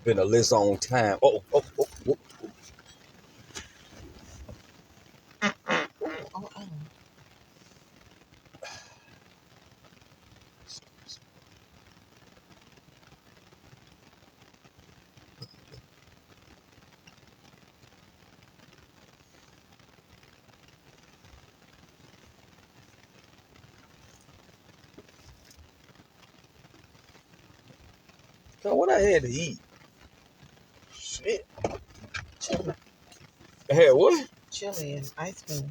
been a list on time. Oh. God, what I had to eat? Shit. Chili. I had what? Chili and ice cream.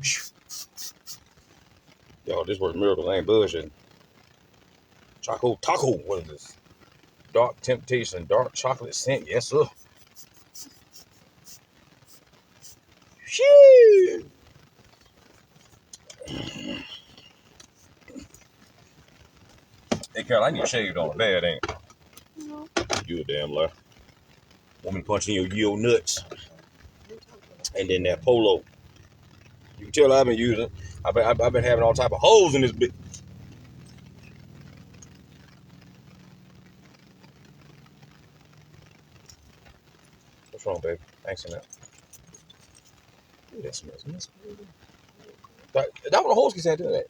Yo, this word miracle ain't bullshit. Choco taco. What is this? Dark temptation, dark chocolate scent. Yes, sir. Shit. Hey, Carol, I need shaved on the bed, ain't it? No. You a damn liar. Want me punching your yo nuts. And then that polo. You can tell I've been using. I've been having all type of holes in this bit. What's wrong, baby? Thanks for that. Ooh, that smells nice. That was the hose said that.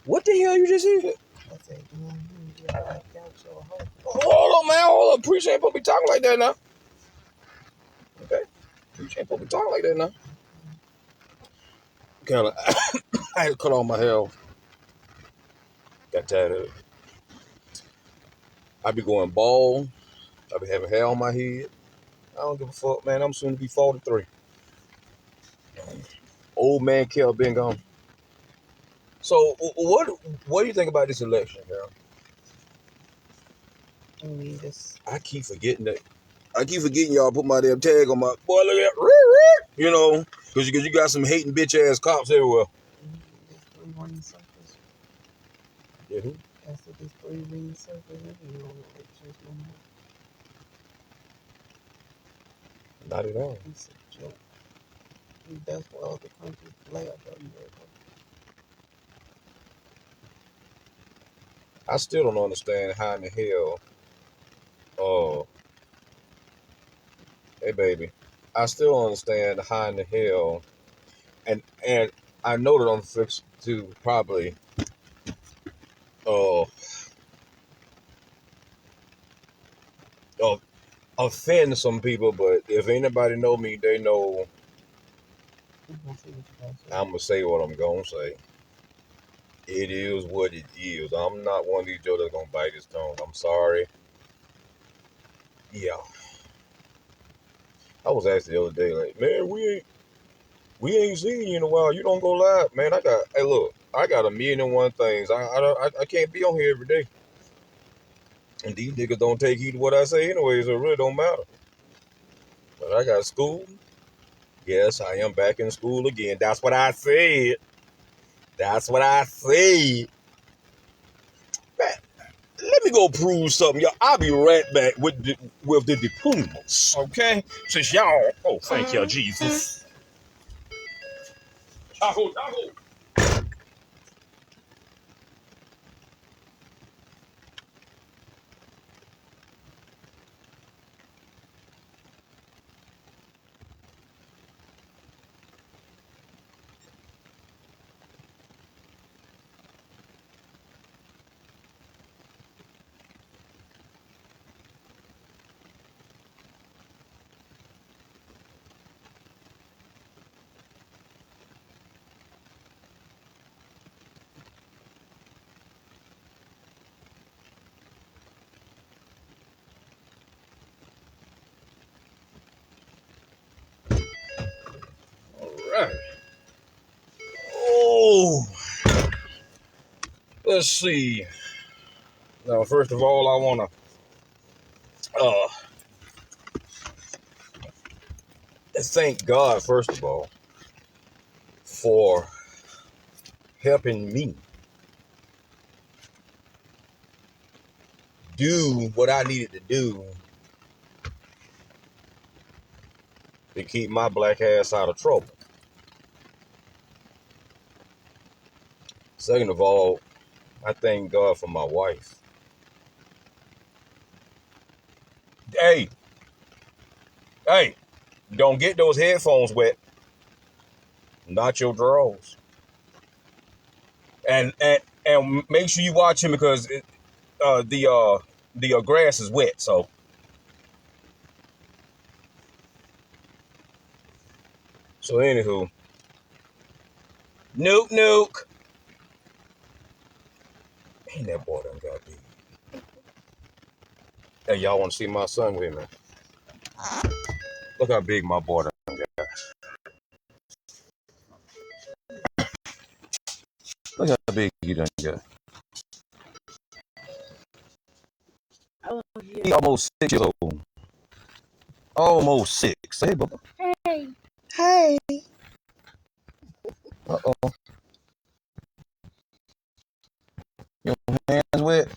What the hell you just said? I said, yeah, Hold on, man. Hold on. Preach ain't supposed to be talking like that now. Okay? Preach ain't supposed to be talking like that now. Kind of, I had to cut all my hair off. Got tired of it. I be going bald. I be having hair on my head. I don't give a fuck, man. I'm soon to be 43. Old man Kel been gone. So, what do you think about this election, Carol? I keep forgetting that. I keep forgetting y'all put my damn tag on my boy. Look at that, you know, because you got some hating bitch ass cops everywhere. Yeah, who? I said this 3 ring circle everywhere. Not at all. It's a joke. That's why other countries play up America. I still don't understand how in the hell. Hey baby, I still don't understand how in the hell, and I know that I'm fixed to probably uh offend some people, but if anybody know me, they know I'm gonna say what I'm gonna say. It is what it is. I'm not one of these Joe that's gonna bite his tongue. I'm sorry. Yeah. I was asked the other day, like, man, we ain't seen you in a while. You don't go live, man. Hey, look, I got 1,000,001 things. I can't be on here every day. And these niggas don't take heed to what I say anyway, so it really don't matter. But I got school. Yes, I am back in school again. That's what I said. That's what I said. Man, let me go prove something, y'all. I'll be right back with the diplomas, okay? Since y'all, oh, thank you, Jesus. Taco. All right. Oh, let's see. Now, first of all, I want to thank God, first of all, for helping me do what I needed to do to keep my black ass out of trouble. Second of all, I thank God for my wife. Hey, hey, don't get those headphones wet. Not your drawers. And make sure you watch him because the grass is wet. So anywho, nuke. Ain't that boy done got big. Hey, y'all want to see my son with me? Look how big my boy done got. Look how big he done got. He almost 6 years old. Almost 6. Hey, Bubba. Hey. Hey. Uh-oh. Your hands wet?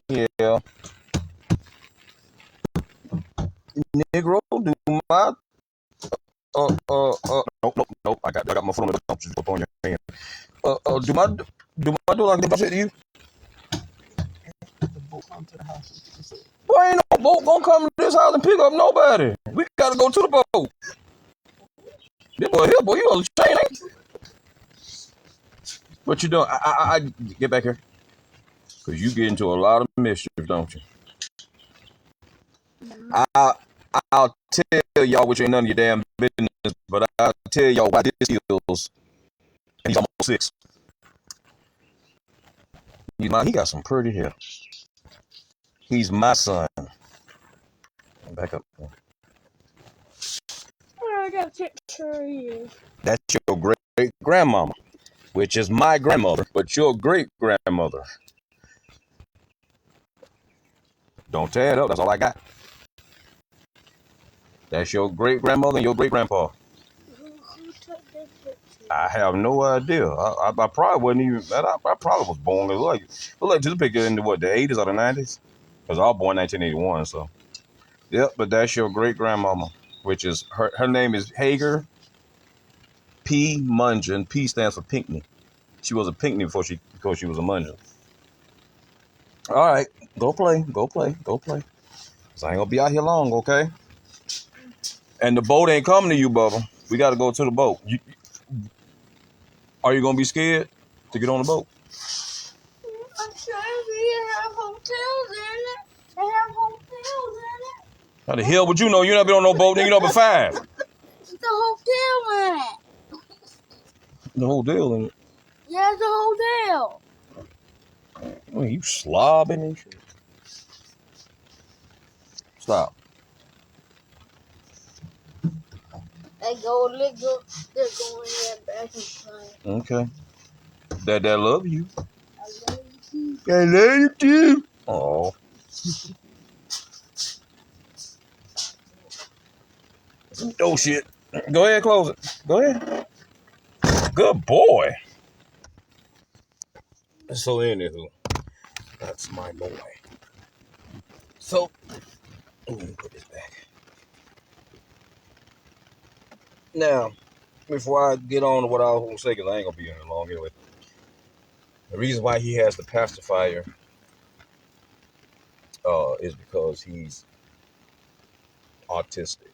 Yeah. Negro, do my nope. I got my foot on the dump just up on your hand. Do like I said to you? The boat come to the house. Boy, ain't no boat gonna come to this house and pick up nobody. We gotta go to the boat. This boy here, boy, you on the chain, ain't you? What you doing? I get back here. Cause you get into a lot of mischief, don't you? I'll tell y'all which ain't none of your damn business, but I'll tell y'all why this is. And he's almost 6. He got some pretty hair. He's my son. Back up. I got a picture of you. That's your great grandmama, which is my grandmother, but your great grandmother. Don't tear it up. That's all I got. That's your great grandmother and your great grandpa. Who took this picture? I have no idea. I probably wasn't even. I probably was born. Look like this picture in the 80s or the 90s? Because I was born in 1981. So, yep. But that's your great grandmama, which is her name is Hager P. Mungeon. P stands for Pinckney. She was a Pinckney before she was a Mungeon. All right, go play. 'Cause I ain't gonna be out here long, okay? And the boat ain't coming to you, Bubba. We got to go to the boat. Are you gonna be scared to get on the boat? I'm sure we have hotels in it. They have hotels in it. How the hell would you know? You never been on no boat, then you number 5. It's a hotel in it. The whole deal in it. Yeah, it's a hotel. Well, you slobbing and shit. Stop. They go they're going there back and play. Okay. Dad love you. I love you. I love you too. Oh. Oh shit. Go ahead, close it. Go ahead. Good boy. So anywho, that's my boy. So let me put this back. Now, before I get on to what I was gonna say, because I ain't gonna be here long anyway. The reason why he has the pacifier is because he's autistic.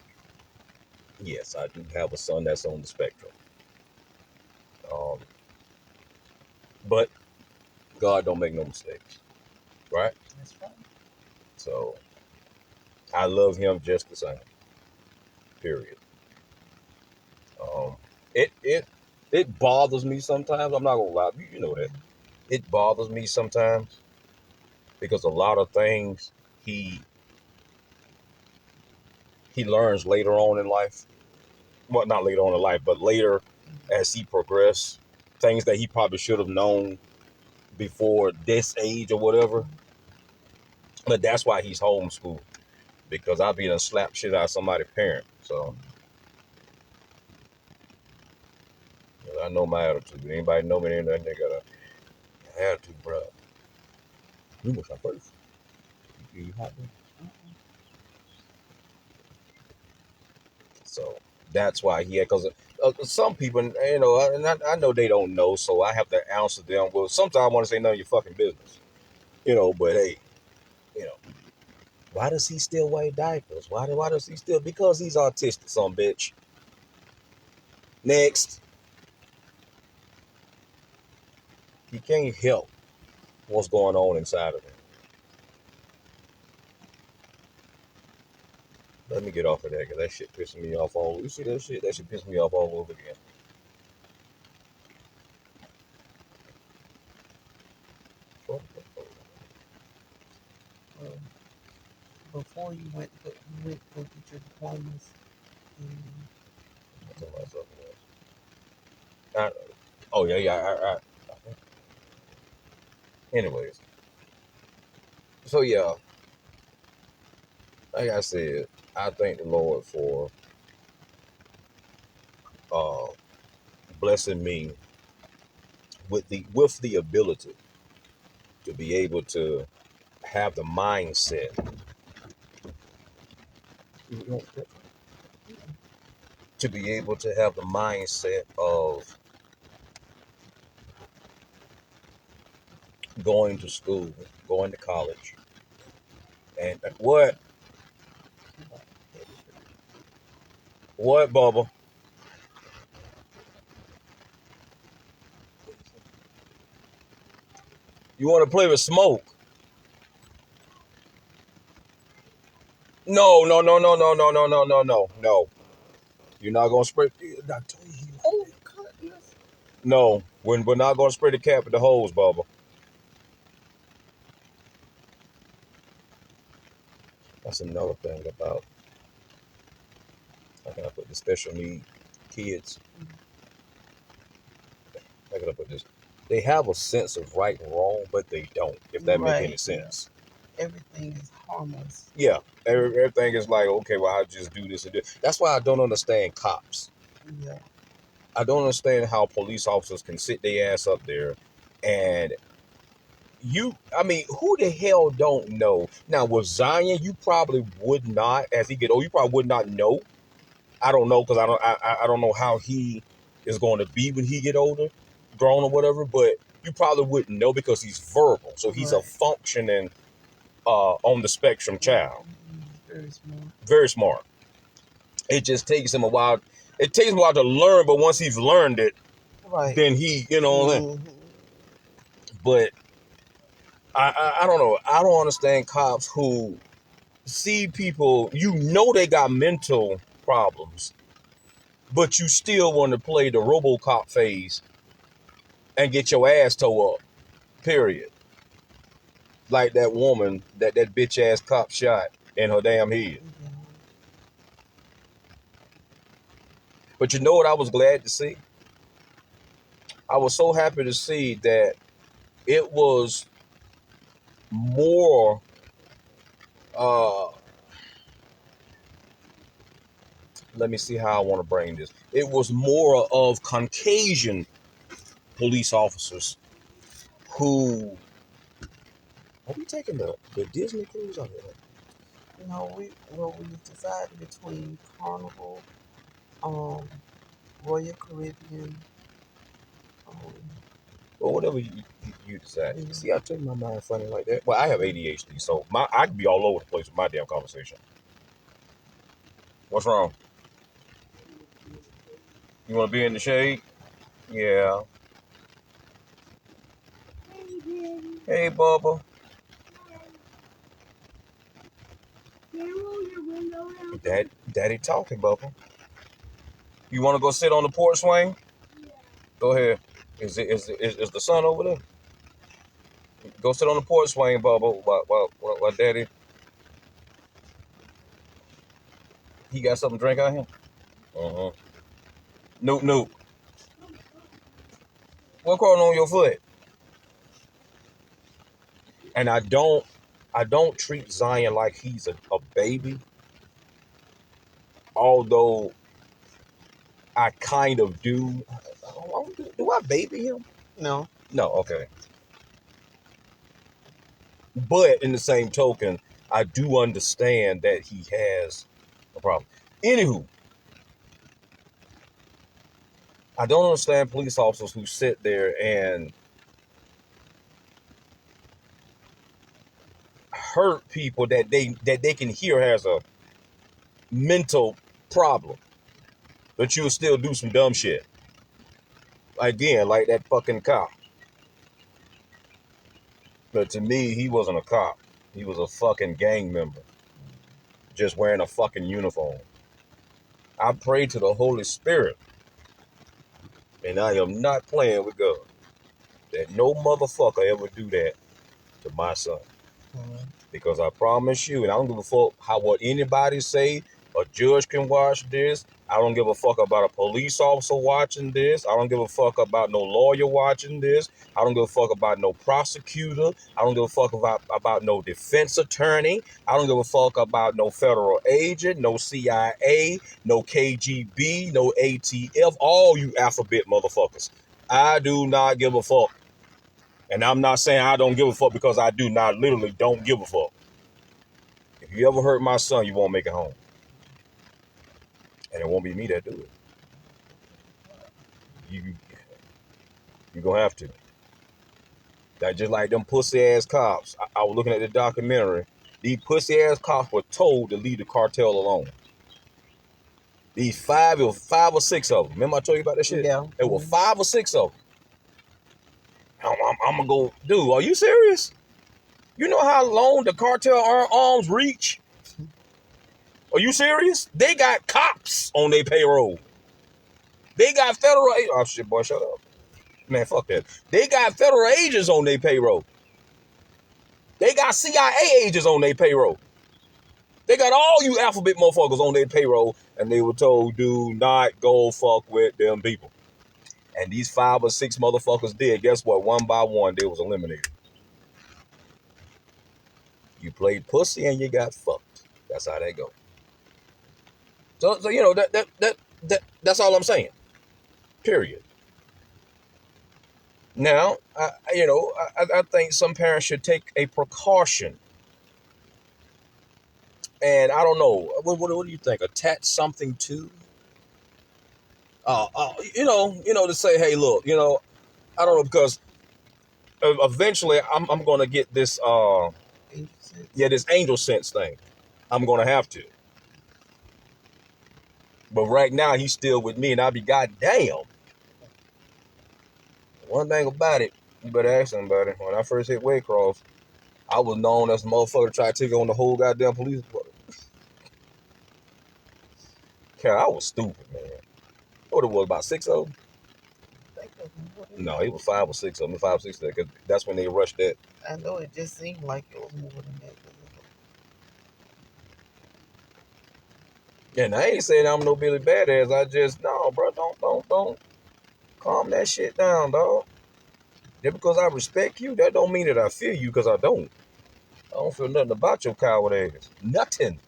Yes, I do have a son that's on the spectrum. Um, but God don't make no mistakes, right? That's right. So I love him just the same. Period. Um, it bothers me sometimes. I'm not gonna lie, you know that. It bothers me sometimes because a lot of things he learns later on in life. Well, not later on in life, but later as he progressed, things that he probably should have known before this age or whatever. But that's why he's homeschooled, because I'll be done slap shit out of somebody's parent. So I know my attitude. Anybody know me? Ain't that nigga got an attitude, bro. You was my first. You hot, man? So That's why he had, because some people, and I know they don't know, so I have to answer them. Well, sometimes I want to say none of your fucking business, but hey, you know, why does he still wear diapers? Why does he still? Because he's autistic, some bitch. Next, he can't help what's going on inside of him. Let me get off of that, because that shit pissing me off all. You see that shit? That shit pissing me off all over again. Um, before you went to go get your diplomas. Oh yeah. Anyways, so yeah, like I said, I thank the Lord for uh, blessing me with the ability to be able to have the mindset of going to school, going to college, and what, Bubba? You want to play with smoke? No. No. You're not gonna spray. I told you. Oh, goodness. No, we're not gonna spray the cat with the hose, Bubba. That's another thing about. How can I put the special need kids? How can I put this? They have a sense of right and wrong, but they don't. If that make any sense. Yeah. Everything is harmless. Yeah, everything is like, okay, well, I just do this and this. That's why I don't understand cops. Yeah. I don't understand how police officers can sit their ass up there and who the hell don't know? Now, with Zion, you probably would not, as he get old, you probably would not know. I don't know, because I don't know how he is going to be when he get older, grown or whatever, but you probably wouldn't know because he's verbal. So he's a functioning on the spectrum child. Very smart. Very smart. It just takes him a while. It takes him a while to learn, but once he's learned it, then he, But I don't know. I don't understand cops who see people, they got mental problems, but you still want to play the RoboCop phase and get your ass towed up. Period. Like that woman that bitch ass cop shot in her damn head. Yeah. But you know what I was glad to see? I was so happy to see that it was more let me see how I want to bring this. It was more of Caucasian police officers who are we taking the Disney cruise on here? No, we decided between Carnival, Royal Caribbean, Or whatever you decide. Mm-hmm. See, I take my mind funny like that. Well, I have ADHD, so I could be all over the place with my damn conversation. What's wrong? You want to be in the shade? Yeah. Hey, Bubba. Daddy talking, Bubba. You want to go sit on the porch swing? Yeah. Go ahead. Is the sun over there? Go sit on the porch swing, Bubba. While Daddy. He got something to drink out here? Uh-huh. Nope. What crawling on your foot? And I don't treat Zion like he's a baby. Although I kind of do. Do I baby him? No. No, okay. But in the same token, I do understand that he has a problem. Anywho, I don't understand police officers who sit there and hurt people that they can hear has a mental problem, but you'll still do some dumb shit. Again, like that fucking cop. But to me, he wasn't a cop. He was a fucking gang member, just wearing a fucking uniform. I pray to the Holy Spirit, and I am not playing with God, that no motherfucker ever do that to my son. Because I promise you, and I don't give a fuck what anybody say, a judge can watch this. I don't give a fuck about a police officer watching this. I don't give a fuck about no lawyer watching this. I don't give a fuck about no prosecutor. I don't give a fuck about no defense attorney. I don't give a fuck about no federal agent, no CIA, no KGB, no ATF, all you alphabet motherfuckers. I do not give a fuck. And I'm not saying I don't give a fuck, because I do not, literally don't give a fuck. If you ever hurt my son, you won't make it home. And it won't be me that do it. You gonna have to. That just like them pussy ass cops. I was looking at the documentary. These pussy ass cops were told to leave the cartel alone. These five or six of them. Remember I told you about that shit? Yeah. There were 5 or 6 of them. I'm gonna go, dude, are you serious? You know how long the cartel arms reach? Are you serious? They got cops on their payroll. They got federal... Oh, shit, boy, shut up. Man, fuck that. They got federal agents on their payroll. They got CIA agents on their payroll. They got all you alphabet motherfuckers on their payroll, and they were told, do not go fuck with them people. And these 5 or 6 motherfuckers did. Guess what? One by one, they was eliminated. You played pussy and you got fucked. That's how they go. So you know, that's all I'm saying. Period. Now, I think some parents should take a precaution. And I don't know, what do you think? Attach something to, to say, hey, look, I don't know, because eventually I'm going to get this, this angel sense thing. I'm going to have to. But right now, he's still with me, and I'll be goddamn. One thing about it, you better ask somebody. When I first hit Waycross, I was known as a motherfucker trying to take on the whole goddamn police department. I was stupid, man. What it was, about 6 of them? No, it was 5 or 6 of them. 5 or 6 of them, because that's when they rushed that. I know, it just seemed like it was more than that. And I ain't saying I'm no Billy Badass. I just, no, bro, don't calm that shit down, dog. Just because I respect you, that don't mean that I fear you, because I don't. I don't feel nothing about your coward ass. Nothing.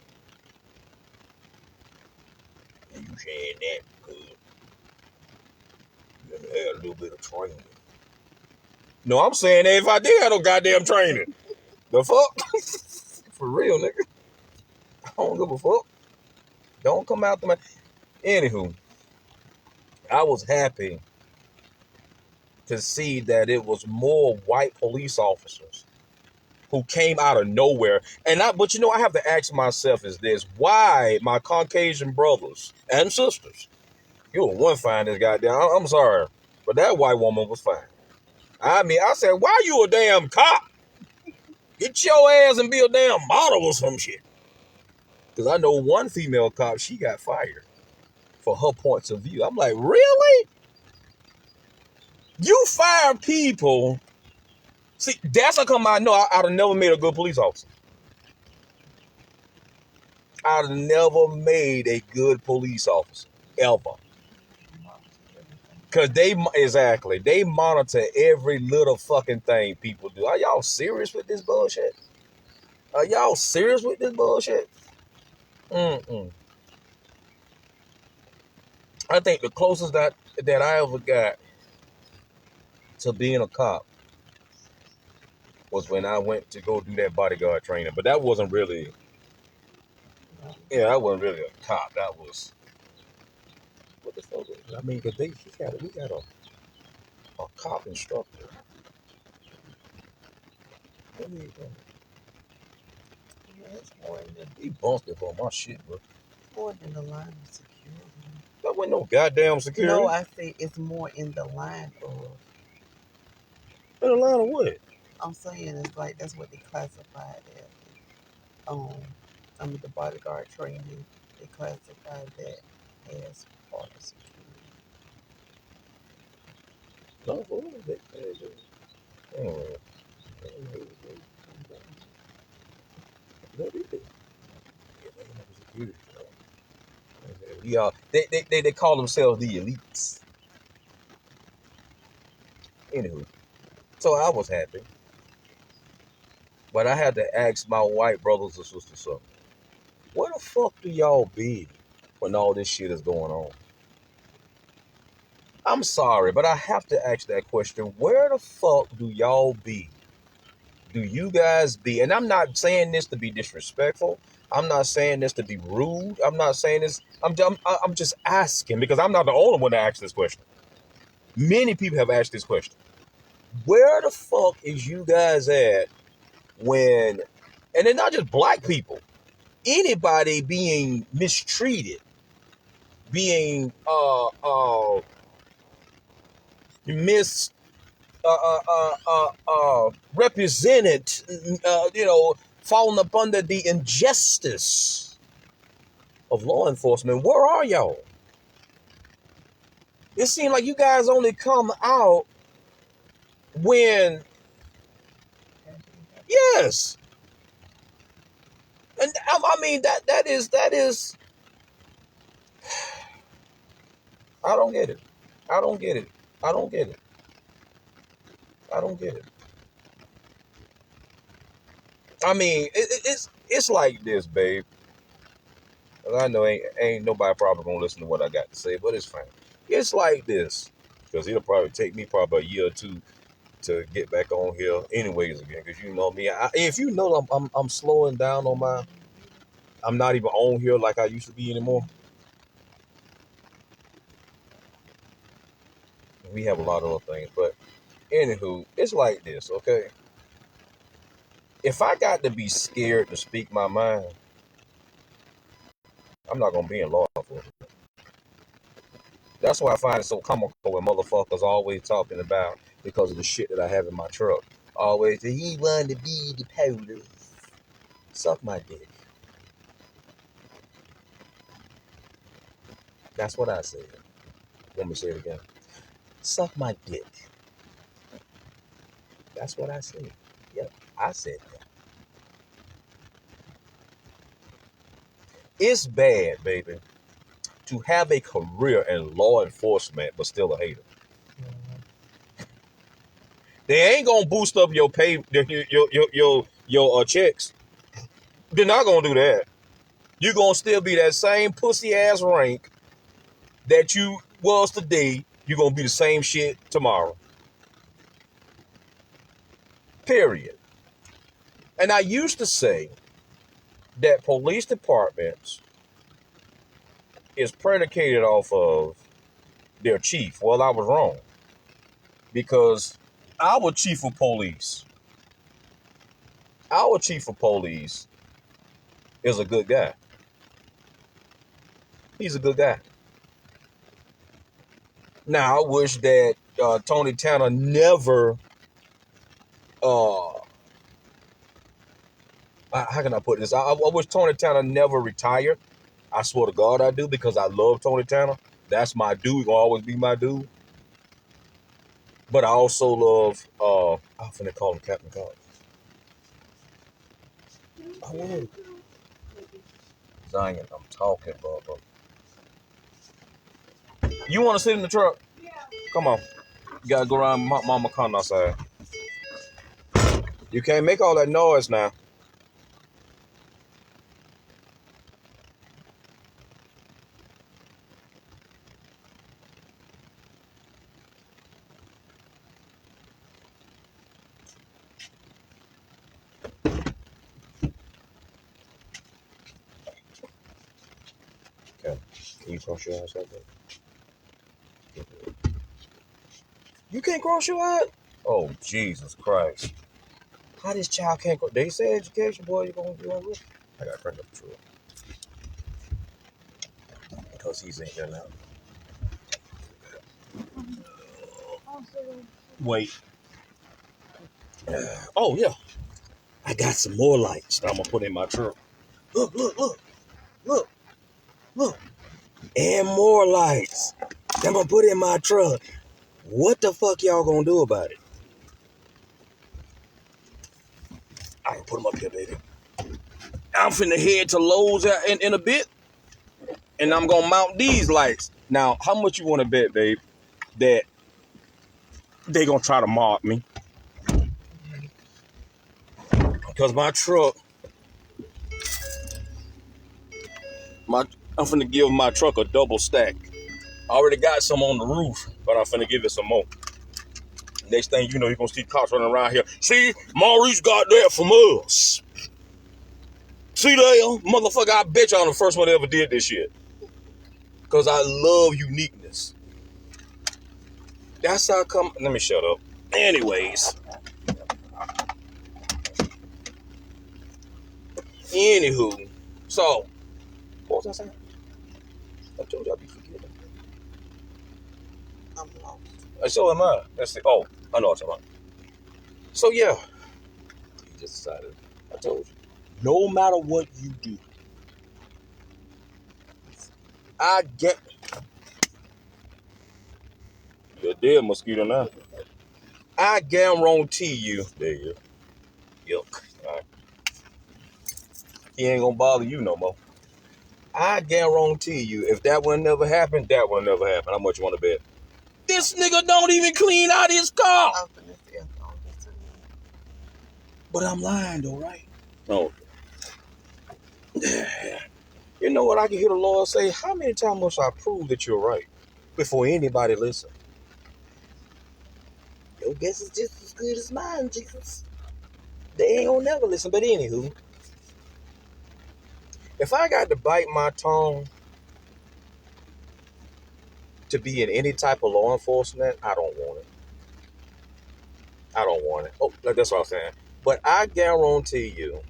And you saying that because you had a little bit of training. No, I'm saying that if I did have no goddamn training. The fuck? For real, nigga. I don't give a fuck. Don't come out to my... Anywho, I was happy to see that it was more white police officers who came out of nowhere. But I have to ask myself is this, why my Caucasian brothers and sisters, you were one fine this goddamn, I'm sorry, but that white woman was fine. I mean, I said, why you a damn cop? Get your ass and be a damn model or some shit. Because I know one female cop, she got fired for her points of view. I'm like, really? You fire people. See, that's how come I know I'd have never made a good police officer. I'd have never made a good police officer. Ever. Because they monitor every little fucking thing people do. Are y'all serious with this bullshit? Are y'all serious with this bullshit? I think the closest that I ever got to being a cop was when I went to go do that bodyguard training. But that wasn't really, I wasn't really a cop. That was What the fuck? I mean, cause we got a cop instructor. What is that? Yeah, it's more in the He busted on my shit, bro. more in the line of security. That wasn't no goddamn security. No, I say it's more in the line of. In the line of what? I'm saying it's like that's what they classified as. Um, I mean the bodyguard training. They classified that as part of security. No, for real. Anyway, security. Yeah, they call themselves the elites. Anywho, so I was happy, but I had to ask my white brothers and sisters something. Where the fuck do y'all be when all this shit is going on? I'm sorry, but I have to ask that question. Where the fuck do y'all be? Do you guys be? And I'm not saying this to be disrespectful. I'm not saying this to be rude. I'm not saying this. I'm just asking because I'm not the only one to ask this question. Many people have asked this question. Where the fuck is you guys at when, and it's not just black people, anybody being mistreated, being mis represented, falling up under the injustice of law enforcement? Where are y'all? It seems like you guys only come out when, yes, and I mean that is. I don't get it. I don't get it. I don't get it. I don't get it. I mean, it's like this, babe. I know ain't nobody probably gonna listen to what I got to say, but it's fine. It's like this, because it'll probably take me probably a year or two to get back on here, anyways, again. Because you know me, if you know I'm slowing down on my, I'm not even on here like I used to be anymore. We have a lot of other things, but anywho, it's like this, okay? If I got to be scared to speak my mind, I'm not gonna be in law enforcement. That's why I find it so comical when motherfuckers always talking about because of the shit that I have in my truck. Always, he wanted to be the powder. Suck my dick. That's what I said. Let me say it again. Suck my dick. That's what I said. Yep, I said that. It's bad, baby, to have a career in law enforcement but still a hater. They ain't gonna boost up your pay, your checks. They're not gonna do that. You're gonna still be that same pussy ass rank that you was today. You're gonna be the same shit tomorrow. Period. And I used to say that police departments is predicated off of their chief. Well, I was wrong. Because our chief of police, our chief of police is a good guy. He's a good guy. Now, I wish that Tony Tanner never, uh, how can I put this? I wish Tony Tanner never retired. I swear to God I do, because I love Tony Tanner. That's my dude. He's gonna always be my dude. But I also love, I'm finna call him Captain Cox. I will. Dang it, I'm talking, bro. You want to sit in the truck? Come on. You gotta go around Mama Con outside. You can't make all that noise now. Okay. Can you cross your ass like that? You can't cross your eyes? Oh, Jesus Christ. How this child can't cross? They say education, boy, you're going to be on risk. I got to crank up the truck. Because he's in here now. Wait. Oh, yeah. I got some more lights that I'm going to put in my truck. Look, look, look. Look. Look. And more lights that I'm going to put in my truck. What the fuck y'all going to do about it? I can put them up here, baby. I'm finna head to Lowe's in a bit. And I'm going to mount these lights. Now, how much you want to bet, babe, that they going to try to mock me? Because my truck, I'm finna give my truck a double stack. I already got some on the roof, but I'm finna give it some more. Next thing you know, you're going to see cops running around here. See, Maurice got that from us. See there, motherfucker, I bet y'all the first one that ever did this shit. Because I love uniqueness. That's how come. Let me shut up. Anyways. Anywho. So, what was I saying? I told you I'd be forgetting. I'm lost. So am I. That's it. Oh, I know what I'm talking about. So, yeah. You just decided. I told you. No matter what you do, I get. You're dead, mosquito now. I guarantee you. There you go. Yuck. All right. He ain't gonna bother you no more. I guarantee you, if that one never happened, that one never happened. How much you want to bet? This nigga don't even clean out his car. But I'm lying though, right? Oh. You know what? I can hear the Lord say, how many times must I prove that you're right before anybody listen? Your guess is just as good as mine, Jesus. They ain't gonna never listen. But anywho, if I got to bite my tongue to be in any type of law enforcement, I don't want it. I don't want it. Oh, that's what I'm saying. But I guarantee you,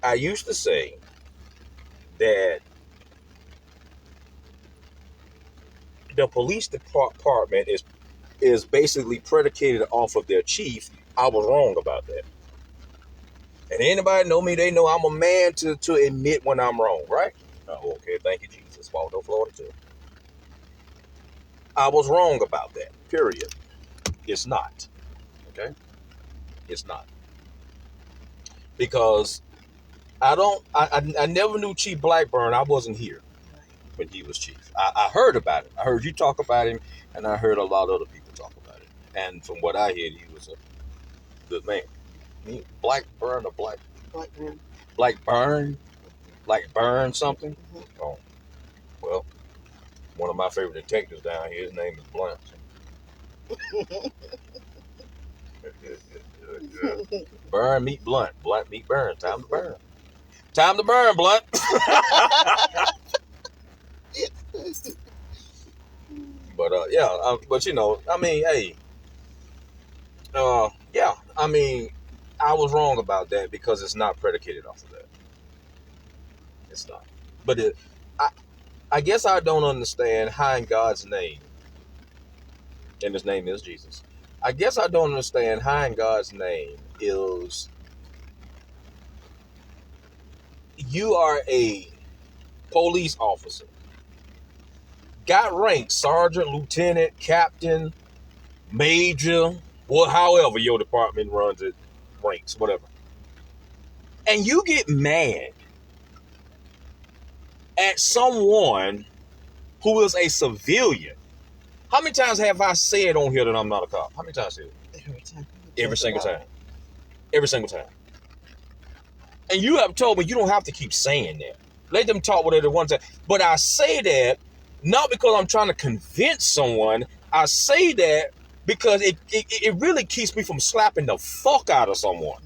I used to say that the police department is basically predicated off of their chief. I was wrong about that. And anybody know me, they know I'm a man to admit when I'm wrong, right? Oh, okay, thank you, Jesus. Waldo, Florida, too. I was wrong about that, period. It's not. Okay? It's not. Because I never knew Chief Blackburn. I wasn't here when he was chief. I heard about it. I heard you talk about him, and I heard a lot of other people talk about it. And from what I heard, he was a good man. Blackburn or Blackburn something? Mm-hmm. Oh, well, one of my favorite detectives down here, his name is Blunt. Burn meet Blunt. Blunt meet Burn. Time to burn. Time to burn, Blunt. But yeah, but you know, I mean, hey, yeah, I mean, I was wrong about that because it's not predicated off of that. It's not. But I guess I don't understand how in God's name, and his name is Jesus. I guess I don't understand how in God's name is you are a police officer, got rank, sergeant, lieutenant, captain, major, well, however your department runs it, ranks, whatever. And you get mad at someone who is a civilian. How many times have I said on here that I'm not a cop? How many times have I said it? Every single time. Every single time. And you have told me you don't have to keep saying that. Let them talk whatever they want to. But I say that not because I'm trying to convince someone. I say that because it really keeps me from slapping the fuck out of someone.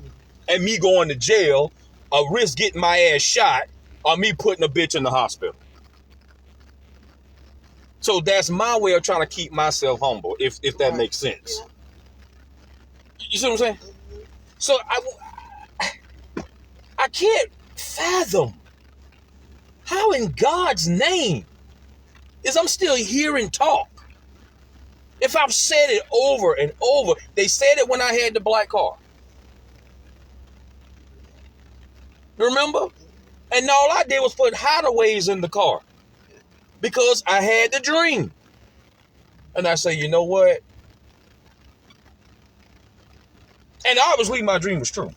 And me going to jail, or risk getting my ass shot, or me putting a bitch in the hospital. So that's my way of trying to keep myself humble, if that Right. makes sense. Yeah. You see what I'm saying? Mhm. So I can't fathom how in God's name is I'm still hearing talk. If I've said it over and over, they said it when I had the black car. Remember? And all I did was put hideaways in the car because I had the dream. And I say, you know what? And obviously my dream was true.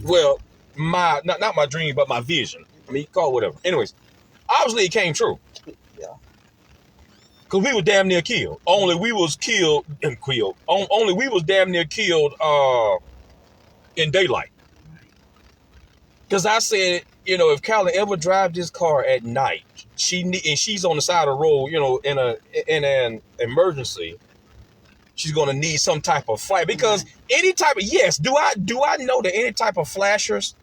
Well, not my dream, but my vision. I mean, call it whatever. Anyways, obviously it came true. Yeah. Because we were damn near killed. Only we was killed and killed. Only we was damn near killed in daylight. Because I said, you know, if Callie ever drives this car at night, she's on the side of the road, you know, in an emergency, she's gonna need some type of flash. Because any type of do I know that any type of flashers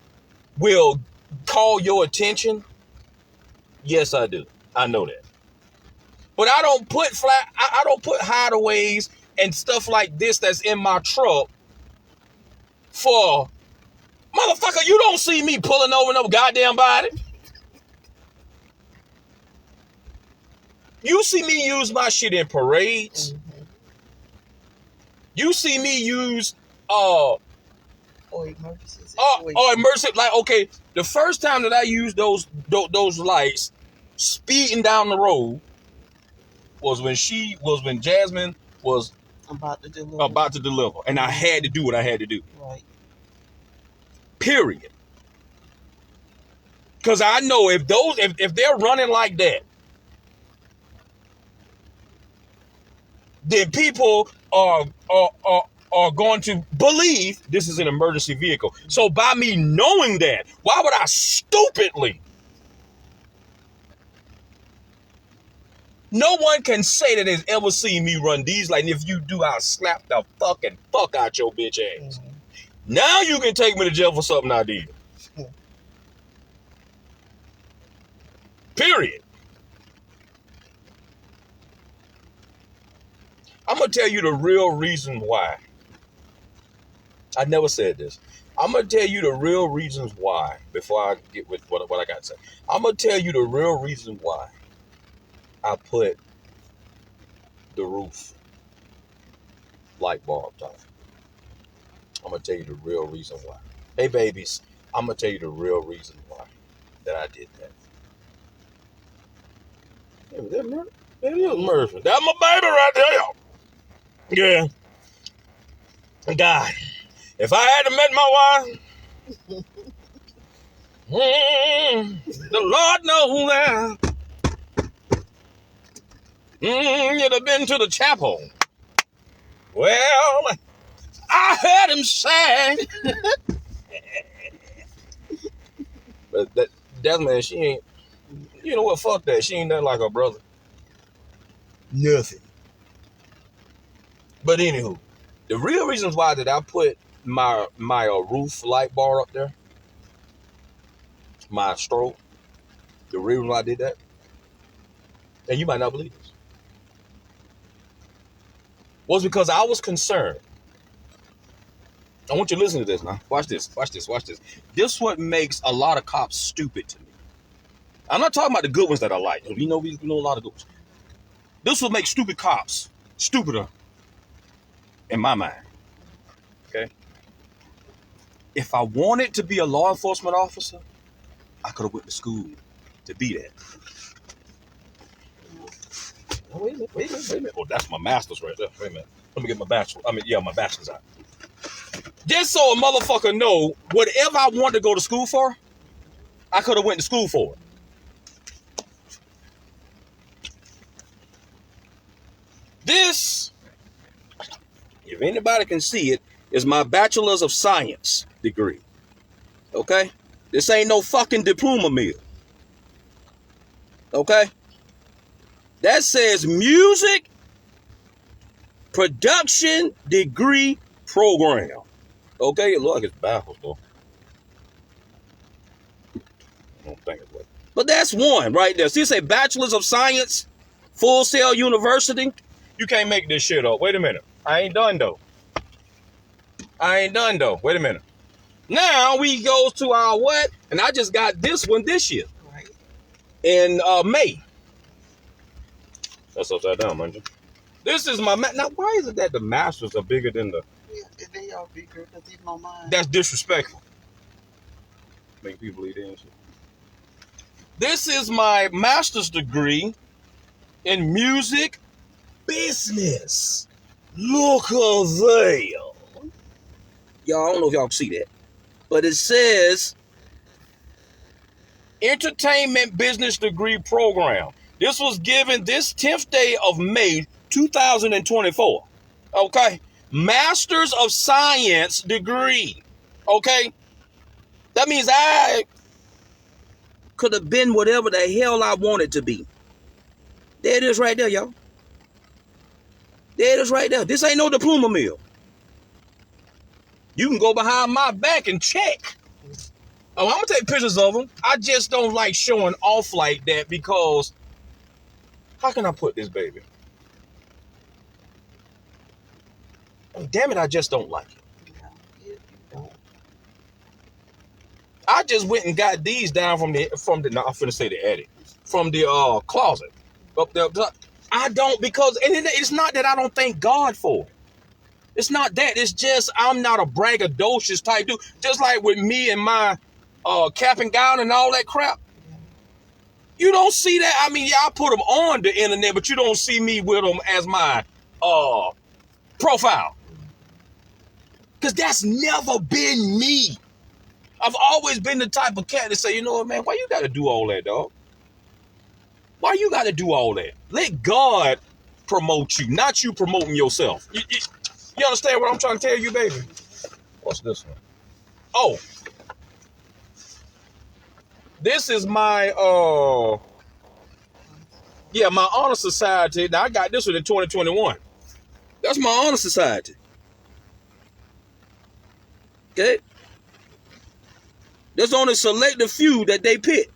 will call your attention? Yes, I do. I know that. But I don't put I don't put hideaways and stuff like this that's in my truck for motherfucker. You don't see me pulling over no goddamn body. You see me use my shit in parades. Mm-hmm. You see me use Or emergency situations. or emergency, like, okay, the first time that I used those lights speeding down the road was when Jasmine was about to deliver. and I had to do what I had to do. Right. Period. Because I know if they're running like that, then people are going to believe this is an emergency vehicle. So by me knowing that, why would I stupidly? No one can say that has ever seen me run these lights. If you do, I'll slap the fucking fuck out your bitch ass. Mm-hmm. Now you can take me to jail for something I did. Period. I'm going to tell you the real reason why. I never said this. I'm going to tell you the real reasons why before I get with what I got to say. I'm going to tell you the real reason why I put the roof light bar up top. I'm going to tell you the real reason why. Hey, babies, I'm going to tell you the real reason why that I did that. That is Murphy. That's my baby right there. Yeah. God, if I hadn't met my wife, the Lord knows that. You'd have been to the chapel. Well, I heard him say. But that man, she ain't. You know what? Fuck that. She ain't nothing like her brother. Nothing. But anywho, the real reasons why that I put my roof light bar up there, my strobe, the reason why I did that, and you might not believe this, was because I was concerned. I want you to listen to this now. Watch this. This is what makes a lot of cops stupid to me. I'm not talking about the good ones that I like. We know a lot of good ones. This will make stupid cops stupider in my mind. Okay? If I wanted to be a law enforcement officer, I could have went to school to be that. Oh, wait a minute. Oh, that's my master's right there. Wait a minute. Let me get my bachelor's. My bachelor's out. Just so a motherfucker know, whatever I wanted to go to school for, I could have went to school for it. This, if anybody can see it, is my Bachelor's of Science degree. Okay? This ain't no fucking diploma mill. Okay? That says Music Production Degree Program. Okay? It looks like it's backwards, though. I don't think it's right. But that's one right there. See, it say Bachelor's of Science Full Sail University. You can't make this shit up. Wait a minute. I ain't done though. Wait a minute. Now we go to our what? And I just got this one this year. Right. In May. That's upside down, man. This is my now. Why is it that the masters are bigger than the? Yeah, they all bigger because even on mine. That's disrespectful. Make people eat in shit. This is my master's degree in music business. Look at there. Y'all, I don't know if y'all can see that, but it says Entertainment Business Degree Program. This was given this 10th day of May, 2024. Okay? Masters of Science degree. Okay? That means I could have been whatever the hell I wanted to be. There it is right there, y'all. There it is right there. This ain't no diploma mill. You can go behind my back and check. Oh, I'm going to take pictures of them. I just don't like showing off like that because how can I put this, baby? Oh, damn it, I just don't like it. Yeah, you don't. I just went and got these down from the no, I'm finna say the attic. From the closet. Up there. I don't because and it's not that I don't thank God for it. It's not that. It's just I'm not a braggadocious type dude. Just like with me and my cap and gown and all that crap. You don't see that. I mean, yeah, I put them on the internet, but you don't see me with them as my profile. Because that's never been me. I've always been the type of cat to say, you know what, man, why you got to do all that, dog? Why you got to do all that? Let God promote you, not you promoting yourself. You understand what I'm trying to tell you, baby? What's this one? Oh. This is my, my honor society. Now, I got this one in 2021. That's my honor society. Okay? There's only selected few that they pick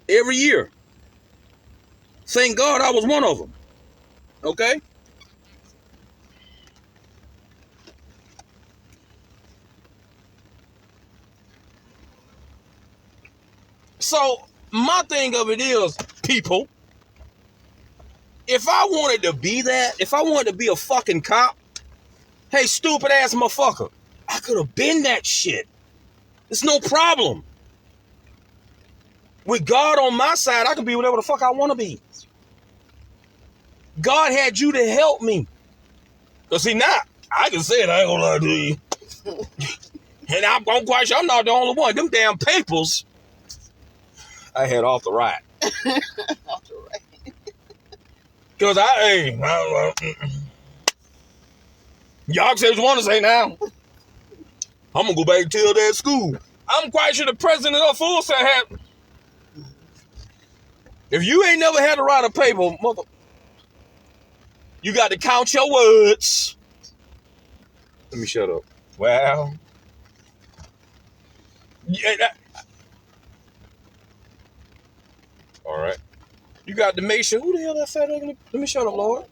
every year. Thank God I was one of them. Okay? So, my thing of it is, people, if I wanted to be that, if I wanted to be a fucking cop, hey, stupid ass motherfucker, I could have been that shit. It's no problem. With God on my side, I can be whatever the fuck I want to be. God had you to help me. Because see, now, I can say it, I ain't gonna lie to you. And I'm quite sure I'm not the only one. Them damn papers I had off the right. Off the right. Because y'all say what you want to say now. I'm going to go back and tell that school. I'm quite sure the president of Full Sail had. If you ain't never had to write a paper, mother, you got to count your words. Let me shut up. Well, yeah, all right. You got to make sure. Who the hell that fat ugly? Let me shut up, Lord.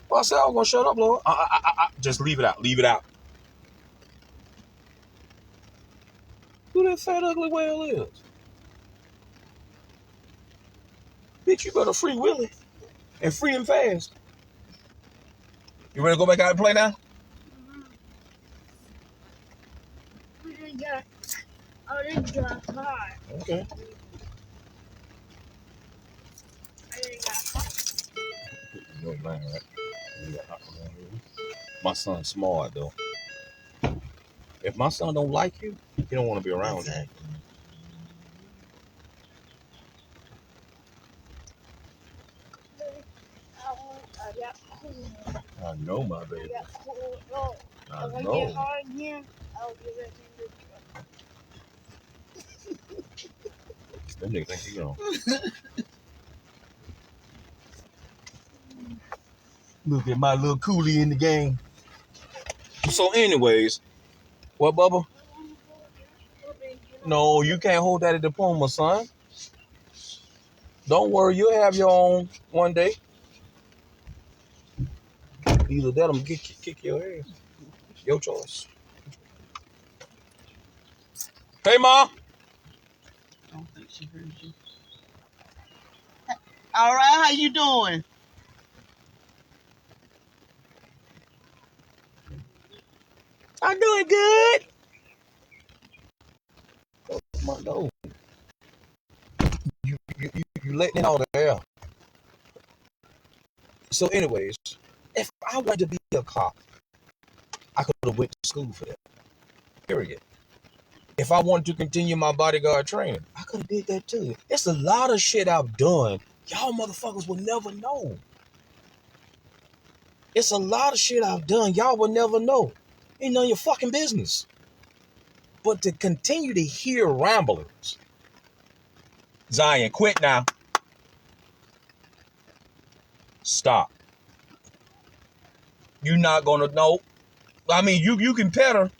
Well, I said I was going to shut up, Lord. Just leave it out. Leave it out. Who that fat ugly whale is? Bitch, you better free Willie. And free him fast. You ready to go back out and play now? I didn't get hot. Okay. I didn't get hot. You know you're lying, right? My son's smart, though. If my son don't like you, he don't want to be around you. I know, my baby. I If I know. get hard again, I'll give it to you. Them niggas think you know. Look at my little coolie in the game. So anyways, what, Bubba? No, you can't hold that at diploma, son. Don't worry, you'll have your own one day. Either that or I'm kick your ass. Your choice. Hey, Ma. I don't think she heard you. All right, how you doing? I'm doing good. My nose. You letting out the air. So, anyways, if I wanted to be a cop, I could have went to school for that. Period. If I wanted to continue my bodyguard training, I could have did that too. It's a lot of shit I've done. Y'all motherfuckers will never know. It's a lot of shit I've done. Y'all will never know. Ain't none of your fucking business. But to continue to hear ramblings. Zion, quit now. Stop. You're not gonna know. I mean, you can pet her.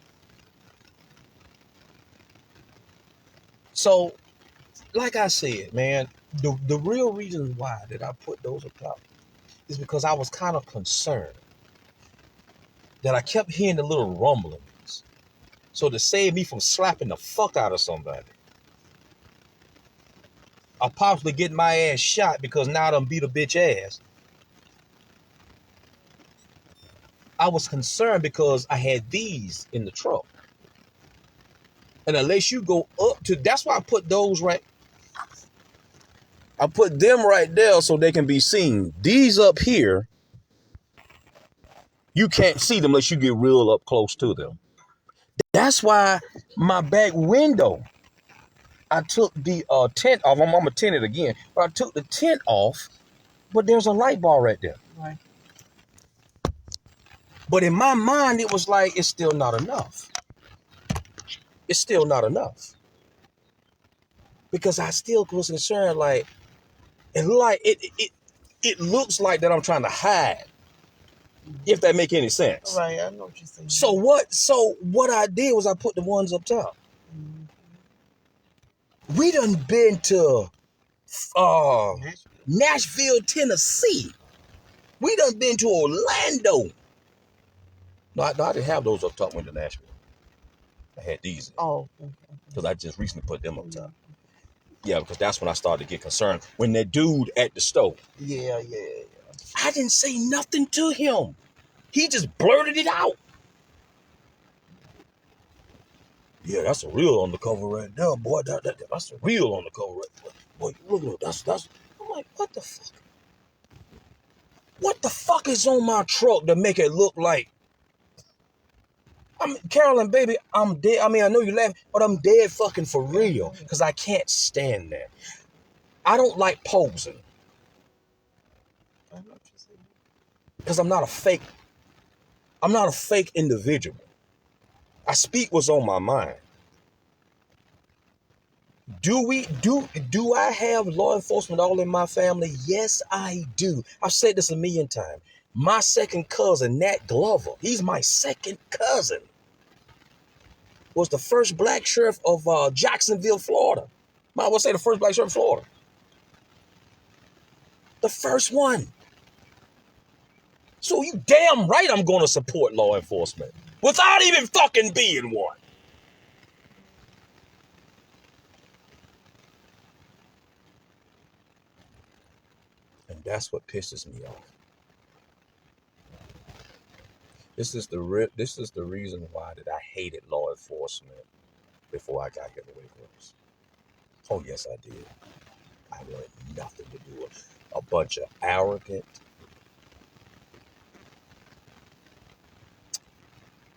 So, like I said, man, the real reason why that I put those up top is because I was kind of concerned that I kept hearing the little rumblings. So to save me from slapping the fuck out of somebody, I'll possibly get my ass shot because now I done beat a bitch ass. I was concerned because I had these in the truck. And unless you go up to, that's why I put those right. I put them right there so they can be seen. These up here, you can't see them unless you get real up close to them. That's why my back window, I took the tent off. I'm gonna tint it again, but I took the tent off, but there's a light bar right there. Right. But in my mind, it was like, it's still not enough. It's still not enough. Because I still was concerned, like, it looks like that I'm trying to hide, if that make any sense. Right, I know what you're saying. So what I did was I put the ones up top. We done been to Nashville, Tennessee. We done been to Orlando. No, I didn't have those up top when to Nashville. I had these. Oh. Because I just recently put them up top. Yeah, because that's when I started to get concerned. When that dude at the stove. Yeah. I didn't say nothing to him. He just blurted it out. Yeah, that's a real undercover right there, boy. That's a real undercover right there. Boy, look, that's. I'm like, what the fuck? What the fuck is on my truck to make it look like? Carolyn, baby, I'm dead. I mean, I know you laughing, but I'm dead fucking for real. Because I can't stand that. I don't like posing. I know what you're saying. Because I'm not a fake individual. I speak what's on my mind. Do I have law enforcement all in my family? Yes, I do. I've said this a million times. My second cousin, Nat Glover, he's my second cousin, was the first black sheriff of Jacksonville, Florida. Might well say the first black sheriff of Florida. The first one. So you damn right I'm going to support law enforcement without even fucking being one. And that's what pisses me off. This is the reason why that I hated law enforcement before I got here the way it was. Oh yes, I did. I wanted nothing to do with a bunch of arrogant,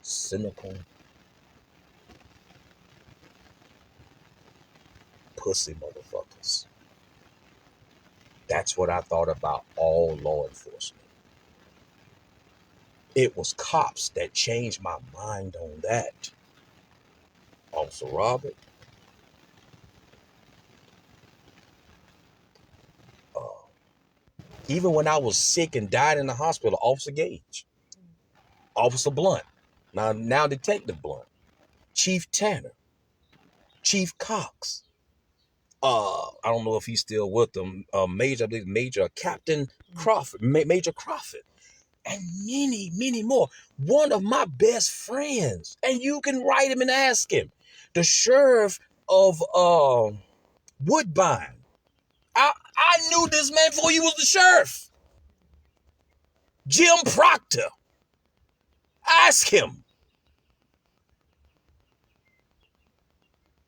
cynical, pussy motherfuckers. That's what I thought about all law enforcement. It was cops that changed my mind on that. Officer Robert, even when I was sick and died in the hospital, Officer Gage, Officer Blunt, now Detective Blunt, Chief Tanner, Chief Cox, I don't know if he's still with them. Major, I believe Major Captain Crawford, Major Crawford, and many, many more. One of my best friends, and you can write him and ask him. The sheriff of Woodbine. I knew this man before he was the sheriff. Jim Proctor. Ask him.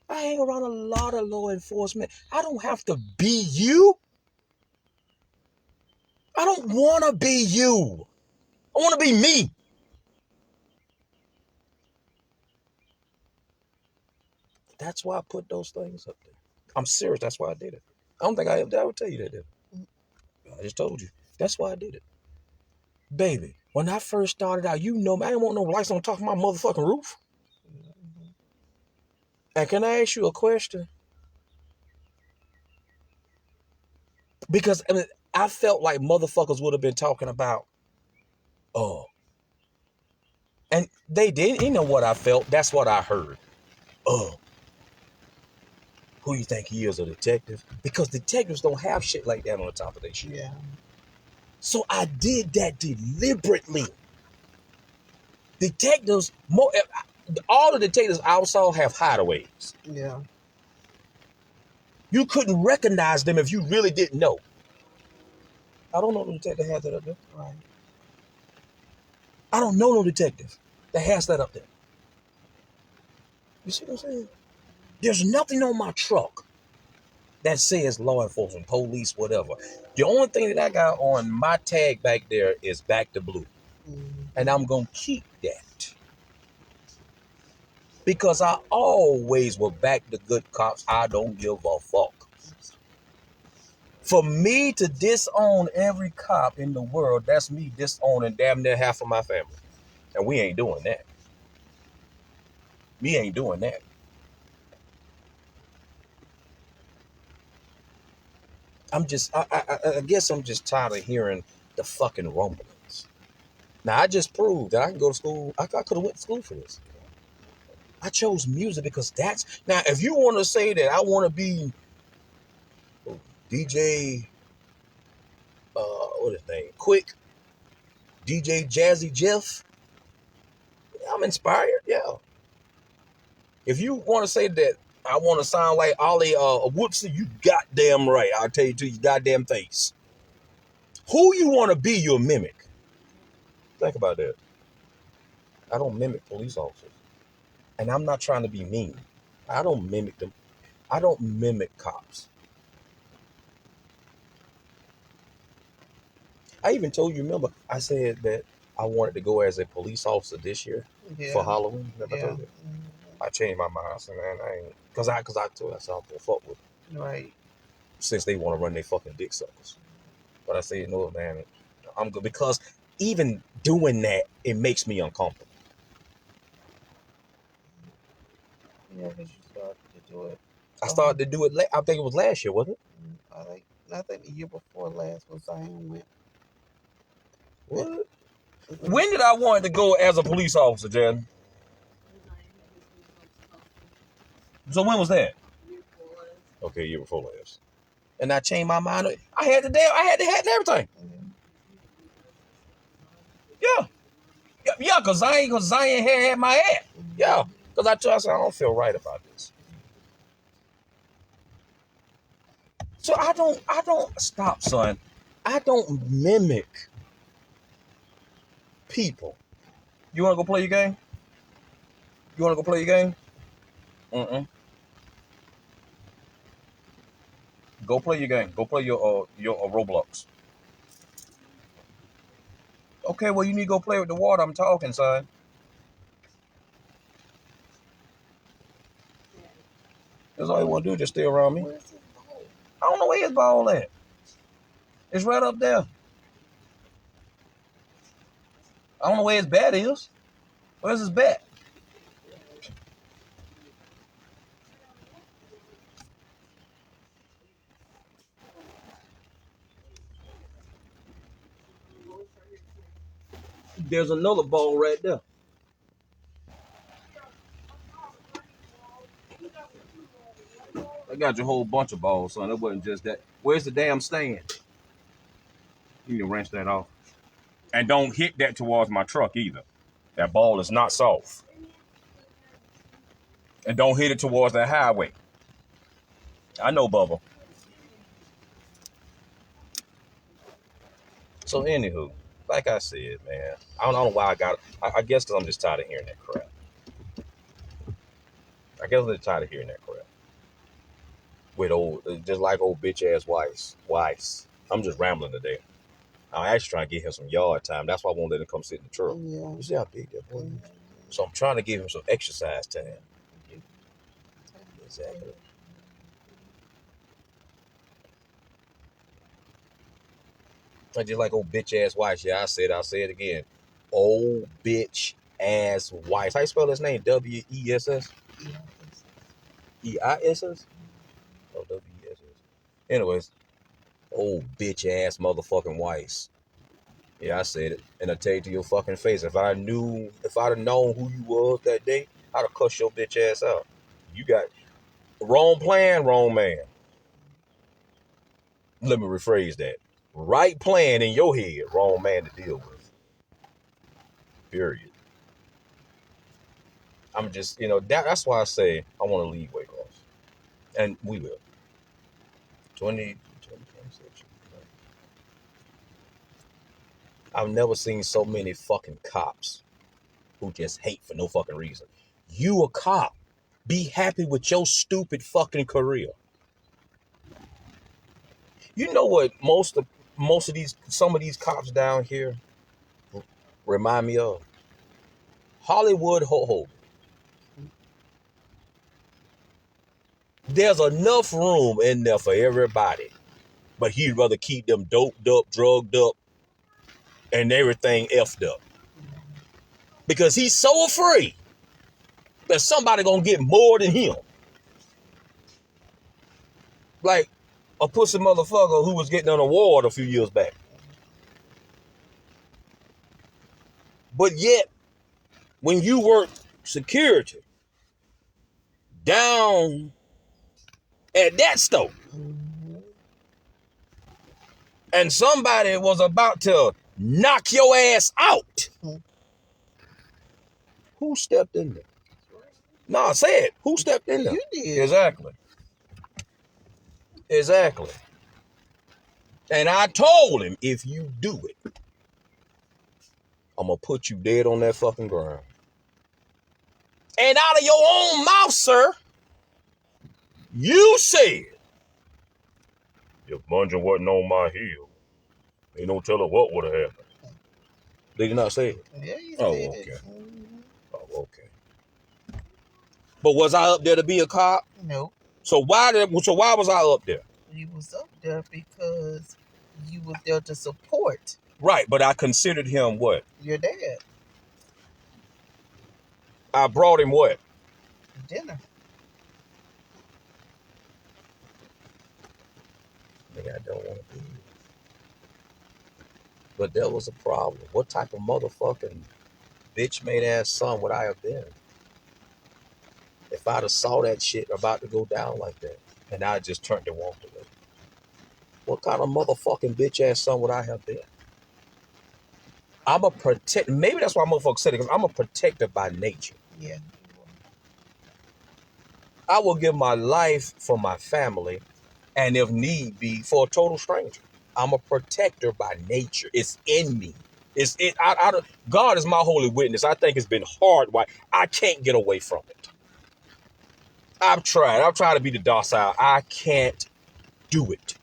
I hang around a lot of law enforcement. I don't have to be you. I don't want to be you. I want to be me. That's why I put those things up there. I'm serious. That's why I did it. I don't think I ever tell you that, did I? I just told you. That's why I did it. Baby, when I first started out, you know, I didn't want no lights on top of my motherfucking roof. And can I ask you a question? Because I felt like motherfuckers would have been talking about, oh, and they did. You know what I felt? That's what I heard. Oh, who you think he is, a detective? Because detectives don't have shit like that on the top of their shit. Yeah. So I did that deliberately. Detectives, all the detectives I saw have hideaways. Yeah. You couldn't recognize them if you really didn't know. I don't know no detective has that up there. Right. I don't know no detective that has that up there. You see what I'm saying? There's nothing on my truck that says law enforcement, police, whatever. The only thing that I got on my tag back there is back to blue. And I'm going to keep that. Because I always will back the good cops. I don't give a fuck. For me to disown every cop in the world, that's me disowning damn near half of my family. And we ain't doing that. We ain't doing that. I guess I'm just tired of hearing the fucking rumblings. Now, I just proved that I can go to school. I could have went to school for this. I chose music because that's... Now, if you want to say that I want to be DJ, what is his name? Quick, DJ Jazzy Jeff, I'm inspired, yeah. If you want to say that I want to sound like Ollie Whoopsie, you goddamn right. I'll tell you to your goddamn face. Who you want to be, you'll mimic. Think about that. I don't mimic police officers. And I'm not trying to be mean. I don't mimic them. I don't mimic cops. I even told you, remember, I said that I wanted to go as a police officer this year for Halloween. Remember I told you? I changed my mind. I said, man, I ain't... Because I told myself I'm going to fuck with them. Right. Since they want to run their fucking dick suckers. But I said, you know what, man, I'm good. Because even doing that, it makes me uncomfortable. Yeah, because you started to do it. I started to do it, I think it was last year, wasn't it? I think the year before last was Zion went. What? When did I want to go as a police officer, Jen? So when was that? Okay, year before last. And I changed my mind. I had the hat and everything. Yeah. Yeah, because Zion had my hat. Yeah. Because I said, I don't feel right about this. So I don't stop, son. I don't mimic people. You want to go play your game? You want to go play your game? Go play your game. Go play your Roblox. Okay, well, you need to go play with the water. I'm talking, son. That's all you want to do, just stay around me. I don't know where his ball at. It's right up there. I don't know where his bat is. Where's his bat? There's another ball right there. I got your whole bunch of balls, son. It wasn't just that. Where's the damn stand? You need to wrench that off. And don't hit that towards my truck either. That ball is not soft. And don't hit it towards that highway. I know, Bubba. So, anywho, like I said, man, I don't know why I got it. I guess because I'm just tired of hearing that crap. I guess I'm just tired of hearing that crap. With just like old bitch ass Weiss. I'm just rambling today. I'm actually trying to get him some yard time. That's why I won't let him come sit in the truck. Yeah. You see how big that boy is? So I'm trying to give him some exercise time. Exactly. I just like old bitch ass Weiss. Yeah, I'll say it again. Old bitch ass Weiss. How you spell his name? W-E-S-S? E-I-S-S? Oh, W-E-S-S. Anyways, old bitch ass motherfucking Weiss. Yeah, I said it. And I tell you to your fucking face. If I'd have known who you was that day, I'd have cussed your bitch ass out. You got wrong plan, wrong man. Let me rephrase that. Right plan in your head, wrong man to deal with. Period. I'm just, that's why I say I want to leave Waycross. And we will. 2026. I've never seen so many fucking cops who just hate for no fucking reason. You a cop. Be happy with your stupid fucking career. You know what some of these cops down here remind me of? Hollywood Ho-Ho. There's enough room in there for everybody. But he'd rather keep them doped up, drugged up, and everything effed up. Because he's so afraid that somebody gonna get more than him. Like a pussy motherfucker who was getting an award a few years back. But yet, when you work security down at that store, and somebody was about to knock your ass out, who stepped in there? No, say it. Who stepped in there? You did. Exactly. And I told him, if you do it, I'm going to put you dead on that fucking ground. And out of your own mouth, sir, you said, if Bunja wasn't on my heel, ain't no telling what would have happened. Did you not say it? Yeah, you Oh, said okay. it. Oh, okay. But was I up there to be a cop? No. So why was I up there? You was up there because you was there to support. Right, but I considered him what? Your dad. I brought him what? Dinner. Nigga, I don't want to be here. But there was a problem. What type of motherfucking bitch-made ass son would I have been if I'd have saw that shit about to go down like that and I just turned and walked away? What kind of motherfucking bitch-ass son would I have been? I'm a protect. Maybe that's why motherfuckers said it, because I'm a protector by nature. Yeah. I will give my life for my family, and if need be, for a total stranger. I'm a protector by nature. It's in me. God is my holy witness. I think it's been hard. Why I can't get away from it. I've tried to be the docile. I can't do it.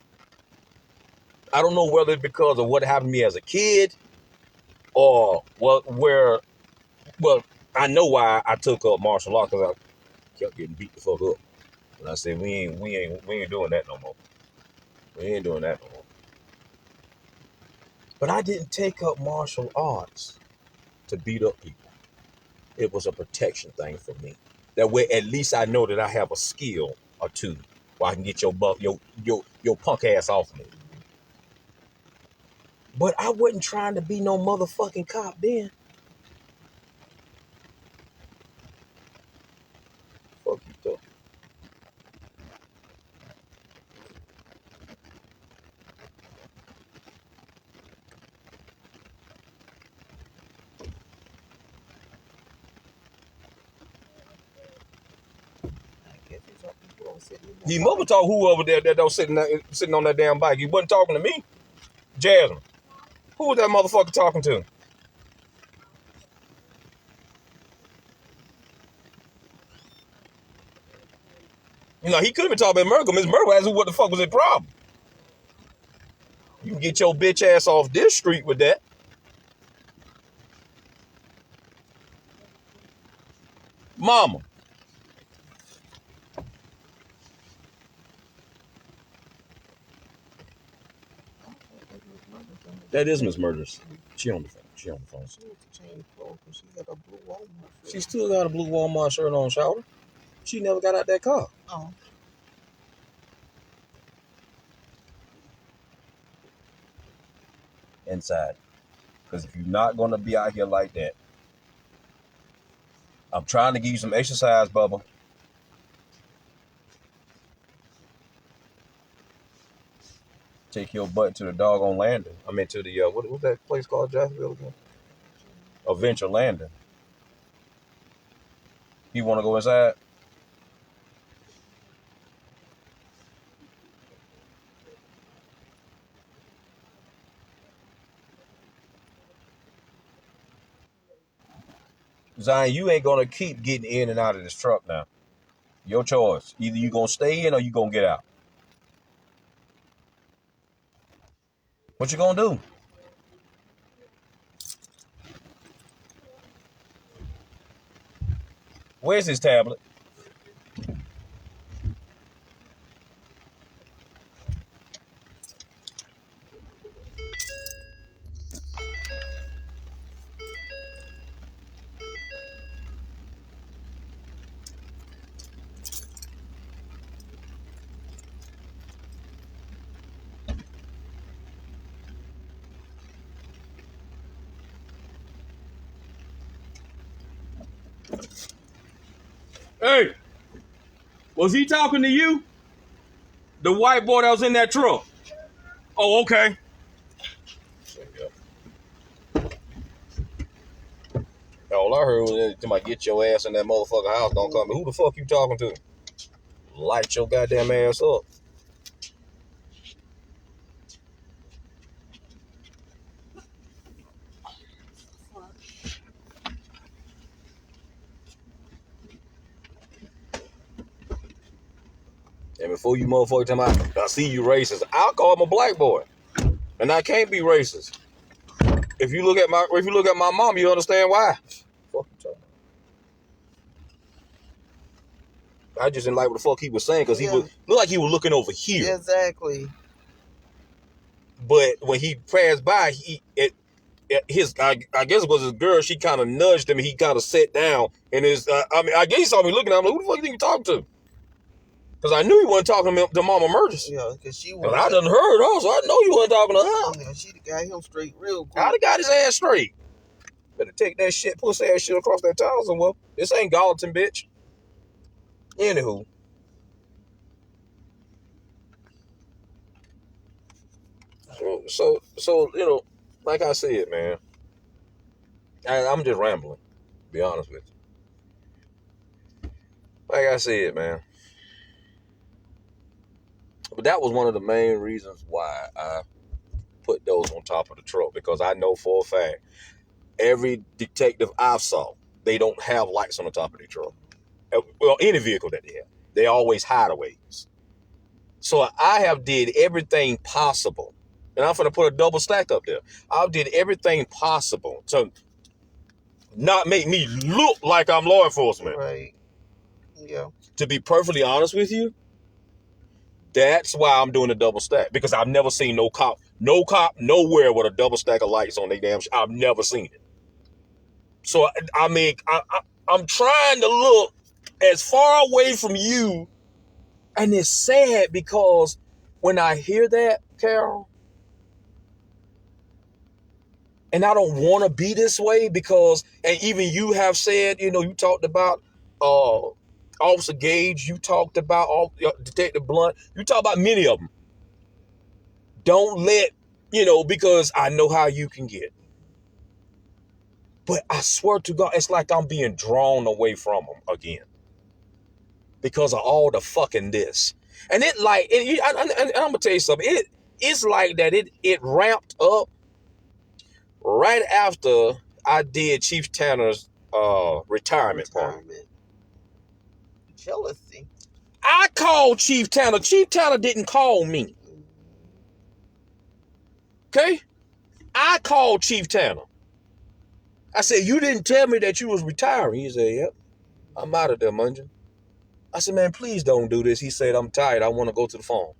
I don't know whether it's because of what happened to me as a kid, or I know why I took up martial arts, because I kept getting beat the fuck up. And I said, we ain't doing that no more. We ain't doing that no more. But I didn't take up martial arts to beat up people. It was a protection thing for me. That way, at least I know that I have a skill or two where I can get your punk ass off me. But I wasn't trying to be no motherfucking cop then. Fuck you, though. sitting in He that mother bike. talk whoever that was sitting on that damn bike. He wasn't talking to me. Jasmine. Who was that motherfucker talking to? You know, he could have been talking about Merkel. Miss Merkel asked who what the fuck was his problem. You can get your bitch ass off this street with that. Mama. That is Miss Murders. She on the phone. She on the phone. She was to change clothes because she had a blue Walmart shirt. She still got a blue Walmart shirt on, Shouter. She never got out that car. Oh. Inside. Because if you're not going to be out here like that, I'm trying to give you some exercise, Bubba. Take your butt to the doggone landing. I mean, to the, what's that place called, Jacksonville again? Adventure Landing. You want to go inside? Zion, you ain't going to keep getting in and out of this truck now. Your choice. Either you going to stay in or you going to get out. What you going to do? Where's his tablet? Hey, was he talking to you? The white boy that was in that truck? Oh, okay. All I heard was somebody get your ass in that motherfucking house, don't come. Who the fuck you talking to? Light your goddamn ass up. And before you motherfucker tell me I see you racist, I'll call him a black boy. And I can't be racist. If you look at my mom, you understand why. Fuck you talking about. I just didn't like what the fuck he was saying because he looked like he was looking over here. Exactly. But when he passed by, I guess it was his girl. She kind of nudged him. He kind of sat down, and I guess he saw me looking at him. Like, who the fuck you think you talking to? Because I knew he wasn't talking to Mama Murders. Yeah, because she was. And I done heard her, so I know you wasn't talking to her. Yeah, she got him straight real quick. I'd have got his ass straight. Better take that shit, pussy ass shit across that tile somewhere. This ain't Gallatin, bitch. Anywho. So you know, like I said, man, I'm just rambling, to be honest with you. Like I said, man. But that was one of the main reasons why I put those on top of the truck, because I know for a fact every detective I've saw, they don't have lights on the top of their truck. Well, any vehicle that they have, they always hideaways. So I have did everything possible, and I'm gonna put a double stack up there. I did everything possible to not make me look like I'm law enforcement. Right. Yeah. To be perfectly honest with you, that's why I'm doing a double stack, because I've never seen no cop nowhere with a double stack of lights on their damn shit. I've never seen it. So I mean, I'm trying to look as far away from you, and it's sad because when I hear that, Carol, and I don't want to be this way, because, and even you have said, you know, you talked about Officer Gage, you talked about Detective Blunt, you talked about many of them. Don't let, you know, because I know how you can get. But I swear to God, it's like I'm being drawn away from them again. because of all the fucking this. And it like, I'm gonna tell you something. It's like that. It ramped up right after I did Chief Tanner's retirement party. Jealousy. I called Chief Tanner. Chief Tanner didn't call me. Okay? I called Chief Tanner. I said, you didn't tell me that you was retiring. He said, yep, I'm out of there, Munjan. I said, man, please don't do this. He said, I'm tired. I want to go to the phone.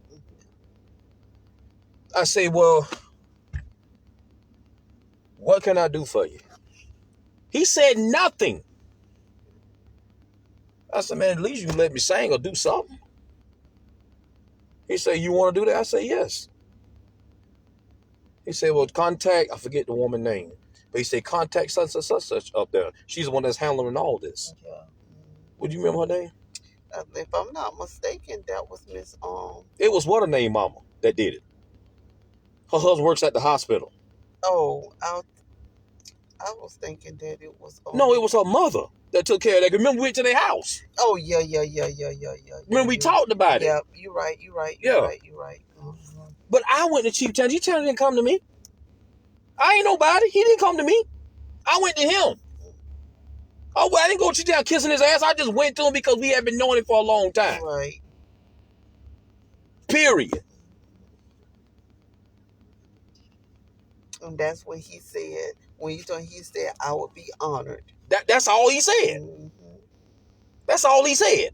I said, well, what can I do for you? He said nothing. I said, man, at least you let me sing or do something. He said, you want to do that? I said, yes. He said, well, contact, I forget the woman's name, but he said, contact such up there. She's the one that's handling all this. Yeah. Would you remember her name? If I'm not mistaken, that was Miss It was what her name, Mama, that did it. Her husband works at the hospital. Oh, I was thinking that it was. No, it was her mother that took care of that. Remember, we went to their house. Oh yeah. Remember, we talked about it. Yeah, you're right. You're right. Mm-hmm. But I went to Chief Tanner. Chief Tanner didn't come to me. I ain't nobody. He didn't come to me. I went to him. Oh, well, I didn't go to Chief Tanner kissing his ass. I just went to him because we had been knowing him for a long time. Right. Period. And that's what he said. When he said, I would be honored. That's all he said. Mm-hmm. That's all he said.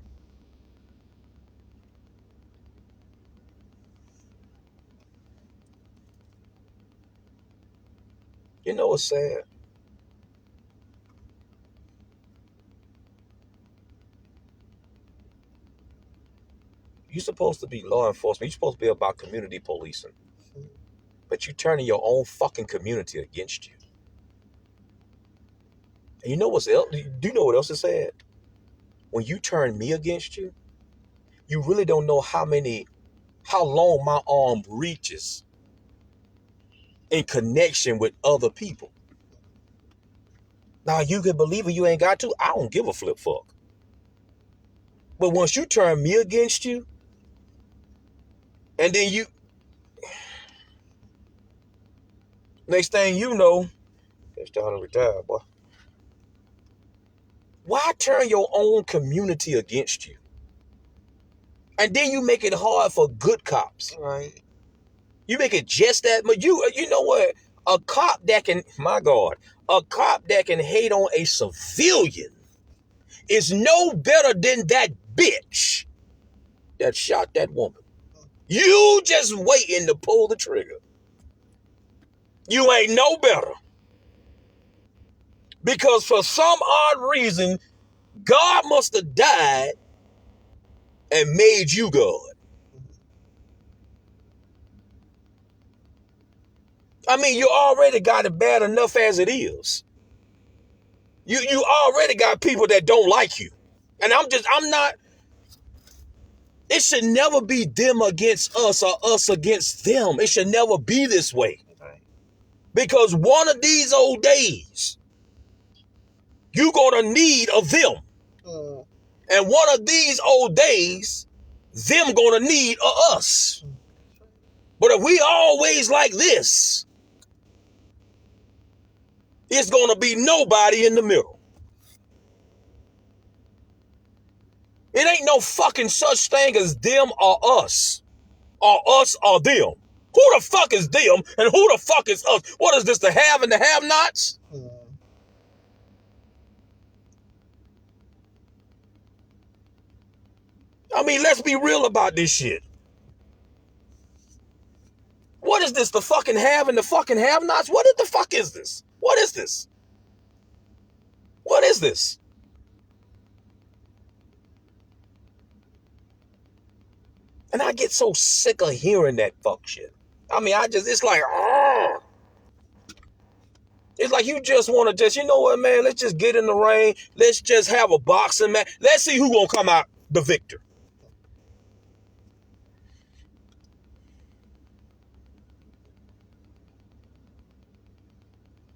You know what's sad? You're supposed to be law enforcement. You're supposed to be about community policing. But you're turning your own fucking community against you. And you know what's else? Do you know what else is sad? When you turn me against you, you really don't know how long my arm reaches in connection with other people. Now, you can believe it, you ain't got to. I don't give a flip fuck. But once you turn me against you, and then next thing you know, it's time to retire, boy. Why turn your own community against you? And then you make it hard for good cops. Right. You make it just that much. You know what? A cop that can hate on a civilian is no better than that bitch that shot that woman. You just waiting to pull the trigger. You ain't no better. Because for some odd reason, God must have died and made you God. I mean, you already got it bad enough as it is. You already got people that don't like you. And I'm not, it should never be them against us or us against them. It should never be this way. Right. Because one of these old days, you're going to need a them. Mm. And one of these old days, them going to need a us. But if we always like this, it's going to be nobody in the middle. It ain't no fucking such thing as them or us or them. Who the fuck is them and who the fuck is us? What is this, the have and the have-nots? Mm. I mean, let's be real about this shit. What is this, the fucking have and the fucking have-nots? What the fuck is this? What is this? What is this? And I get so sick of hearing that fuck shit. I mean, it's like, oh. It's like you just want to you know what, man, let's just get in the ring. Let's just have a boxing match. Let's see who's going to come out the victor.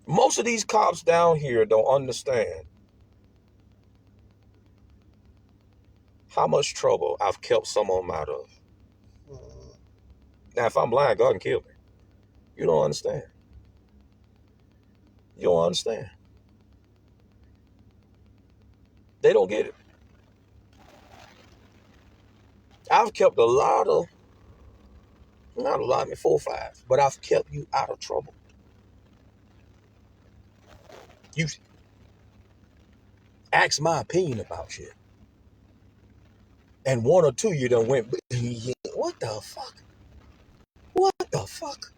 Most of these cops down here don't understand how much trouble I've kept someone out of. Mm. Now, if I'm lying, God can kill me. You don't understand. You don't understand. They don't get it. I've kept a lot of, not a lot, I mean 4 or 5, but I've kept you out of trouble. You ask my opinion about shit. And 1 or 2 you done went, what the fuck? What the fuck?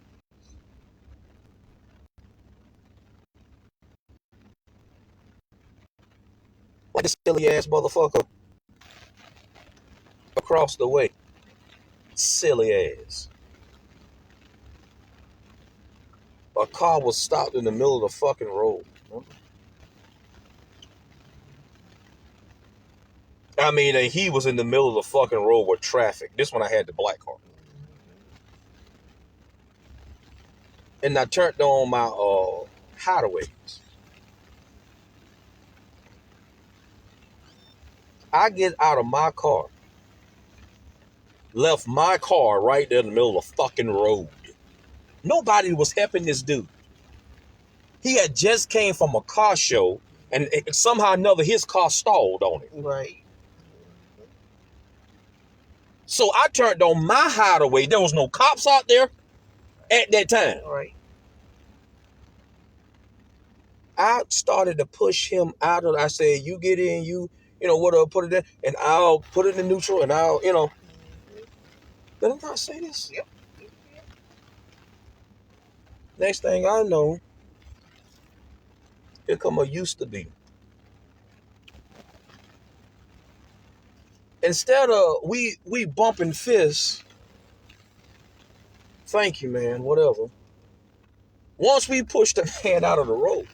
Like this silly ass motherfucker across the way. Silly ass. A car was stopped in the middle of the fucking road. I mean, and he was in the middle of the fucking road with traffic. This one I had the black car. And I turned on my hideaways. I get out of my car. Left my car right there in the middle of the fucking road. Nobody was helping this dude. He had just came from a car show, and somehow or another his car stalled on him. Right. So I turned on my hideaway. There was no cops out there at that time. Right. I started to push him out of. I said, "You get in, you know what? Put it in, and I'll put it in neutral, and I'll, you know." Did I not say this? Yep. Next thing I know, here come a used to be. Instead of we bumping fists. Thank you, man. Whatever. Once we push the man out of the road.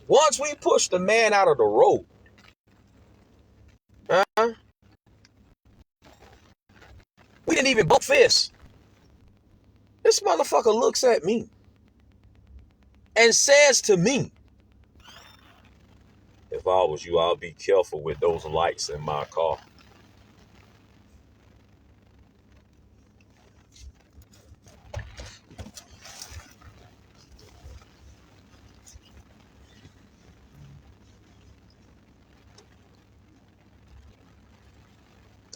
Once we push the man out of the road. We didn't even bump fists. This motherfucker looks at me and says to me, if I was you, I'll be careful with those lights in my car.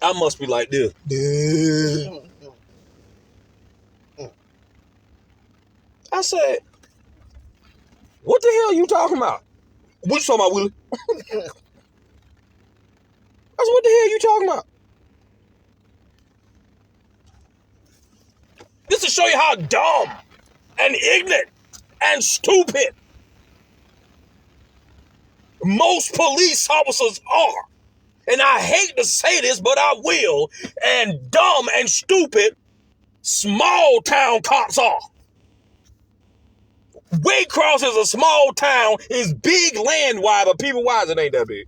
I must be like this. I said, what the hell are you talking about? What you talking about, Willie? I said, what the hell are you talking about? This to show you how dumb and ignorant and stupid most police officers are. And I hate to say this, but I will. And dumb and stupid small town cops are. Waycross is a small town. It's big land-wise, but people-wise, it ain't that big.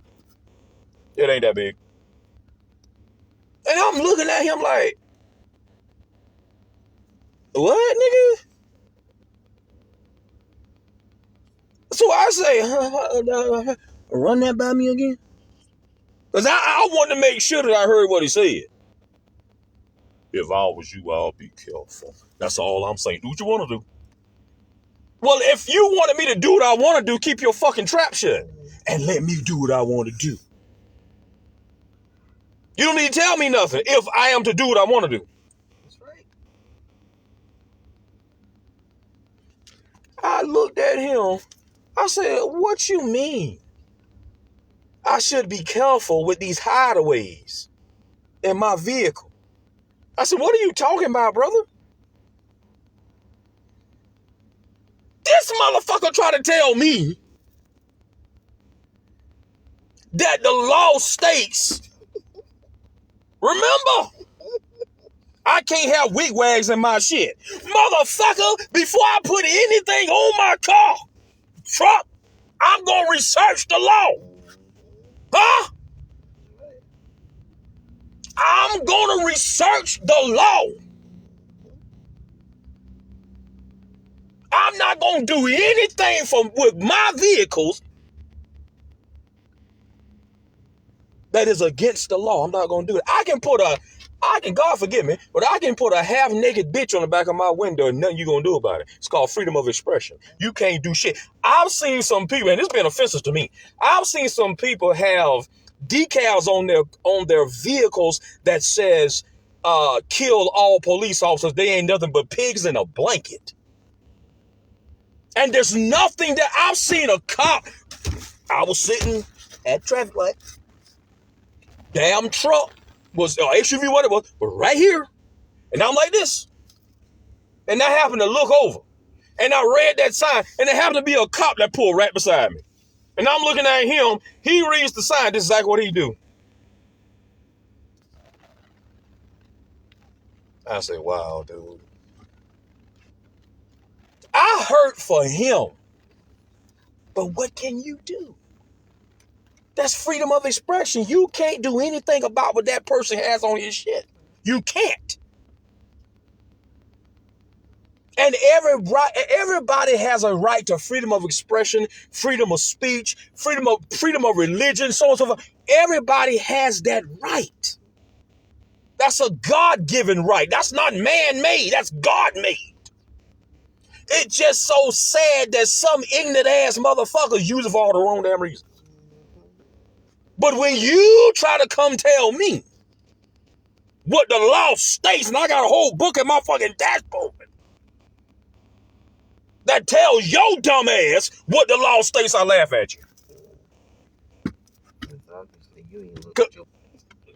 It ain't that big. And I'm looking at him like, what, nigga? So I say, run that by me again? Because I wanted to make sure that I heard what he said. If I was you, I'll be careful. That's all I'm saying. Do what you want to do. Well, if you wanted me to do what I want to do, keep your fucking trap shut. And let me do what I want to do. You don't need to tell me nothing if I am to do what I want to do. That's right. I looked at him. I said, what you mean? I should be careful with these hideaways in my vehicle. I said, what are you talking about, brother? This motherfucker tried to tell me that the law states, remember, I can't have wigwags in my shit. Motherfucker, before I put anything on my car, truck, I'm going to research the law. Huh? I'm going to research the law. I'm not going to do anything with my vehicles that is against the law. I'm not going to do it. God forgive me, but I can put a half-naked bitch on the back of my window and nothing you going to do about it. It's called freedom of expression. You can't do shit. I've seen some people, and it's been offensive to me. I've seen some people have decals on their vehicles that says, kill all police officers. They ain't nothing but pigs in a blanket. And there's nothing that I've seen a cop. I was sitting at traffic light. Damn truck was SUV, what it was right here. And I'm like this. And I happened to look over. And I read that sign. And there happened to be a cop that pulled right beside me. And I'm looking at him. He reads the sign. This is exactly what he do. I say, wow, dude. I hurt for him. But what can you do? That's freedom of expression. You can't do anything about what that person has on his shit. You can't. And everybody has a right to freedom of expression, freedom of speech, freedom of religion, so on and so forth. Everybody has that right. That's a God-given right. That's not man-made. That's God-made. It's just so sad that some ignorant ass motherfuckers use it for all the wrong damn reasons. But when you try to come tell me what the law states, and I got a whole book in my fucking dashboard that tells your dumb ass what the law states, I laugh at you. Obviously, you ain't looked at your...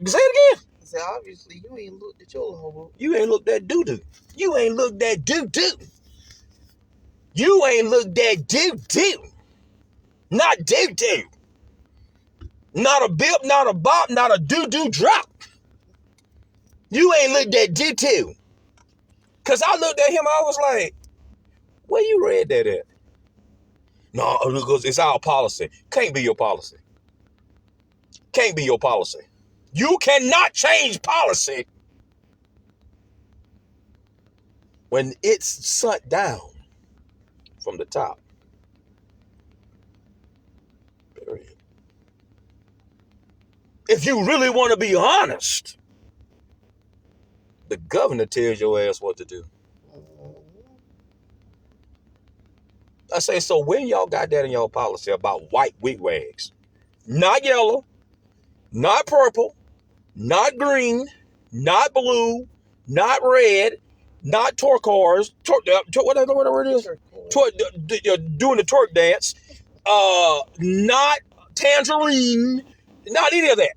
Say it again. I said, obviously, you ain't looked at your law. You ain't looked at doo-doo. You ain't looked at doo-doo. You ain't looked at doo-doo. Not doo-doo. Not a bip, not a bop, not a doo-doo drop. You ain't looked at doo-doo. Because I looked at him, I was like, where you read that at? No, because it's our policy. Can't be your policy. Can't be your policy. You cannot change policy when it's sent down from the top. Period. If you really want to be honest, the governor tells your ass what to do. I say, so when y'all got that in your policy about white wigwags, not yellow, not purple, not green, not blue, not red, not turquoise, whatever it is, doing the twerk dance, not tangerine, not any of that.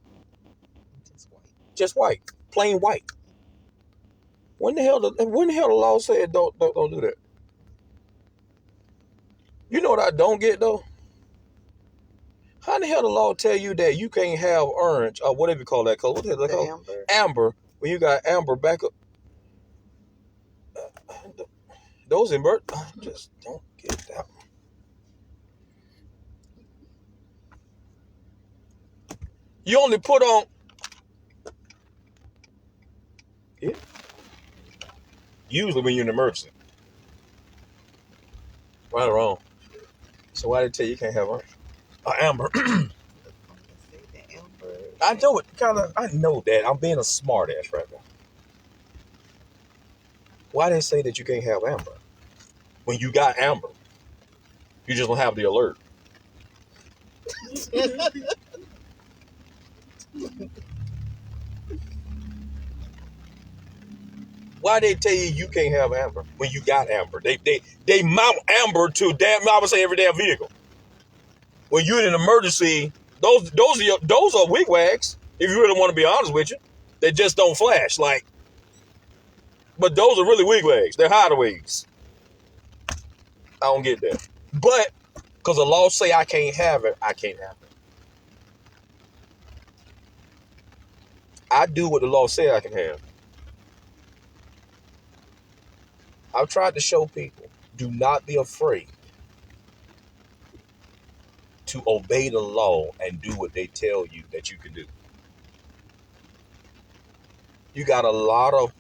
Just white, plain white. When the hell the law said don't do that? You know what I don't get though? How in the hell the law tell you that you can't have orange or whatever you call that color? What the hell they call it? Amber. When you got amber back up. Those invert. I just don't get that. You only put on. Yeah. Usually when you're in an emergency. Right or wrong. So why did they tell you can't have orange? Amber. I know it. I know that. I'm being a smart ass right now. Why they say that you can't have amber? When you got amber, you just don't have the alert. Why they tell you can't have amber when you got amber? They mount amber to I would say every damn vehicle. When you're in an emergency, those are wigwags. If you really want to be honest with you, they just don't flash like. But those are really wigwags. They're hideaways. I don't get that. But because the law say I can't have it, I can't have it. I do what the law say I can have. I've tried to show people, do not be afraid to obey the law and do what they tell you that you can do. You got a lot of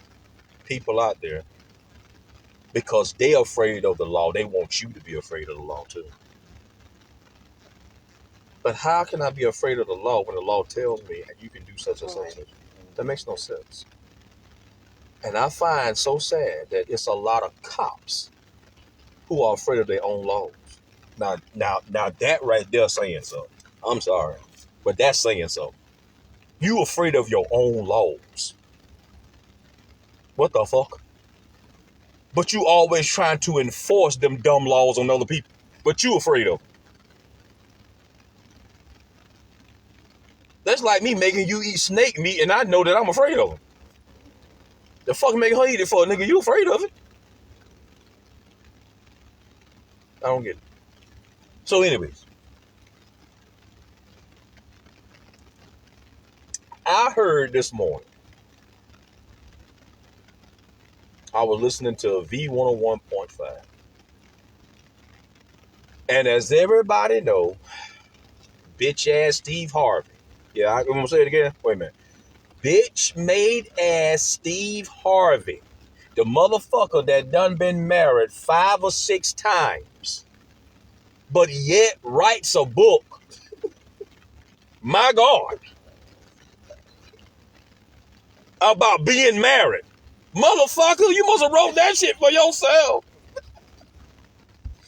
people out there, because they're afraid of the law, they want you to be afraid of the law too. But how can I be afraid of the law when the law tells me you can do such and such? That makes no sense. And I find so sad that it's a lot of cops who are afraid of their own laws. Now that right there saying something. I'm sorry, but that's saying something. You afraid of your own laws. What the fuck? But you always trying to enforce them dumb laws on other people. But you afraid of them. That's like me making you eat snake meat and I know that I'm afraid of it. The fuck make her eat it for, nigga? You afraid of it? I don't get it. So anyways, I heard this morning, I was listening to V101.5. And as everybody know, bitch ass Steve Harvey. Yeah, I'm gonna say it again. Wait a minute. Bitch made ass Steve Harvey. The motherfucker that done been married 5 or 6 times. But yet writes a book. My God. About being married. Motherfucker, you must have wrote that shit for yourself.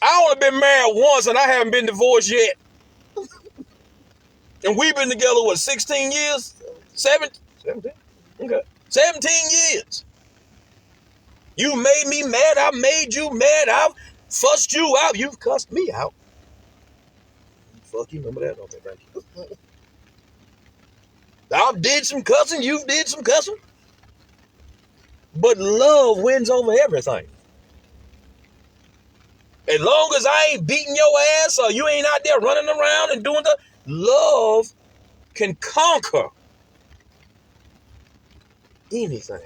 I only been married once and I haven't been divorced yet. And we've been together, what, 16 years? 17? Okay. 17 years. You made me mad. I made you mad. I've fussed you out. You've cussed me out. Fuck you, remember that? Okay, thank you. I did some cussing. You did some cussing. But love wins over everything. As long as I ain't beating your ass or you ain't out there running around and doing the love can conquer anything.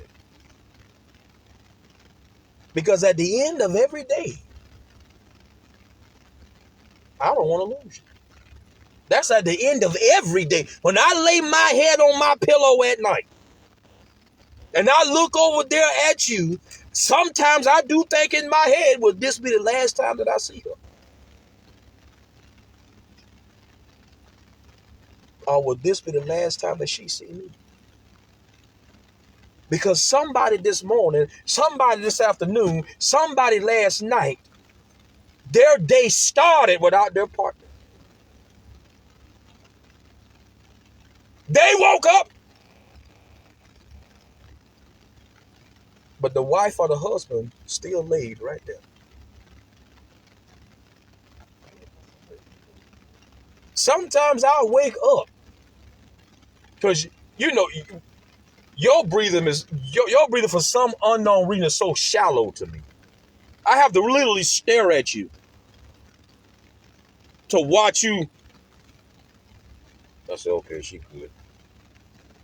Because at the end of every day, I don't want to lose you. That's at the end of every day. When I lay my head on my pillow at night and I look over there at you, sometimes I do think in my head, will this be the last time that I see her? Or will this be the last time that she see me? Because somebody this morning, somebody this afternoon, somebody last night, their day started without their partner. They woke up, but the wife or the husband still laid right there. Sometimes I wake up because, you know, your breathing for some unknown reason is so shallow to me. I have to literally stare at you to watch you. I said, okay, she good.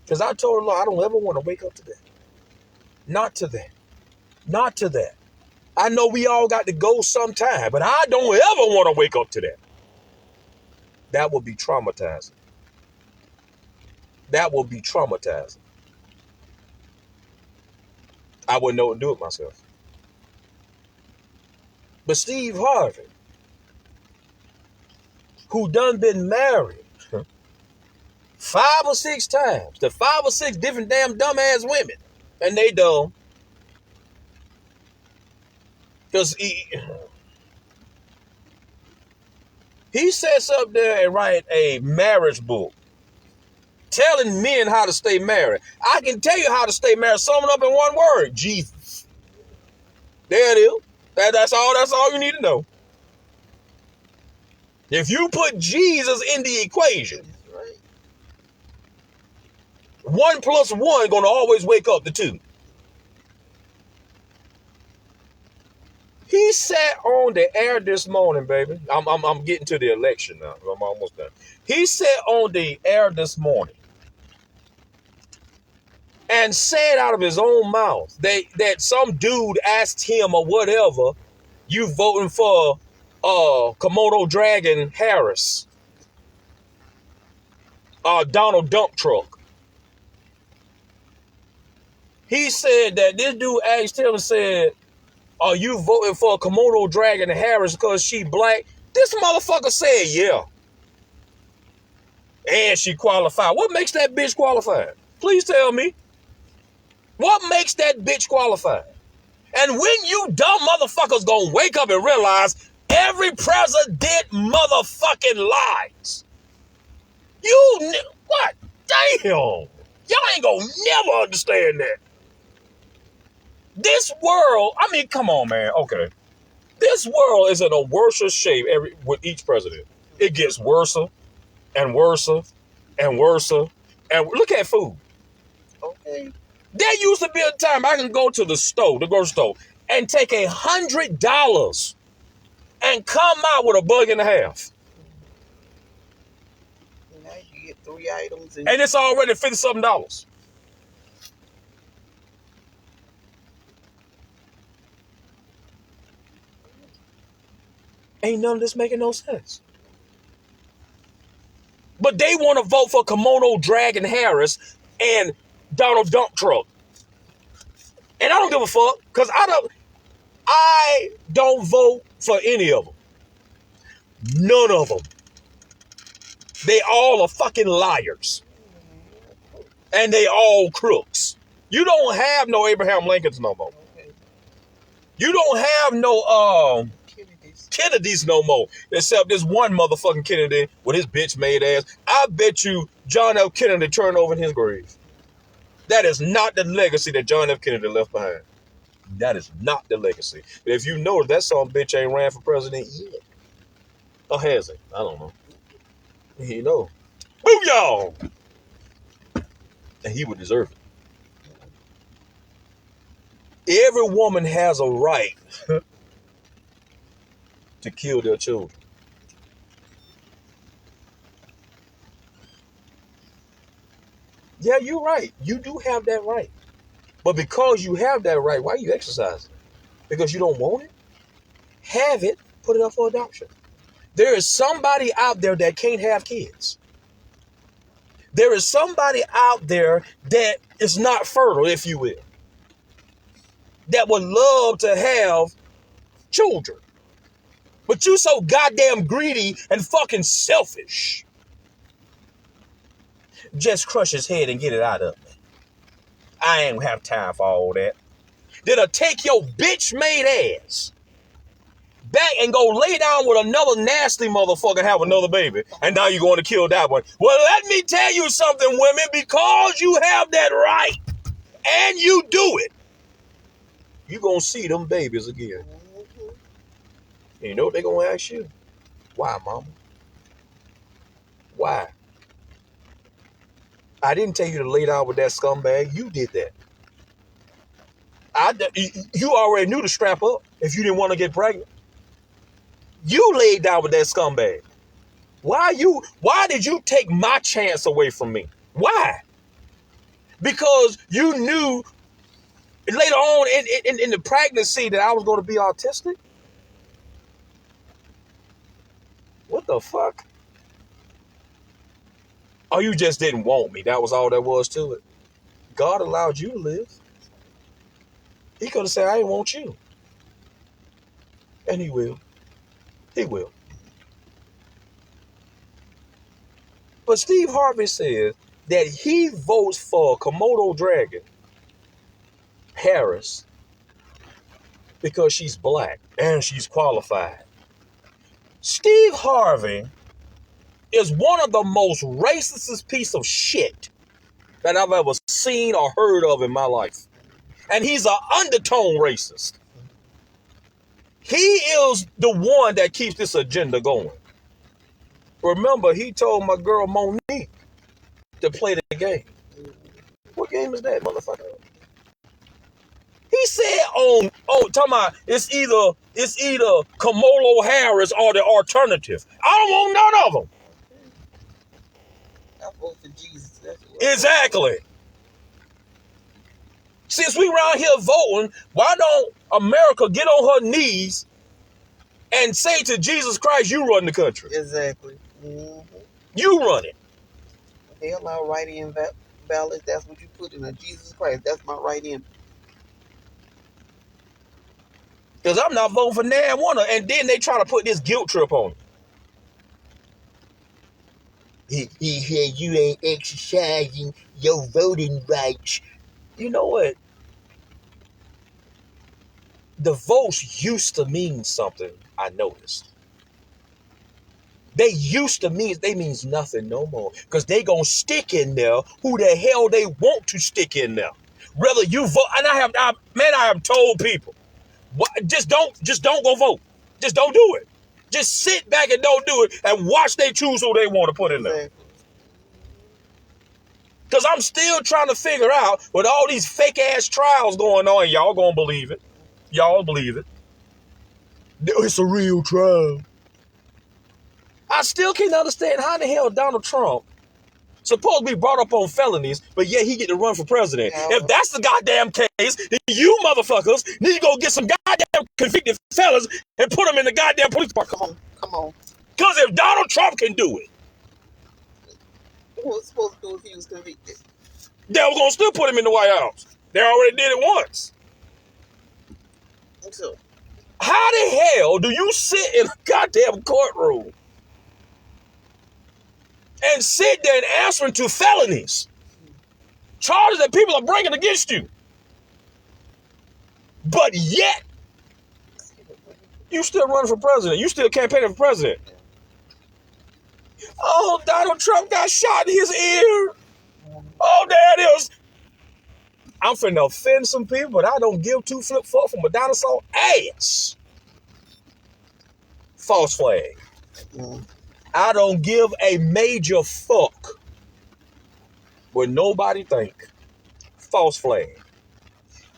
Because I told her, Lord, I don't ever want to wake up to that. Not to that. Not to that. I know we all got to go sometime, but I don't ever want to wake up to that. That would be traumatizing. That would be traumatizing. I wouldn't know what to do with myself. But Steve Harvey, who done been married 5 or 6 times to 5 or 6 different damn dumbass women, and they dumb. Because he sits up there and write a marriage book telling men how to stay married. I can tell you how to stay married, sum it up in one word: Jesus. There it is. That's all you need to know. If you put Jesus in the equation, 1 + 1 gonna always wake up to 2. He sat on the air this morning, baby. I'm getting to the election now. I'm almost done. He sat on the air this morning and said out of his own mouth that some dude asked him or whatever, you voting for Komodo Dragon Harris, Donald Dump Truck. He said that this dude asked him and said, are you voting for Komodo Dragon Harris because she black? This motherfucker said, yeah. And she qualified. What makes that bitch qualified? Please tell me. What makes that bitch qualified? And when you dumb motherfuckers gonna wake up and realize every president motherfucking lies. What? Damn. Y'all ain't gonna never understand that. This world, I mean, come on, man. Okay. This world is in a worse shape with each president. It gets worse and worse and worse. And look at food. Okay. There used to be a time I can go to the grocery store, and take $100 and come out with $1.50. Now you get 3 items. And it's already $50-something. Ain't none of this making no sense. But they want to vote for Kimono Dragon Harris and Donald Dump Truck. And I don't give a fuck, because I don't vote for any of them. None of them. They all are fucking liars. And they all crooks. You don't have no Abraham Lincolns no more. You don't have no Kennedys no more. Except this one motherfucking Kennedy with his bitch made ass. I bet you John F. Kennedy turned over in his grave. That is not the legacy that John F. Kennedy left behind. That is not the legacy. If you know that some bitch ain't ran for president yet. Or has he? I don't know. You know. Booyah! And he would deserve it. Every woman has a right to kill their children. Yeah, you're right. You do have that right. But because you have that right, why are you exercising it? Because you don't want it? Have it, put it up for adoption. There is somebody out there that can't have kids. There is somebody out there that is not fertile, if you will, that would love to have children. But you so goddamn greedy and fucking selfish. Just crush his head and get it out of me. I ain't have time for all that. Then take your bitch made ass back and go lay down with another nasty motherfucker and have another baby. And now you're going to kill that one. Well, let me tell you something, women. Because you have that right and you do it, you're going to see them babies again. And you know what they're going to ask you? Why, mama? Why? I didn't tell you to lay down with that scumbag. You did that. You already knew to strap up if you didn't want to get pregnant. You laid down with that scumbag. Why did you take my chance away from me? Why? Because you knew later on in the pregnancy that I was going to be autistic? What the fuck? Oh, you just didn't want me. That was all there was to it. God allowed you to live. He could have said, I didn't want you. And he will. He will. But Steve Harvey says that he votes for Komodo Dragon Harris because she's black and she's qualified. Steve Harvey is one of the most racist piece of shit that I've ever seen or heard of in my life. And he's an undertone racist. He is the one that keeps this agenda going. Remember, he told my girl Monique to play the game. What game is that, motherfucker? He said talking about it's either Kamala Harris or the alternative. I don't want none of them. I vote for Jesus. Exactly. Since we around here voting, why don't America get on her knees and say to Jesus Christ, you run the country. Exactly. Mm-hmm. You run it. They allow write-in ballots. That's what you put in a Jesus Christ. That's my write-in. Because I'm not voting for nan one. And then they try to put this guilt trip on it. He said you ain't exercising your voting rights. You know what? The votes used to mean something, I noticed. They used to mean, they means nothing no more. Because they gonna stick in there who the hell they want to stick in there. Whether you vote, and I have told people, just don't go vote. Just don't do it. Just sit back and don't do it and watch they choose who they want to put in there. Because I'm still trying to figure out with all these fake ass trials going on, and y'all gonna believe it. Y'all believe it. It's a real trial. I still can't understand how the hell Donald Trump supposed to be brought up on felonies, but yet he get to run for president. Yeah. If that's the goddamn case, then you motherfuckers need to go get some goddamn convicted fellas and put them in the goddamn police department. Come on. Because if Donald Trump can do it, what was supposed to do if he was convicted? They were gonna still put him in the White House. They already did it once. So, how the hell do you sit in a goddamn courtroom and sit there and answering to felonies, charges that people are bringing against you, but yet you still running for president? You still campaigning for president? Oh, Donald Trump got shot in his ear. Oh, there it is. I'm finna offend some people, but I don't give two flip fuck from a dinosaur ass. False flag. I don't give a major fuck what nobody think. False flag.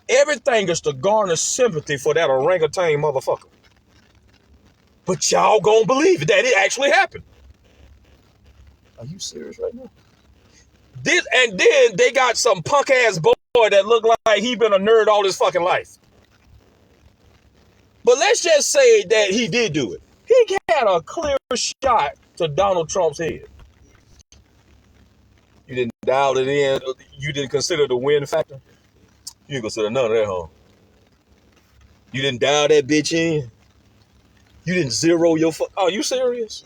Everything is to garner sympathy for that orangutan motherfucker. But y'all gonna believe it, that it actually happened. Are you serious right now? And then they got some punk ass boy that look like he been a nerd all his fucking life. But let's just say that he did do it. He had a clear shot to Donald Trump's head. You didn't dial it in. You didn't consider the win factor. You didn't consider none of that, huh? You didn't dial that bitch in. You didn't zero your. Are you serious?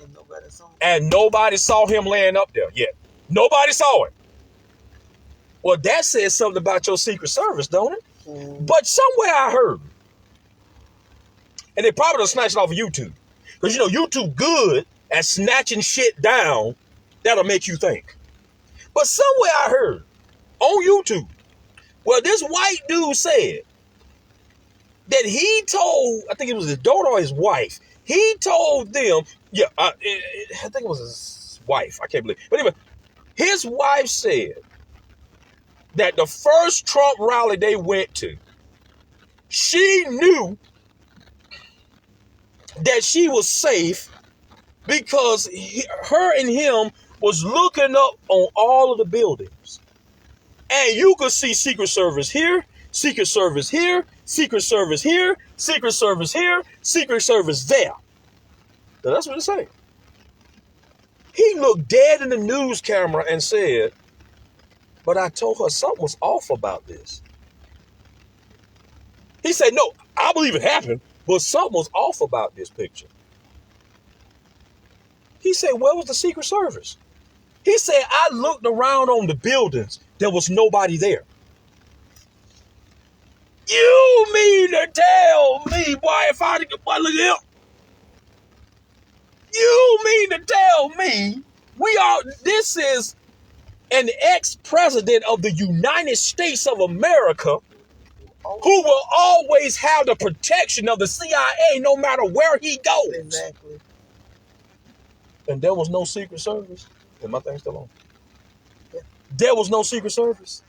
And nobody saw him laying up there yet. Nobody saw it. Well, that says something about your Secret Service, don't it? But somewhere I heard, and they probably done snatched it off of YouTube, because you know YouTube good at snatching shit down that'll make you think. But somewhere I heard on YouTube, well, this white dude said that he told, I think it was his daughter or his wife, he told them, I think it was his wife, I can't believe it. But anyway, his wife said that the first Trump rally they went to, she knew that she was safe because her and him was looking up on all of the buildings. And you could see Secret Service here, Secret Service here, Secret Service here, Secret Service here, Secret Service there. Now that's what it said. He looked dead in the news camera and said, but I told her something was off about this. He said, no, I believe it happened, but something was off about this picture. He said, where was the Secret Service? He said, I looked around on the buildings. There was nobody there. You mean to tell me, boy, if I look at him. You mean to tell me this is an ex-president of the United States of America who will always have the protection of the CIA no matter where he goes. Exactly. And there was no Secret Service. And my thing's still on. Yeah. There was no Secret Service.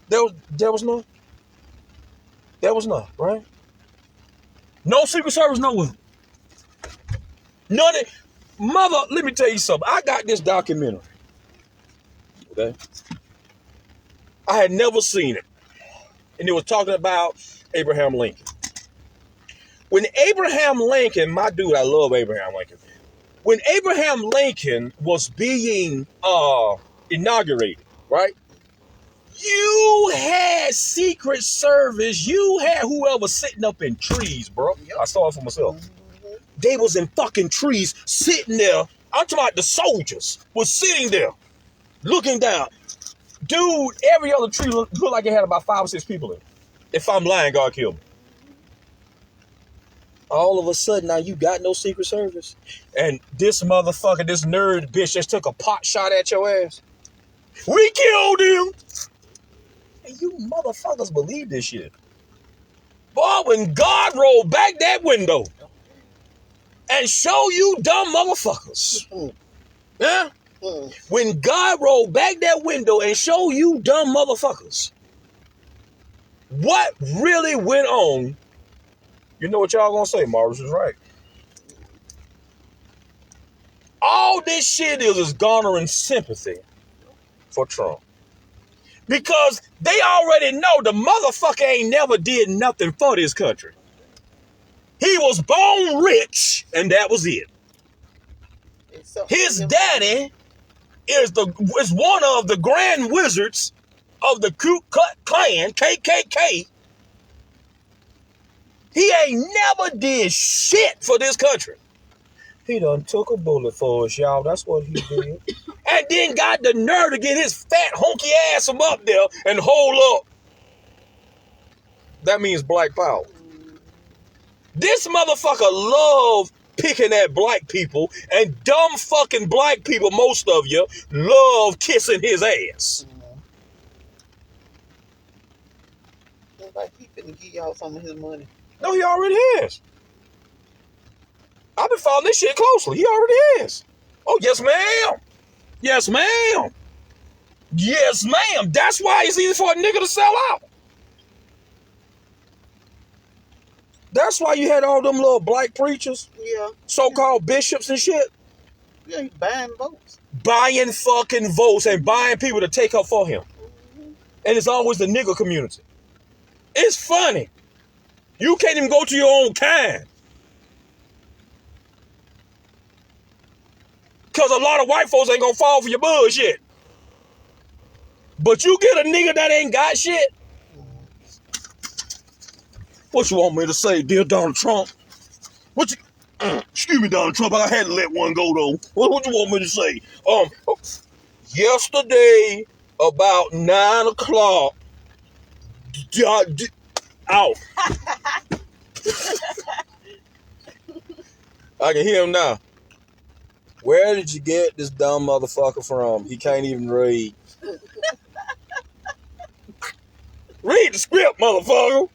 There was none. There was none, right? No Secret Service nowhere. None of, mother, let me tell you something. I got this documentary. Okay? I had never seen it. And it was talking about Abraham Lincoln. When Abraham Lincoln, my dude, I love Abraham Lincoln. When Abraham Lincoln was being inaugurated, right? You had Secret Service. You had whoever sitting up in trees, bro. Yep. I saw it for myself. They was in fucking trees sitting there I'm talking about the soldiers was sitting there looking down. Dude, every other tree looked like it had about 5 or 6 people in it. If I'm lying, God kill me. All of a sudden, now you got no Secret Service. And this motherfucker, this nerd bitch just took a pot shot at your ass. We killed him. And you motherfuckers believe this shit. Boy, when God rolled back that window and show you dumb motherfuckers. Yeah? When God rolled back that window and show you dumb motherfuckers, what really went on? You know what y'all gonna say? Morris is right. All this shit is garnering sympathy for Trump. Because they already know the motherfucker ain't never did nothing for this country. He was born rich, and that was it. His daddy is one of the grand wizards of the Ku Klux Klan, KKK. He ain't never did shit for this country. He done took a bullet for us, y'all. That's what he did. And then got the nerve to get his fat, honky ass from up there and hold up. That means black power. This motherfucker love picking at black people, and dumb fucking black people, most of you, love kissing his ass. It's like he finna give y'all some of his money. No, he already has. I've been following this shit closely. He already has. Oh, yes, ma'am. Yes, ma'am. Yes, ma'am. That's why it's easy for a nigga to sell out. That's why you had all them little black preachers, so-called bishops and shit. Yeah, he's buying votes. Buying fucking votes and buying people to take up for him. And it's always the nigga community. It's funny. You can't even go to your own kind. Because a lot of white folks ain't gonna fall for your bullshit. But you get a nigga that ain't got shit. What you want me to say, dear Donald Trump? What you... excuse me, Donald Trump, I had to let one go, though. What you want me to say? Yesterday, about 9 o'clock... Ow. I can hear him now. Where did you get this dumb motherfucker from? He can't even read. Read the script, motherfucker.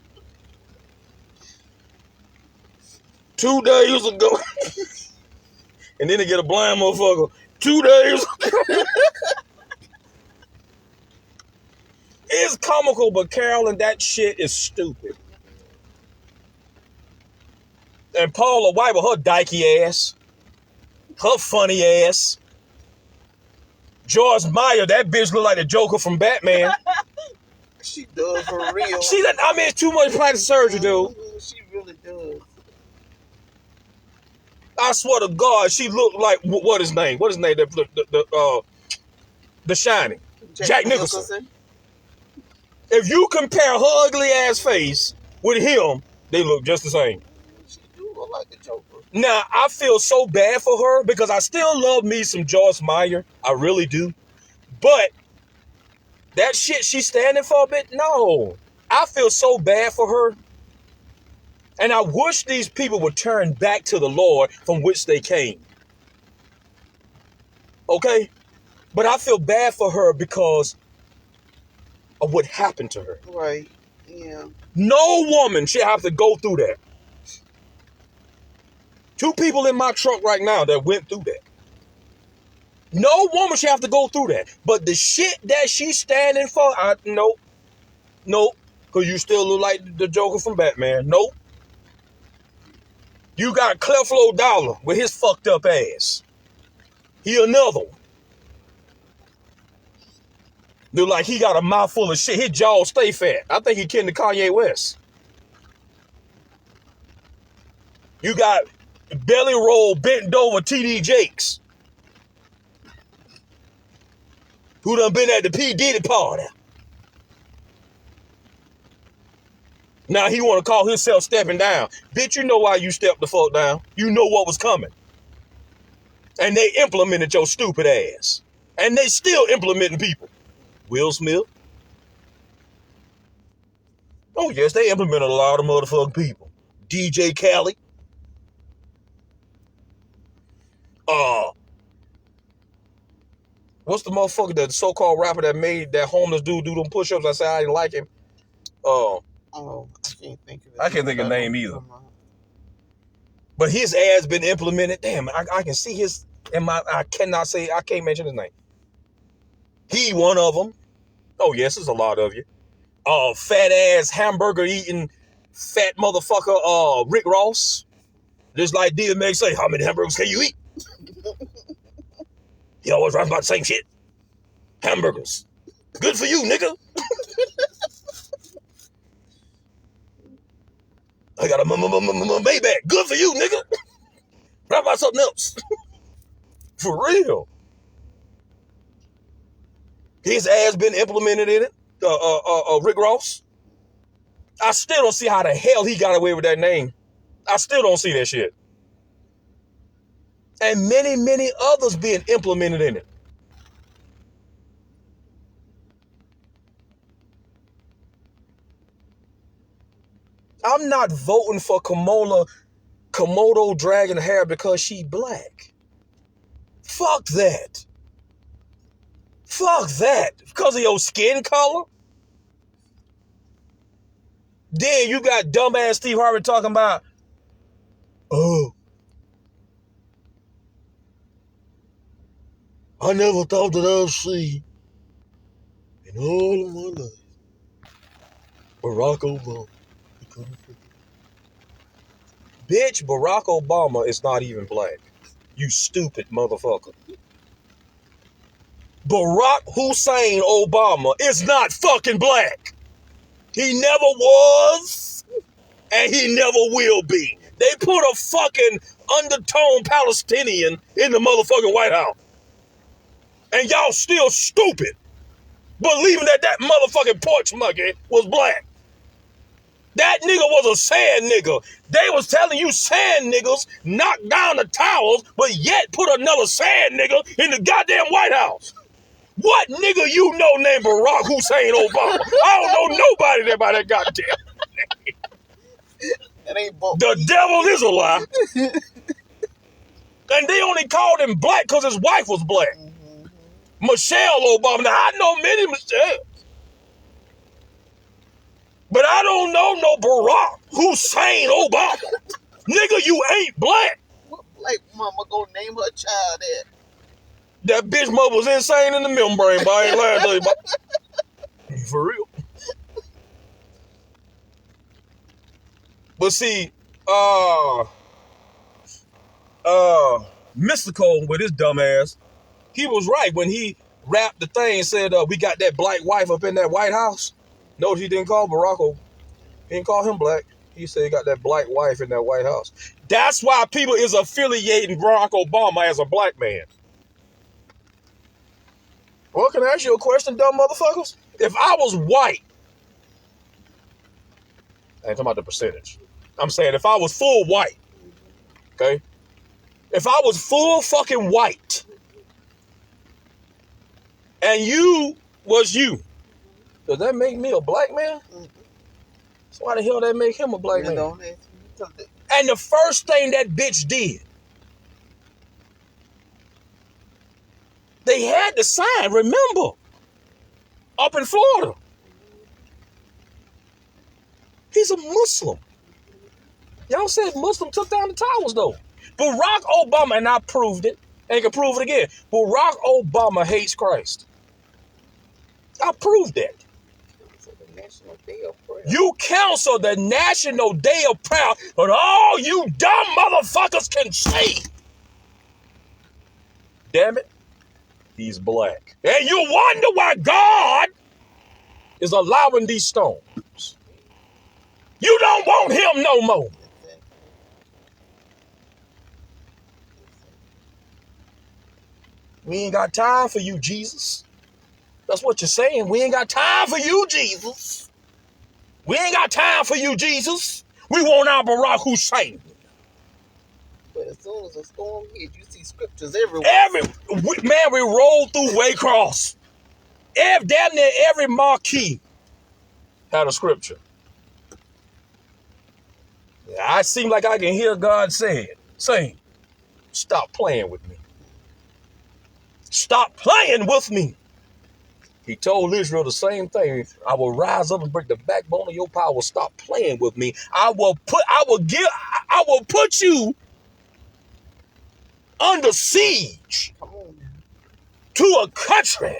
2 days ago. And then they get a blind motherfucker. 2 days ago. It's comical, but Carolyn, that shit is stupid. And Paula White with her dykey ass. Her funny ass. Joyce Meyer, that bitch look like the Joker from Batman. She does for real. It's too much plastic surgery, dude. She really does. I swear to God, she looked like what his name? What his name? The Shining. Jack Nicholson. If you compare her ugly ass face with him, they look just the same. She do look like the Joker. Now, I feel so bad for her because I still love me some Joyce Meyer. I really do. But that shit she's standing for a bit, no. I feel so bad for her. And I wish these people would turn back to the Lord from which they came. Okay? But I feel bad for her because of what happened to her. Right. Yeah. No woman should have to go through that. 2 people in my truck right now that went through that. No woman should have to go through that. But the shit that she's standing for, nope. Nope. Because you still look like the Joker from Batman. Nope. You got Creflo Dollar with his fucked up ass. He another one. Look like he got a mouthful of shit. His jaw stay fat. I think he kin to Kanye West. You got belly roll bent over TD Jakes, who done been at the P. Diddy party. Now he want to call himself stepping down. Bitch, you know why you stepped the fuck down. You know what was coming. And they implemented your stupid ass. And they still implementing people. Will Smith. Oh, yes, they implemented a lot of motherfucking people. DJ Khaled. What's the motherfucker, the so-called rapper that made that homeless dude do them push-ups? I said I didn't like him. I can't think of it. I can't think of his name either. But his ass been implemented. Damn, I can see his, and I can't mention his name. He one of them. Oh, yes, there's a lot of you. Fat ass hamburger eating fat motherfucker, Rick Ross. Just like DMX say, how many hamburgers can you eat? He always raps about the same shit. Hamburgers. Good for you, nigga. I got a Maybach. Good for you, nigga. Rap about something else. For real. His ass been implemented in it. Rick Ross. I still don't see how the hell he got away with that name. I still don't see that shit. And many, many others being implemented in it. I'm not voting for Komodo dragging hair because she black. Fuck that. Fuck that. Because of your skin color? Then you got dumbass Steve Harvey talking about, oh, I never thought that I'd see in all of my life Barack Obama. Bitch, Barack Obama is not even black. You stupid motherfucker. Barack Hussein Obama is not fucking black. He never was, and he never will be. They put a fucking undertone Palestinian in the motherfucking White House. And y'all still stupid, believing that motherfucking porch monkey was black. That nigga was a sand nigga. They was telling you sand niggas knocked down the towers, but yet put another sand nigga in the goddamn White House. What nigga you know named Barack Hussein Obama? I don't know nobody there by that goddamn name. It ain't both. The devil is a lie. And they only called him black because his wife was black. Mm-hmm. Michelle Obama. Now, I know many Michelle. But I don't know no Barack Hussein Obama. Nigga, you ain't black. What black mama gonna name her child that? That bitch mother was insane in the membrane, but I ain't lying to you, but for real. But see, Mystical with his dumb ass, he was right when he rapped the thing and said, we got that black wife up in that White House. Notice he didn't call Barack. He didn't call him black. He said he got that black wife in that White House. That's why people is affiliating Barack Obama as a black man. Well, can I ask you a question, dumb motherfuckers? If I was white, I ain't talking about the percentage. I'm saying if I was full white, okay? If I was full fucking white, and you was you, does that make me a black man? So why the hell that make him a black man? And the first thing that bitch did, they had the sign, remember, up in Florida. He's a Muslim. Y'all said Muslim took down the towers, though. Barack Obama, and I proved it, and can prove it again. Barack Obama hates Christ. I proved that. You counsel the National Day of Prayer, but all you dumb motherfuckers can say, damn it, he's black. And you wonder why God is allowing these storms. You don't want him no more. We ain't got time for you, Jesus. That's what you're saying. We ain't got time for you, Jesus. We ain't got time for you, Jesus. We want our Barack Hussein. But as soon as a storm hits, you see scriptures everywhere. We rolled through Waycross. Damn near every marquee had a scripture. I seem like I can hear God saying, stop playing with me. Stop playing with me. He told Israel the same thing. I will rise up and break the backbone of your power. Stop playing with me. I will put you under siege to a country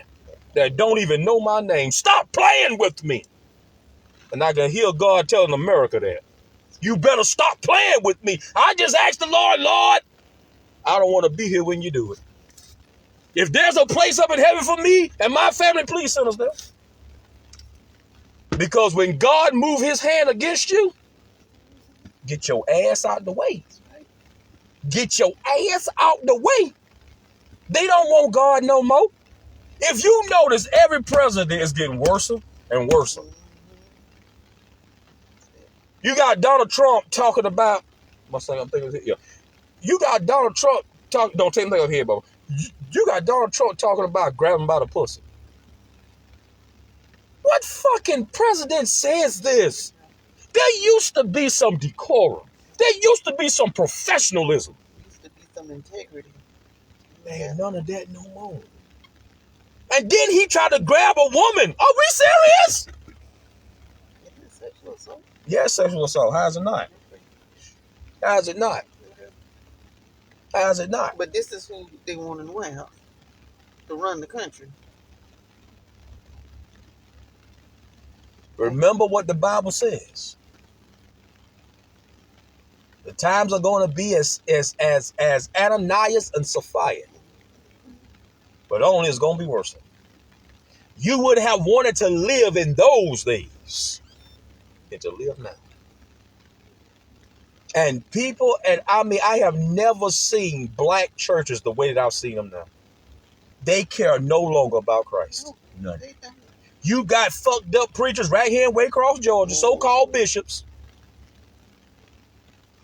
that don't even know my name. Stop playing with me. And I can hear God telling America that. You better stop playing with me. I just asked the Lord, I don't want to be here when you do it. If there's a place up in heaven for me and my family, please send us there. Because when God move his hand against you, get your ass out the way. Get your ass out the way. They don't want God no more. If you notice, every president is getting worse and worse. You got Donald Trump talking about, you got Donald Trump talking, don't take me up here, Bubba. You got Donald Trump talking about grabbing by the pussy. What fucking president says this? There used to be some decorum. There used to be some professionalism. There used to be some integrity. Man, none of that no more. And then he tried to grab a woman. Are we serious? Sexual assault. Yes, sexual assault. How's it not? How's it not? How's it not? But this is who they want in the White House to run the country. Remember what the Bible says. The times are going to be as Ananias and Sapphira. But only it's going to be worse. You would have wanted to live in those days than to live now. And people, I have never seen black churches the way that I've seen them now. They care no longer about Christ. None. You got fucked up preachers right here in Waycross, Georgia, so-called bishops,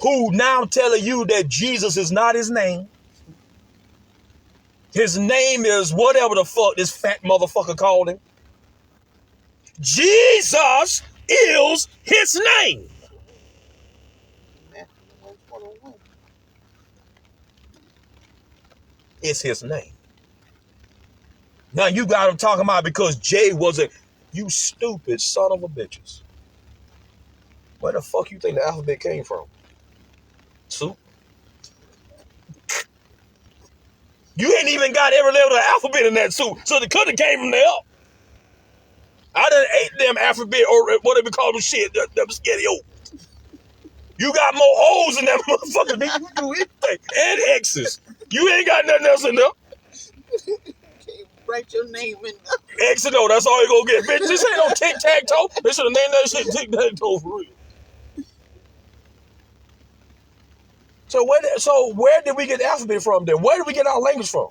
who now telling you that Jesus is not his name. His name is whatever the fuck this fat motherfucker called him. Jesus is his name. It's his name. Now you got him talking about because Jay wasn't, you stupid son of a bitches. Where the fuck you think the alphabet came from? Soup? You ain't even got every letter of the alphabet in that soup, so it could have came from there. I done ate them alphabet or whatever we call them shit, them spaghetti-o. You got more O's in that motherfucker than you do anything. And X's. You ain't got nothing else in there. Write your name in there. X and O, that's all you gonna get. Bitch, this ain't no tic-tac-toe. They should have named that shit tic-tac-toe for real. So where did we get the alphabet from then? Where did we get our language from?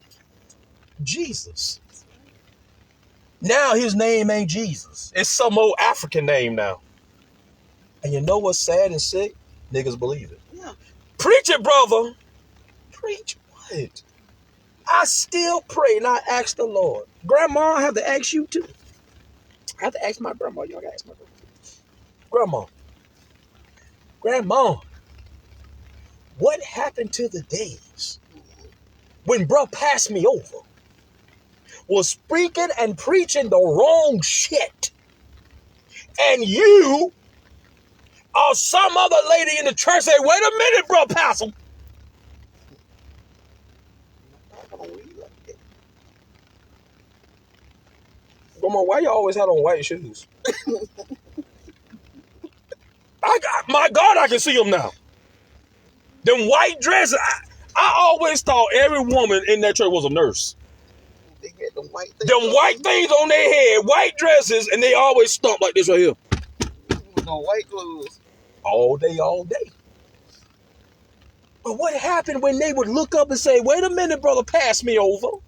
Jesus. Now his name ain't Jesus. It's some old African name now. And you know what's sad and sick? Niggas believe it. Yeah. Preach it, brother. Preach what? I still pray and I ask the Lord. Grandma, I have to ask you too. I have to ask my grandma. Y'all gotta ask my grandma. Grandma, what happened to the days when bro passed me over, was speaking and preaching the wrong shit, and you or some other lady in the church say, wait a minute, bro, pastor. Grandma, why you always had on white shoes? My God, I can see them now. Them white dresses. I always thought every woman in that church was a nurse. They had them white things on their head, white dresses, and they always stomp like this right here. With no white clothes. All day. But what happened when they would look up and say, wait a minute, brother, pass me over?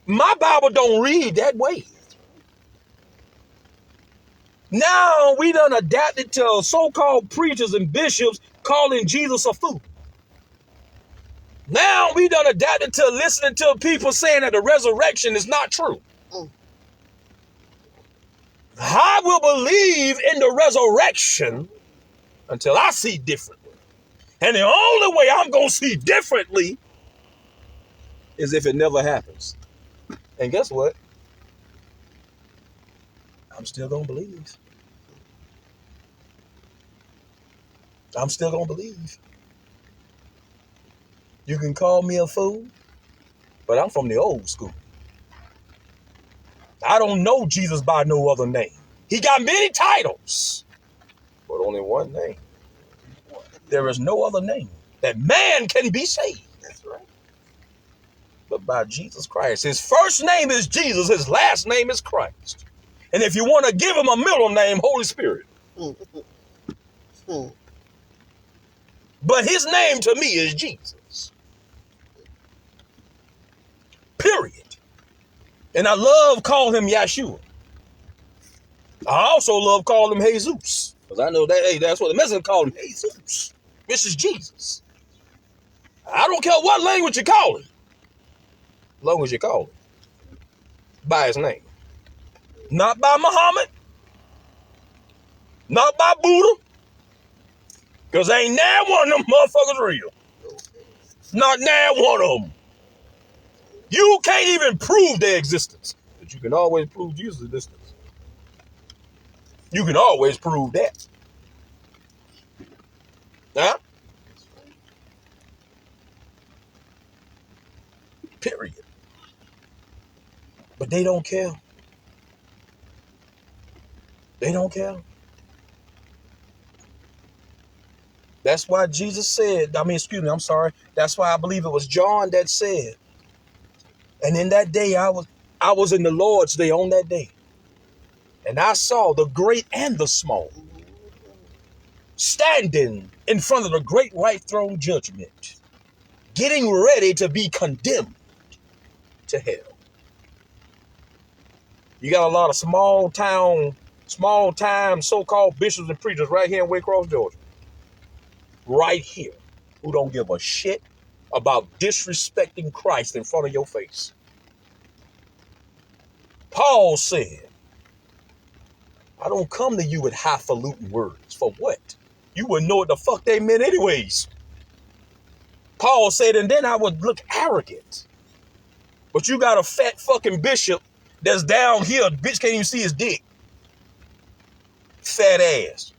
My Bible don't read that way. Now we done adapted to so-called preachers and bishops calling Jesus a fool. Now we done adapted to listening to people saying that the resurrection is not true. Mm. I will believe in the resurrection until I see differently. And the only way I'm going to see differently is if it never happens. And guess what? I'm still going to believe. I'm still going to believe. You can call me a fool, but I'm from the old school. I don't know Jesus by no other name. He got many titles, but only one name. There is no other name that man can be saved. That's right. But by Jesus Christ. His first name is Jesus. His last name is Christ. And if you want to give him a middle name, Holy Spirit. Mm. But his name to me is Jesus. Period. And I love calling him Yeshua. I also love calling him Jesus. Because I know that, hey, that's what the Mexicans call him, Jesus. This is Jesus. I don't care what language you call him. As long as you call him by his name. Not by Muhammad. Not by Buddha. Because ain't now one of them motherfuckers real. Not now one of them. You can't even prove their existence. But you can always prove Jesus' existence. You can always prove that. Huh? Period. But they don't care. They don't care. That's why Jesus said, that's why I believe it was John that said, and in that day I was in the Lord's day on that day. And I saw the great and the small standing in front of the great white throne judgment, getting ready to be condemned to hell. You got a lot of small time so-called bishops and preachers right here in Waycross, Georgia. Right here. Who don't give a shit about disrespecting Christ in front of your face. Paul said, I don't come to you with highfalutin words. For what? You wouldn't know what the fuck they meant anyways. Paul said, and then I would look arrogant. But you got a fat fucking bishop that's down here. Bitch can't even see his dick. Fat ass.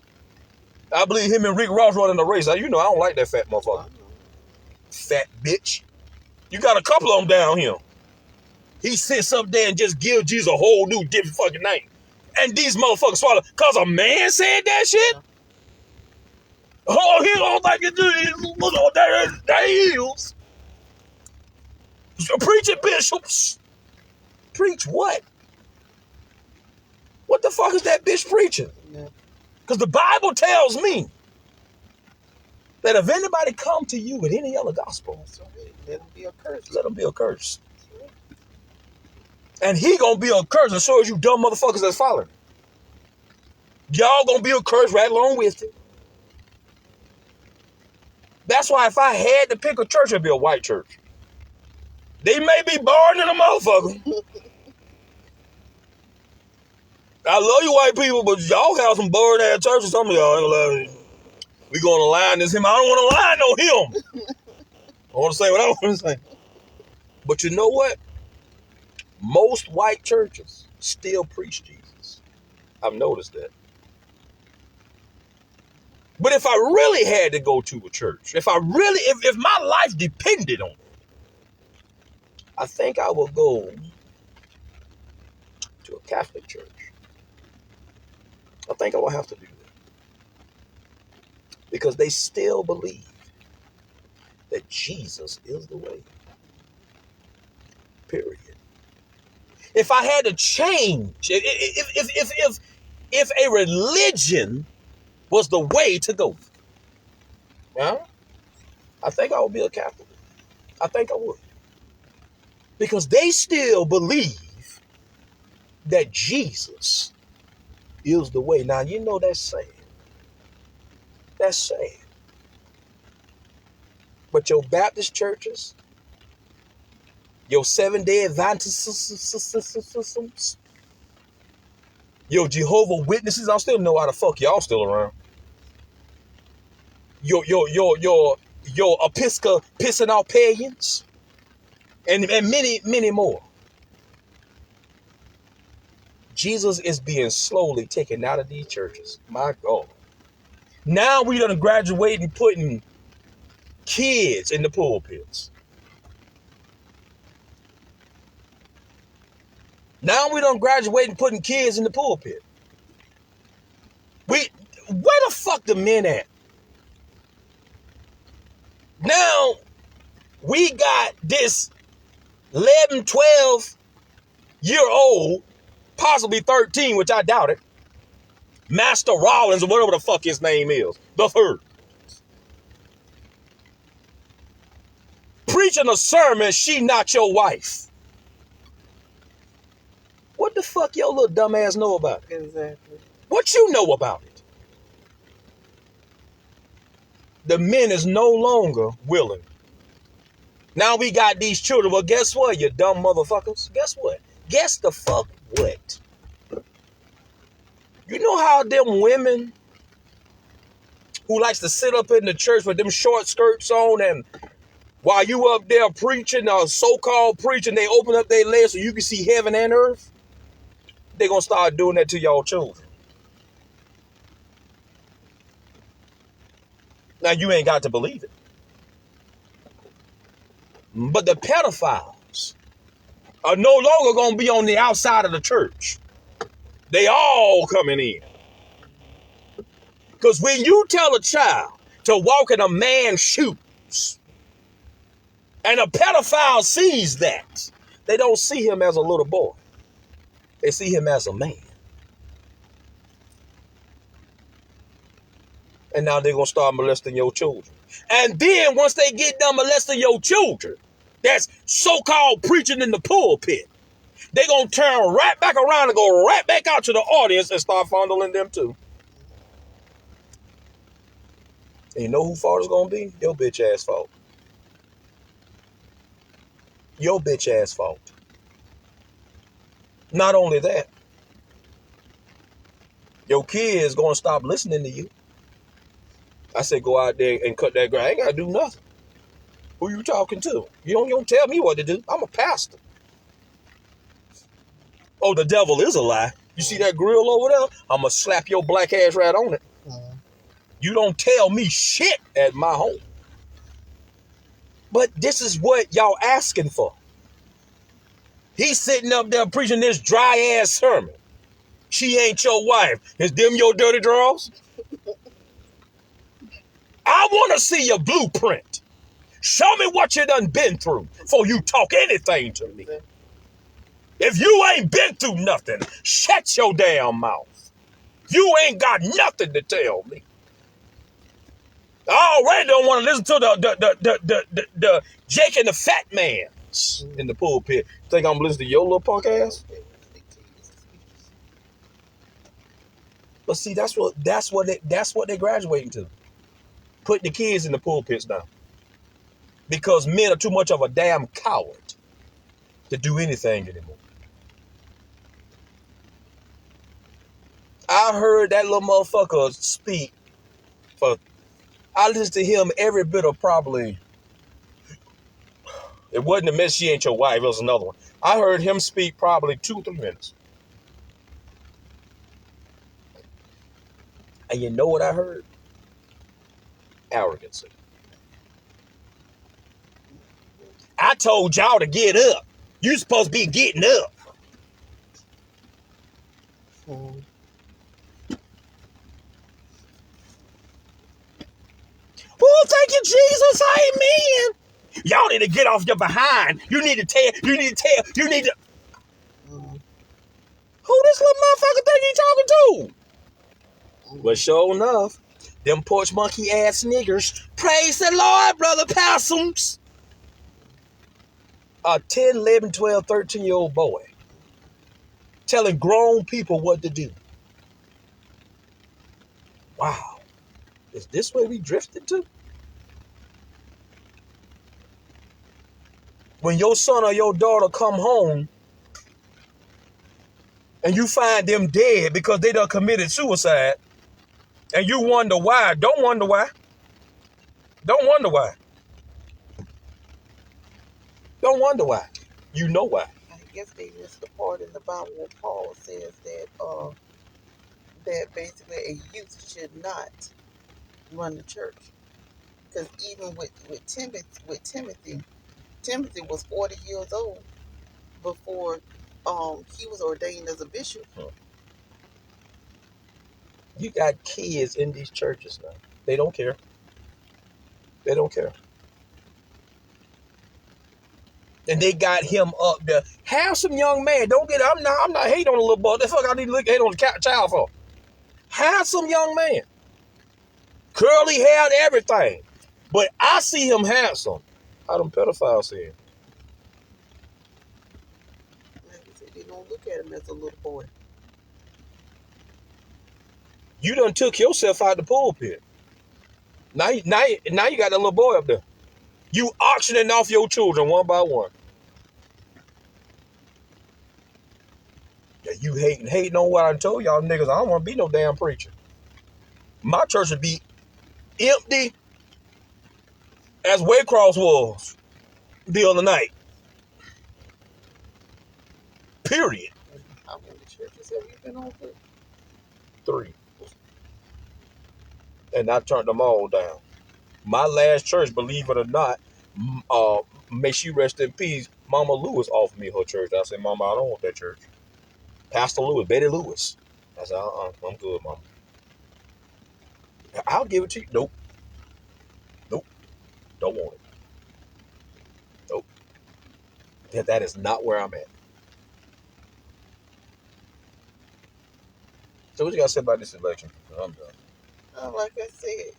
I believe him and Rick Ross running the race. You know I don't like that fat motherfucker. Fat bitch. You got a couple of them down here. He sits up there and just gives Jesus a whole new different fucking name. And these motherfuckers swallow. Because a man said that shit? Oh, he don't like it. That is. Preach it, bishops. Preach what? What the fuck is that bitch preaching? Because the Bible tells me that if anybody come to you with any other gospel, let them be a curse. Let them be a curse. And he gonna be a curse, and so as you dumb motherfuckers that's following. Y'all gonna be a curse right along with it. That's why if I had to pick a church, it'd be a white church. They may be born in a motherfucker. I love you white people, but y'all have some boring ass churches. Some of y'all ain't allowed. We gonna line this him. I don't want to line on him. I want to say what I want to say. But you know what? Most white churches still preach Jesus. I've noticed that. But if I really had to go to a church, if my life depended on it, I think I will go to a Catholic church. I think I will have to do that. Because they still believe that Jesus is the way. Period. If I had to change, if a religion was the way to go, yeah, I think I would be a Catholic. I think I would. Because they still believe that Jesus is the way. Now, you know that's sad. That's sad. But your Baptist churches, your Seventh-day Adventists, your Jehovah Witnesses, I still know how the fuck y'all still around. Your Episcopalians, and many, many more. Jesus is being slowly taken out of these churches. My God. Now we done graduated and putting kids in the pulpits. Now we done graduate and putting kids in the pulpit. Where the fuck the men at? Now we got this 11, 12-year-old, possibly 13, which I doubt it, Master Rollins or whatever the fuck his name is, the third, preaching a sermon, she not your wife. What the fuck your little dumbass know about it? Exactly. What you know about it? The men is no longer willing. Now we got these children. Well, guess what, you dumb motherfuckers? Guess what? Guess the fuck what? You know how them women who likes to sit up in the church with them short skirts on, and while you up there preaching, so-called preaching, they open up their legs so you can see heaven and earth? They're going to start doing that to y'all children. Now, you ain't got to believe it. But the pedophiles are no longer going to be on the outside of the church. They all coming in. Because when you tell a child to walk in a man's shoes, and a pedophile sees that, they don't see him as a little boy. They see him as a man. And now they're going to start molesting your children. And then once they get done molesting your children, that's so-called preaching in the pulpit, they're going to turn right back around and go right back out to the audience and start fondling them too. And you know whose fault it's going to be? Your bitch ass fault. Your bitch ass fault. Not only that, your kids going to stop listening to you. I said go out there and cut that grass. I ain't got to do nothing. Who you talking to? You don't tell me what to do. I'm a pastor. Oh, the devil is a lie. You see that grill over there? I'm going to slap your black ass right on it. You don't tell me shit at my home. But this is what y'all asking for. He's sitting up there preaching this dry ass sermon. She ain't your wife. Is them your dirty drawers? I want to see your blueprint. Show me what you done been through before you talk anything to me. If you ain't been through nothing, shut your damn mouth. You ain't got nothing to tell me. I already don't want to listen to the Jake and the Fat Mans in the pulpit. Think I'm listening to your little punk ass? But see, that's what they're graduating to. Putting the kids in the pulpits now. Because men are too much of a damn coward to do anything anymore. I heard that little motherfucker speak I listened to him every bit of probably. It wasn't a mess, she ain't your wife, it was another one. I heard him speak probably 2-3 minutes. And you know what I heard? Arrogancy. I told y'all to get up. You supposed to be getting up. Oh, thank you, Jesus. Amen. Y'all need to get off your behind. You need to. Who this little motherfucker think he talking to? But sure enough, them porch monkey ass niggers. Praise the Lord, brother Possums. A 10, 11, 12, 13-year-old boy telling grown people what to do. Wow. Is this where we drifted to? when your son or your daughter come home and you find them dead because they done committed suicide, and you wonder why, don't wonder why. Don't wonder why. Don't wonder why. You know why. I guess they missed the part in the Bible where Paul says that basically a youth should not run the church. Because even with Timothy was 40 years old before he was ordained as a bishop. You got kids in these churches now. They don't care. They don't care. And they got him up there. Handsome young man. Don't get it. I'm not hating on the little boy. The fuck I need to hate on the child for. Handsome young man. Curly hair and everything. But I see him handsome. How them pedophiles see him? Like I said, they don't look at him as a little boy. You done took yourself out the pulpit. Now you got that little boy up there. You auctioning off your children one by one. Yeah, you hating on what I told y'all niggas. I don't want to be no damn preacher. My church would be empty as Waycross was the other night. Period. How many churches have you been on for? 3. And I turned them all down. My last church, believe it or not, may she rest in peace, Mama Lewis offered me her church. I said, Mama, I don't want that church. Pastor Lewis, Betty Lewis. I said, I'm good, Mama. I'll give it to you. Nope. Don't want it. Nope. That is not where I'm at. So what you got to say about this election? I'm done. Like I said,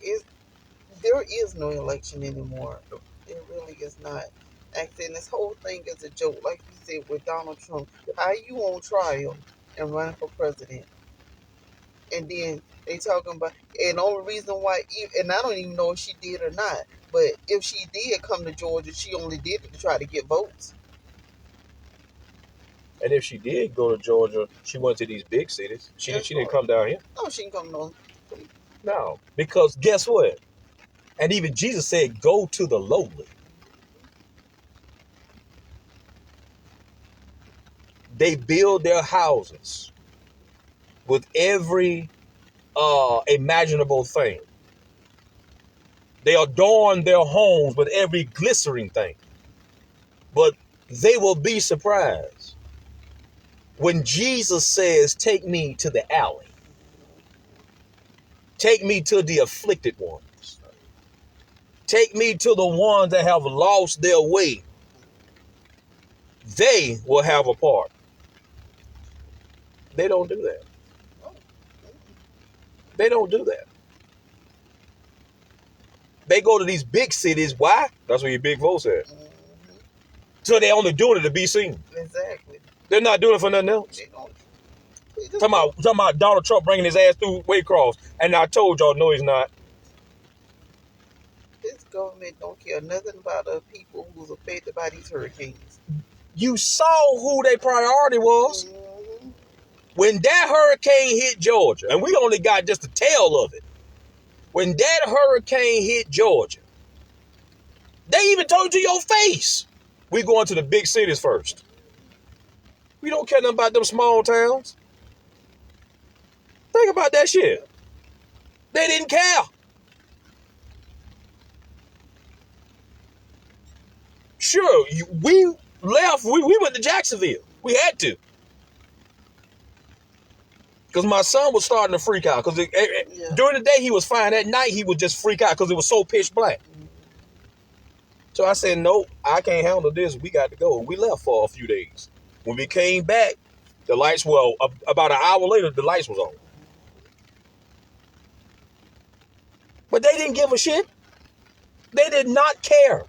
there is no election anymore. It really is not. Actually, this whole thing is a joke. Like you said with Donald Trump, how you on trial and running for president, and then they talking about, and the only reason why, and I don't even know if she did or not, but if she did come to Georgia, she only did it to try to get votes. And if she did go to Georgia, she went to these big cities. She didn't come down here. No, she didn't come on. No, because guess what? And even Jesus said, go to the lowly. They build their houses with every imaginable thing. They adorn their homes with every glistering thing. But they will be surprised when Jesus says, take me to the alley. Take me to the afflicted ones. Take me to the ones that have lost their way. They will have a part. They don't do that. They don't do that. They go to these big cities. Why? That's where your big votes at. So they only doing it to be seen. Exactly. They're not doing it for nothing else. Talking about Donald Trump bringing his ass through Waycross. And I told y'all, no, he's not. This government don't care nothing about the people who's affected by these hurricanes. You saw who their priority was. Mm-hmm. When that hurricane hit Georgia, and we only got just the tail of it. When that hurricane hit Georgia, they even told you to your face, we going to the big cities first. We don't care nothing about them small towns. Think about that shit. They didn't care. Sure, we left. We went to Jacksonville. We had to. Because my son was starting to freak out. Because during the day he was fine. At night he would just freak out because it was so pitch black. So I said, no, I can't handle this. We got to go. We left for a few days. When we came back, the lights were, about an hour later, the lights was on. But they didn't give a shit. They did not care.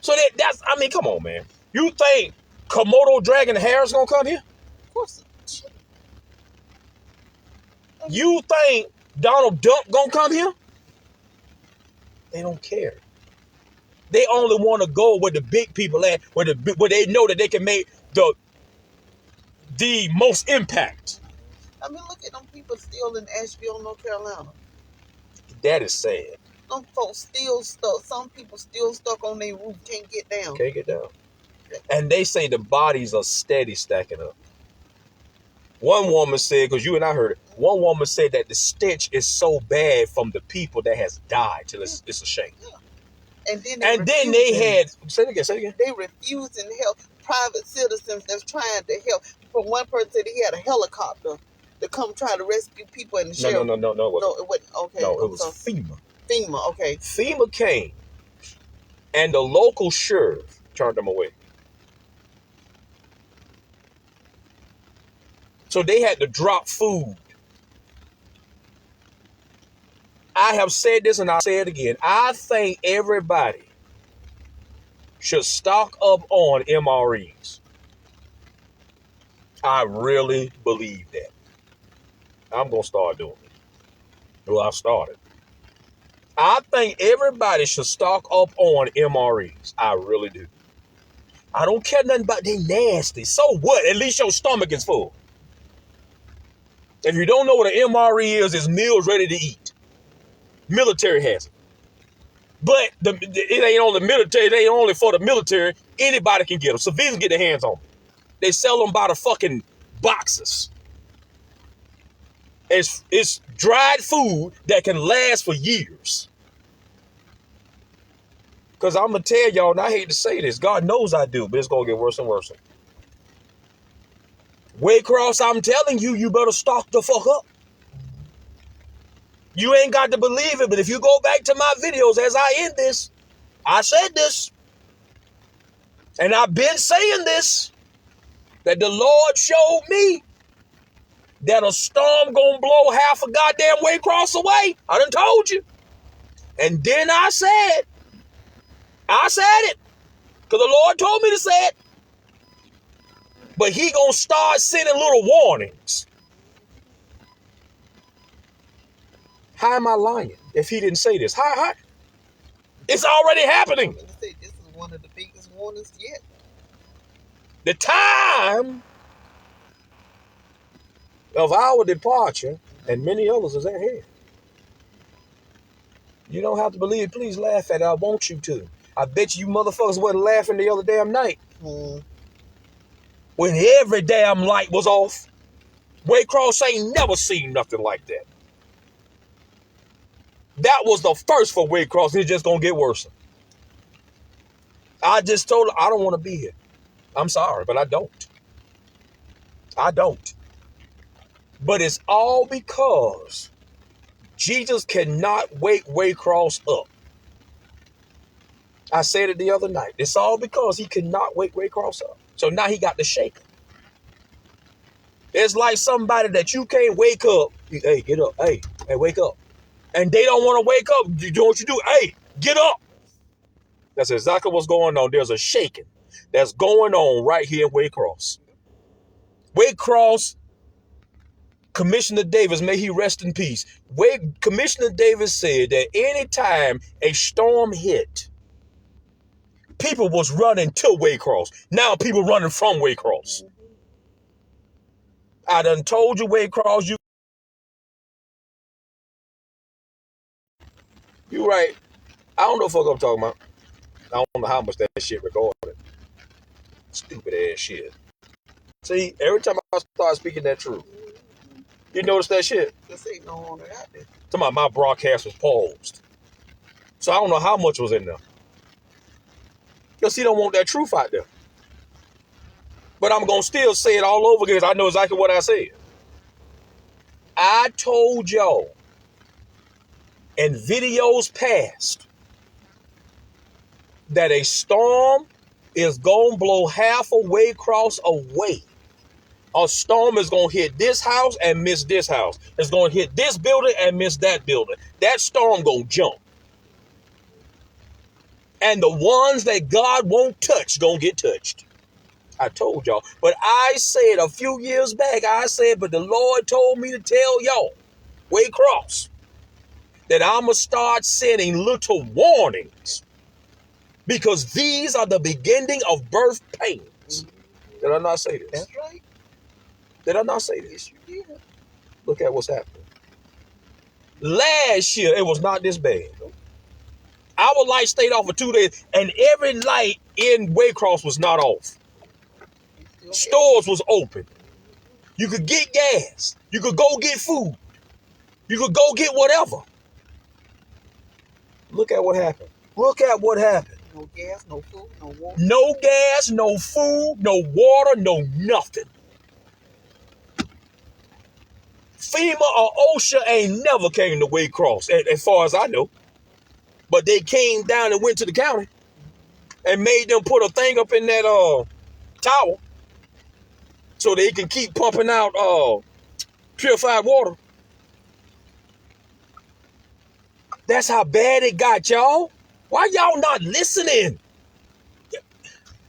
So that's, I mean, come on, man. You think Komodo dragon hair is going to come here? Of course. You think Donald Duck going to come here? They don't care. They only want to go where the big people at, where they know that they can make the most impact. I mean, look at them people still in Asheville, North Carolina. That is sad. Them folks still stuck. Some people still stuck on their roof, can't get down. Can't get down. And they say the bodies are steady stacking up. One woman said, because you and I heard it, one woman said that the stench is so bad from the people that has died till it's a shame. Yeah. And then they had, say it again. They refusing to help private citizens that's trying to help. From one person said he had a helicopter to come try to rescue people in the shelter. No. No, it wasn't. Okay. No, it was FEMA. FEMA, okay. FEMA came, and the local sheriff turned them away. So they had to drop food. I have said this and I'll say it again. I think everybody should stock up on MREs. I really believe that. I'm going to start doing it. Well, I've started. I think everybody should stock up on MREs. I really do. I don't care nothing about they nasty. So what? At least your stomach is full. If you don't know what an MRE is, it's meals ready to eat. Military has it. But it ain't only military. It ain't only for the military. Anybody can get them. Civilians get their hands on them. They sell them by the fucking boxes. It's dried food that can last for years. Because I'm going to tell y'all, and I hate to say this, God knows I do, but it's going to get worse and worse. Waycross, I'm telling you, you better stock the fuck up. You ain't got to believe it, but if you go back to my videos as I end this, I said this. And I've been saying this, that the Lord showed me that a storm gonna blow half a goddamn Waycross away. I done told you. And then I said it, because the Lord told me to say it. But he gonna start sending little warnings. How am I lying if he didn't say this? How? It's already happening. I'm gonna say this is one of the biggest warnings yet. The time of our departure and many others is at hand. You don't have to believe it. Please laugh at it. I want you to. I bet you motherfuckers wasn't laughing the other damn night. When every damn light was off. Waycross ain't never seen nothing like that. That was the first for Waycross, and it's just going to get worse. I just told her, I don't want to be here. I'm sorry, but I don't. I don't. But it's all because Jesus cannot wake Waycross up. I said it the other night. It's all because he cannot wake Waycross up. So now he got to shake him. It's like somebody that you can't wake up. Hey, get up. Hey, wake up. And they don't want to wake up. You know what you do? Hey, get up. That's exactly what's going on. There's a shaking that's going on right here in Waycross. Waycross, Commissioner Davis, may he rest in peace. Commissioner Davis said that anytime a storm hit, people was running to Waycross. Now people running from Waycross. I done told you, Waycross, you right. I don't know what the fuck I'm talking about. I don't know how much that shit recorded. Stupid ass shit. See, every time I start speaking that truth, you notice that shit? This ain't no longer out there. Talking about my broadcast was paused. So I don't know how much was in there. Because he don't want that truth out there. But I'm going to still say it all over again because I know exactly what I said. I told y'all in videos past that a storm is going to blow half a Waycross away. A storm is going to hit this house and miss this house. It's going to hit this building and miss that building. That storm going to jump. And the ones that God won't touch going to get touched. I told y'all. But I said a few years back, but the Lord told me to tell y'all, Waycross, that I'm going to start sending little warnings because these are the beginning of birth pains. Did I not say this? That's right. Did I not say this? Yes, you did. Look at what's happening. Last year, it was not this bad. Our light stayed off for 2 days, and every light in Waycross was not off. Stores was open. You could get gas. You could go get food. You could go get whatever. Look at what happened. Look at what happened. No gas, no food, no water. No gas, no food, no water, no nothing. FEMA or OSHA ain't never came to Waycross, as far as I know. But they came down and went to the county and made them put a thing up in that tower so they can keep pumping out purified water. That's how bad it got, y'all. Why y'all not listening?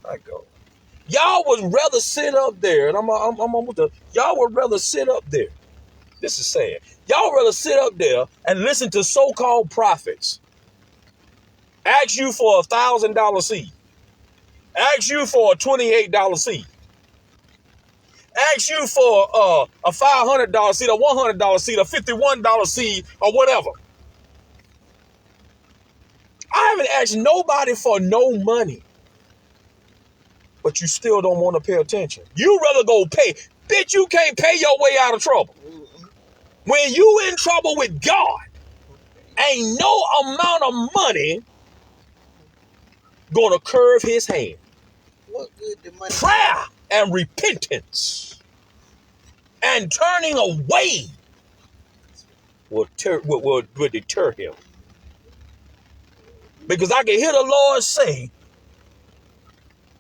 I go. Y'all would rather sit up there, and I'm with the. Y'all would rather sit up there. This is sad. Y'all would rather sit up there and listen to so-called prophets. Ask you for $1,000 seed. Ask you for a $28 seed. Ask you for a $500 seed, a $100 seed, a $51 seed, or whatever. I haven't asked nobody for no money. But you still don't want to pay attention. You rather go pay. Bitch, you can't pay your way out of trouble. When you in trouble with God, ain't no amount of money gonna curve his hand. What good the money? Prayer and repentance and turning away will deter him. Because I can hear the Lord say,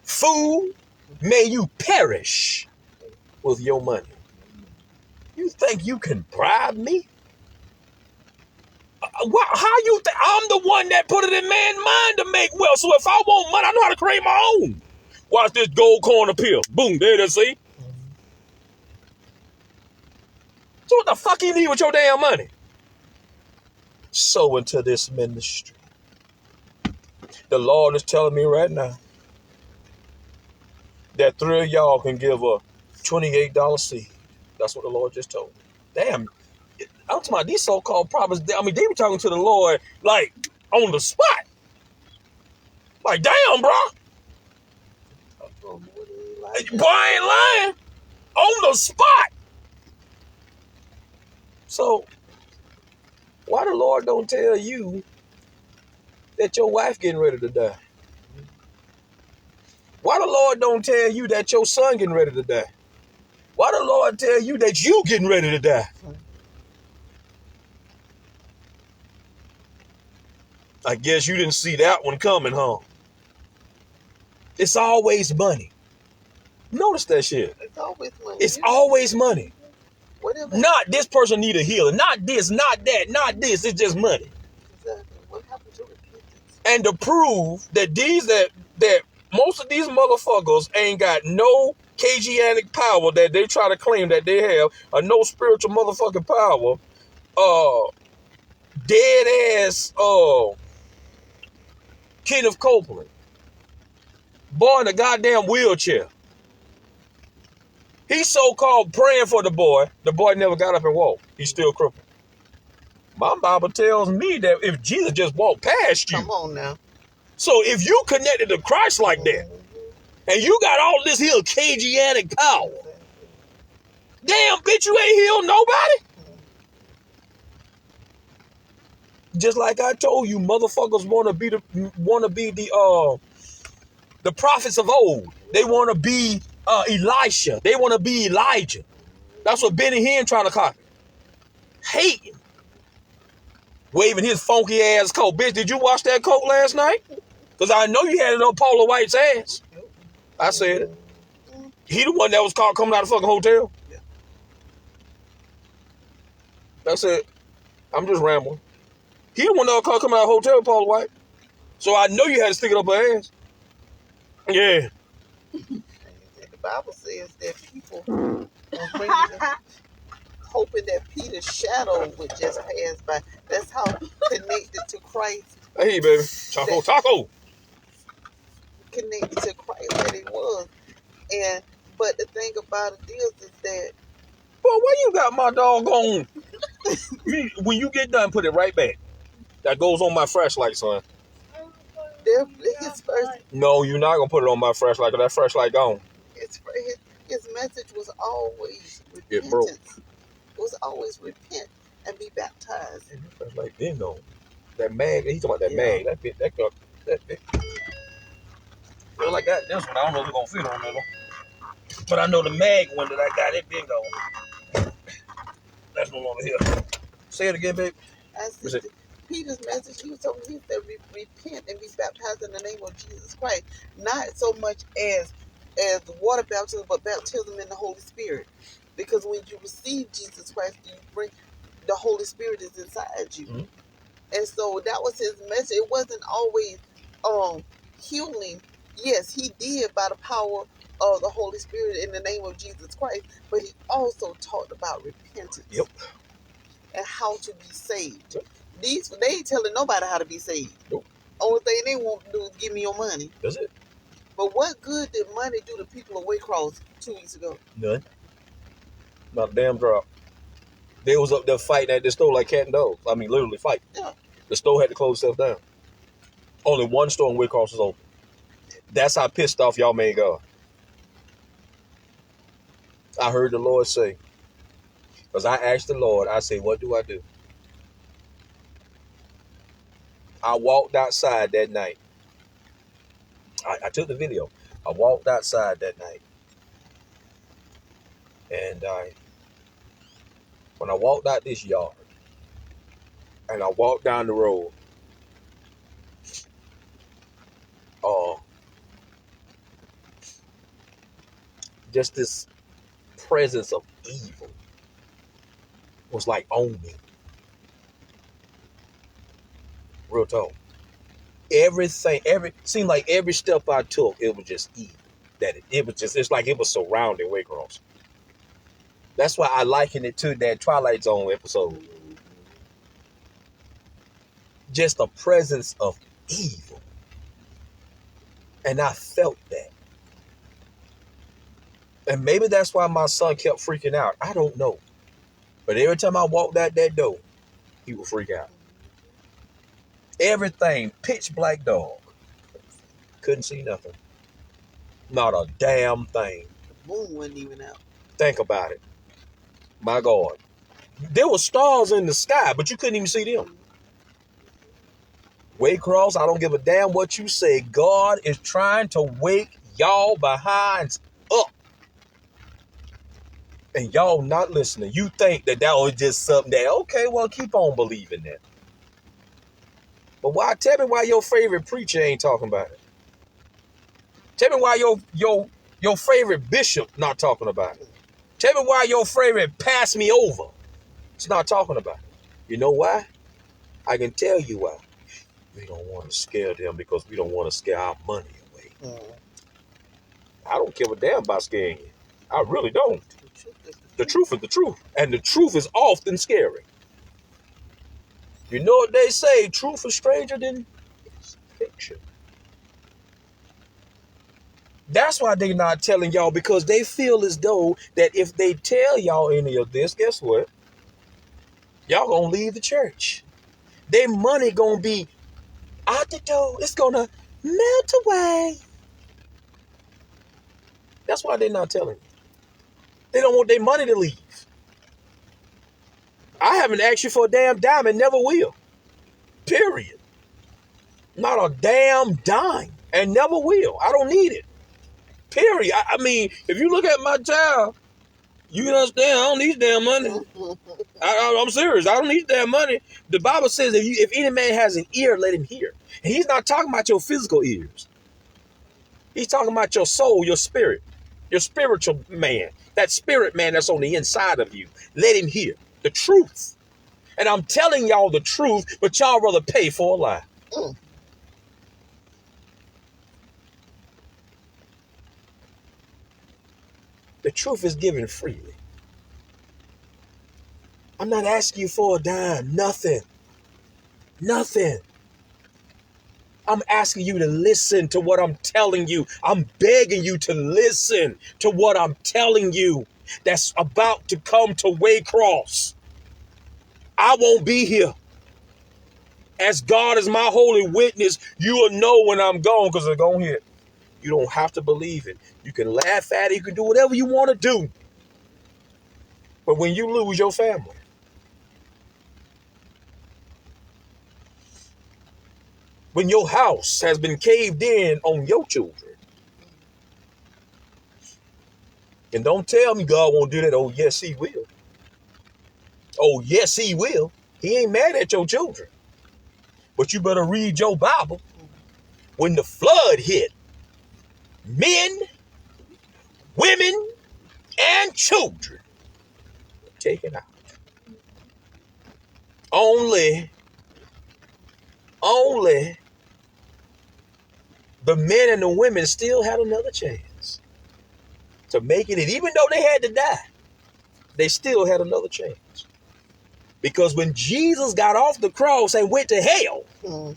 fool, may you perish with your money. You think you can bribe me? How you think? I'm the one that put it in man's mind to make wealth. So if I want money, I know how to create my own. Watch this gold coin appear. Boom, there it is, see? So what the fuck you need with your damn money? Sow into this ministry. The Lord is telling me right now that 3 of y'all can give a $28 seed. That's what the Lord just told me. Damn. I'm talking about these so-called prophets. I mean, they were talking to the Lord like on the spot. Like, damn, bro. Boy, I ain't lying. On the spot. So, why the Lord don't tell you that your wife getting ready to die? Why the Lord don't tell you that your son getting ready to die? Why the Lord tell you that you getting ready to die? I guess you didn't see that one coming, huh? It's always money. Notice that shit. It's always money. It's always money. Whatever. Not this person need a healing. Not this, not that, not this. It's just money. Exactly. What happened to repentance? And to prove that that most of these motherfuckers ain't got no Cajanic power that they try to claim that they have, or no spiritual motherfucking power, dead ass Kenneth Copeland, boy in a goddamn wheelchair. He's so-called praying for the boy. The boy never got up and walked. He's still crippled. My Bible tells me that if Jesus just walked past you. Come on now. So if you connected to Christ like that, and you got all this here Cajanic power, damn, bitch, you ain't healed nobody? Just like I told you, motherfuckers want to be the prophets of old. They want to be Elisha. They want to be Elijah. That's what Benny Hinn trying to copy. Hating. Waving his funky ass coat. Bitch, did you watch that coat last night? Because I know you had it on Paula White's ass. I said it. He the one that was caught coming out of the fucking hotel. That's it. I'm just rambling. He the one that was caught coming out of the hotel with Paula White. So I know you had to stick it up her ass. Yeah. The Bible says that people hoping that Peter's shadow would just pass by. That's how connected to Christ. Hey, baby. Taco. connected to Christ that he was. But the thing about it is that, Boy, why you got my doggone? When you get done, put it right back. That goes on my flashlight, son. his first No, you're not gonna put it on my flashlight, because that flashlight gone. his message was always It broke. repentance. It was always repent and be baptized. And that flashlight been gone. That mag, he's talking about that Yeah. mag. That bit. Feel like that. This one, I don't know if it's gonna fit on there, but I know the mag one that I got, it been gone. That's no longer here. Say it again, babe. Peter's message, he was telling me that repent and be baptized in the name of Jesus Christ. Not so much as water baptism, but baptism in the Holy Spirit. Because when you receive Jesus Christ, you bring the Holy Spirit is inside you. Mm-hmm. And so that was his message. It wasn't always healing. Yes, he did by the power of the Holy Spirit in the name of Jesus Christ, but he also talked about repentance. Yep. And how to be saved. Yep. They ain't telling nobody how to be saved. Nope. Only thing they want to do is give me your money. That's it. But what good did money do to people of Waycross 2 weeks ago? None. Not a damn drop. They was up there fighting at the store like cat and dog. I mean, literally fighting. Yeah. The store had to close itself down. Only one store in Waycross was open. That's how pissed off y'all made God. I heard the Lord say, because I asked the Lord, I say, what do I do? I walked outside that night. I took the video. I walked outside that night. And when I walked out this yard, and I walked down the road, just this presence of evil was like on me. Real talk. Seemed like every step I took, it was just evil. It's like it was surrounding Waycross. That's why I liken it to that Twilight Zone episode. Just the presence of evil. And I felt that. And maybe that's why my son kept freaking out. I don't know. But every time I walked out that door, he would freak out. Everything, pitch black dog. Couldn't see nothing. Not a damn thing. The moon wasn't even out. Think about it. My God. There were stars in the sky, but you couldn't even see them. Waycross, I don't give a damn what you say. God is trying to wake y'all behinds up. And y'all not listening. You think that was just something that, okay, well, keep on believing that. But tell me why your favorite preacher ain't talking about it. Tell me why your favorite bishop not talking about it. Tell me why your favorite pass me over is not talking about it. You know why? I can tell you why. We don't want to scare them because we don't want to scare our money away. I don't give a damn about scaring you. I really don't. The truth is the truth. And the truth is often scary. You know what they say? Truth is stranger than fiction. That's why they're not telling y'all, because they feel as though that if they tell y'all any of this, guess what? Y'all gonna leave the church. Their money gonna be out the door. It's gonna melt away. That's why they're not telling you. They don't want their money to leave. I haven't asked you for a damn dime and never will. Period. Not a damn dime and never will. I don't need it. Period. I mean, if you look at my child, you can understand I don't need damn money. I'm serious. I don't need damn money. The Bible says if any man has an ear, let him hear. And he's not talking about your physical ears. He's talking about your soul, your spirit, your spiritual man. That spirit man that's on the inside of you. Let him hear the truth. And I'm telling y'all the truth, but y'all rather pay for a lie. The truth is given freely. I'm not asking you for a dime. Nothing. Nothing. I'm asking you to listen to what I'm telling you. I'm begging you to listen to what I'm telling you that's about to come to Waycross. I won't be here. As God is my holy witness, you will know when I'm gone because they're going to hit. You don't have to believe it. You can laugh at it. You can do whatever you want to do. But when you lose your family, when your house has been caved in on your children, and don't tell me God won't do that. Oh, yes, he will. Oh, yes, he will. He ain't mad at your children. But you better read your Bible. When the flood hit, men, women, and children were taken out. Only the men and the women still had another chance to make it. And even though they had to die, they still had another chance. Because when Jesus got off the cross and went to hell,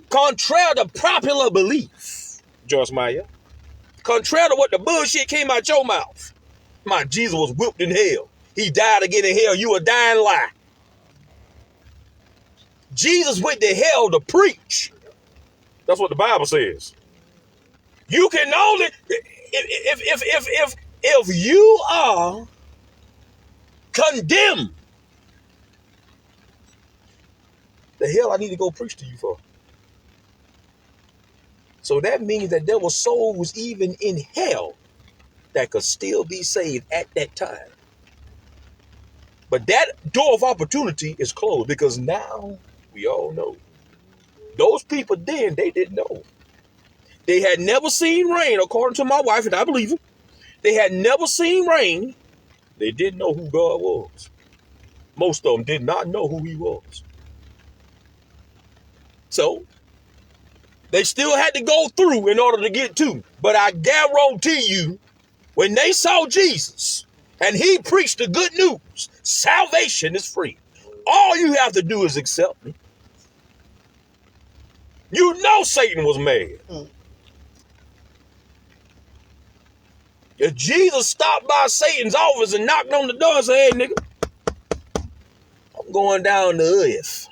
contrary to popular belief, Joyce Meyer, contrary to what the bullshit came out your mouth, my Jesus was whipped in hell. He died again in hell. You a dying lie. Jesus went to hell to preach. That's what the Bible says. You can only if you are condemned, the hell I need to go preach to you for. So that means that there were souls even in hell that could still be saved at that time. But that door of opportunity is closed because now we all know. Those people then, they didn't know. They had never seen rain, according to my wife, and I believe it. They had never seen rain. They didn't know who God was. Most of them did not know who he was. So they still had to go through in order to get to. But I guarantee you, when they saw Jesus and he preached the good news, salvation is free. All you have to do is accept me. You know Satan was mad. If Jesus stopped by Satan's office and knocked on the door and said, hey, nigga, I'm going down to earth.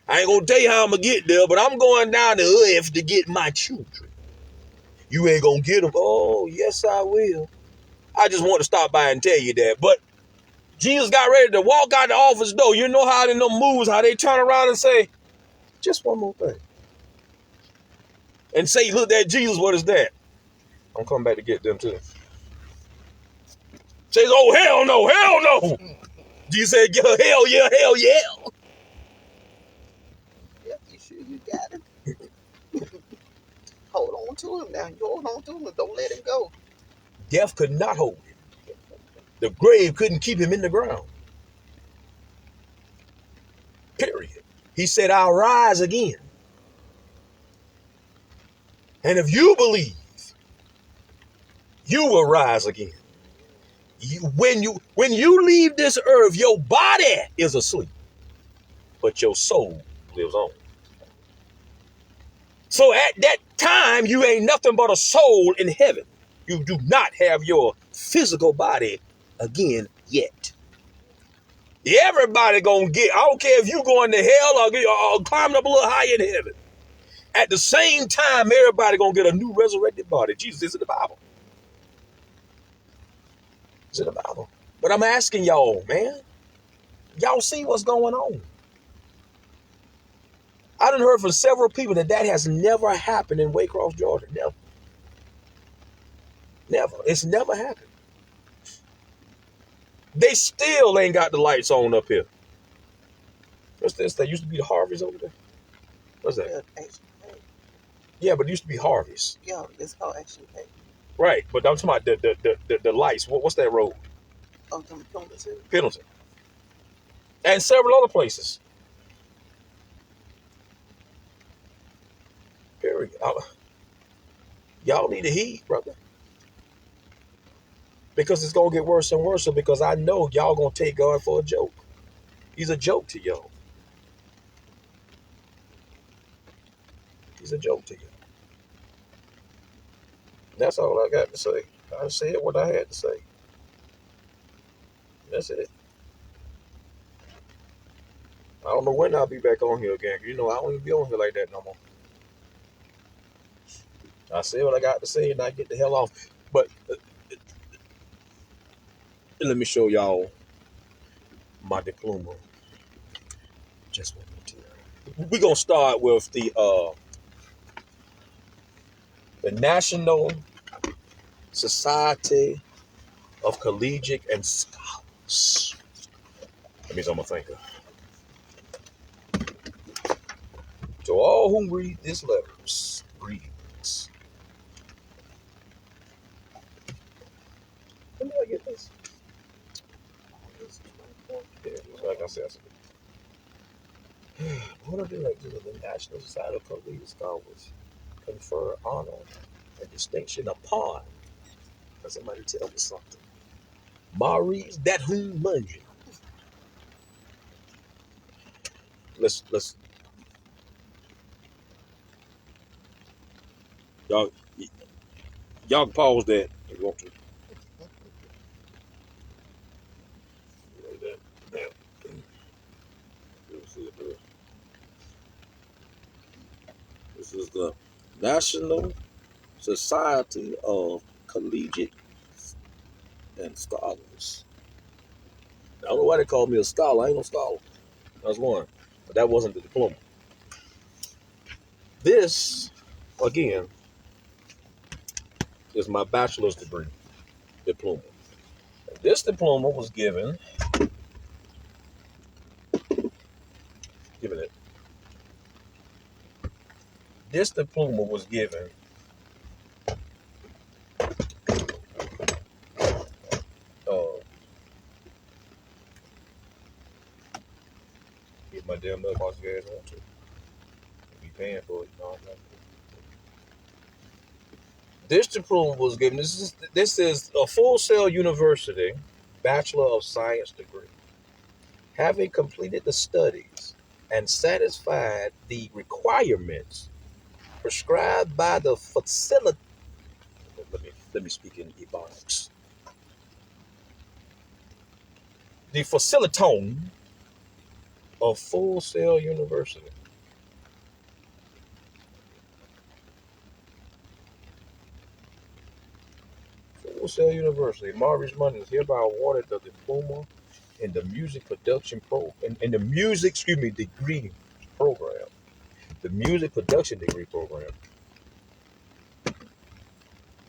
I ain't going to tell you how I'm going to get there, but I'm going down to earth to get my children. You ain't going to get them. Oh, yes, I will. I just want to stop by and tell you that. But Jesus got ready to walk out the office door. You know how in them moves, how they turn around and say, just one more thing. And say, look at Jesus, what is that? I'm coming back to get them too. Says, oh, hell no. Jesus said, yeah, hell yeah. Yeah, you sure you got him? Hold on to him now. You hold on to him and don't let him go. Death could not hold him. The grave couldn't keep him in the ground. Period. He said, I'll rise again. And if you believe, you will rise again. When you leave this earth, your body is asleep, but your soul lives on. So at that time, you ain't nothing but a soul in heaven. You do not have your physical body again yet. Everybody gonna get, I don't care if you going to hell or climbing up a little higher in heaven. At the same time, everybody gonna get a new resurrected body. Jesus is in the Bible. It's in the Bible. But I'm asking y'all, man, y'all see what's going on? I done heard from several people that has never happened in Waycross, Georgia. Never. It's never happened. They still ain't got the lights on up here. What's this? That used to be the Harveys over there? What's that? Yeah, but it used to be Harveys. Yeah, it's called Action Pay. Right, but I'm talking about the lights. What's that road? Oh, Pendleton. And several other places. Period. Y'all need to heed, brother. Because it's going to get worse and worse. Because I know y'all going to take God for a joke. He's a joke to y'all. He's a joke to you. That's all I got to say. I said what I had to say. That's it. I don't know when I'll be back on here again. You know, I don't even be on here like that no more. I said what I got to say and I get the hell off. But let me show y'all my diploma. Just one more time. We're gonna start with the National Society of Collegiate and Scholars. That means I'm a thinker. To all who read these letters, greetings. When did I get this? Like I said, one of the directors of the National Society of Collegiate Scholars confer honor and distinction upon. Can somebody tell me something? Maurice Dathun Munjin. Let's y'all y'all can pause that if you want to. This is the National Society of Collegiate and Scholars. I don't know why they call me a scholar. I ain't no scholar. That's one. But that wasn't the diploma. This, again, is my bachelor's degree diploma. This diploma was given it. This diploma was given get my damn mailbox you guys want to. Be paying for it. No. This diploma was given. This is a Full Sail University Bachelor of Science degree. Having completed the studies and satisfied the requirements prescribed by the facility. Let me speak in Ebonics. The facilitone of Full Sail University. Full Sail University. Maurice Munjin is hereby awarded the diploma in the music production in the music, degree program. The music production degree program.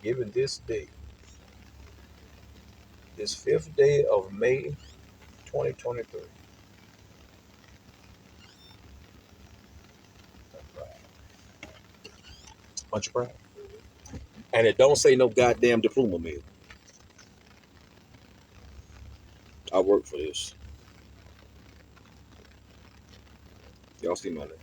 Given this date, this 5th day of May 2023. Bunch of pride. And it don't say no goddamn diploma mill. I work for this. Y'all see my name.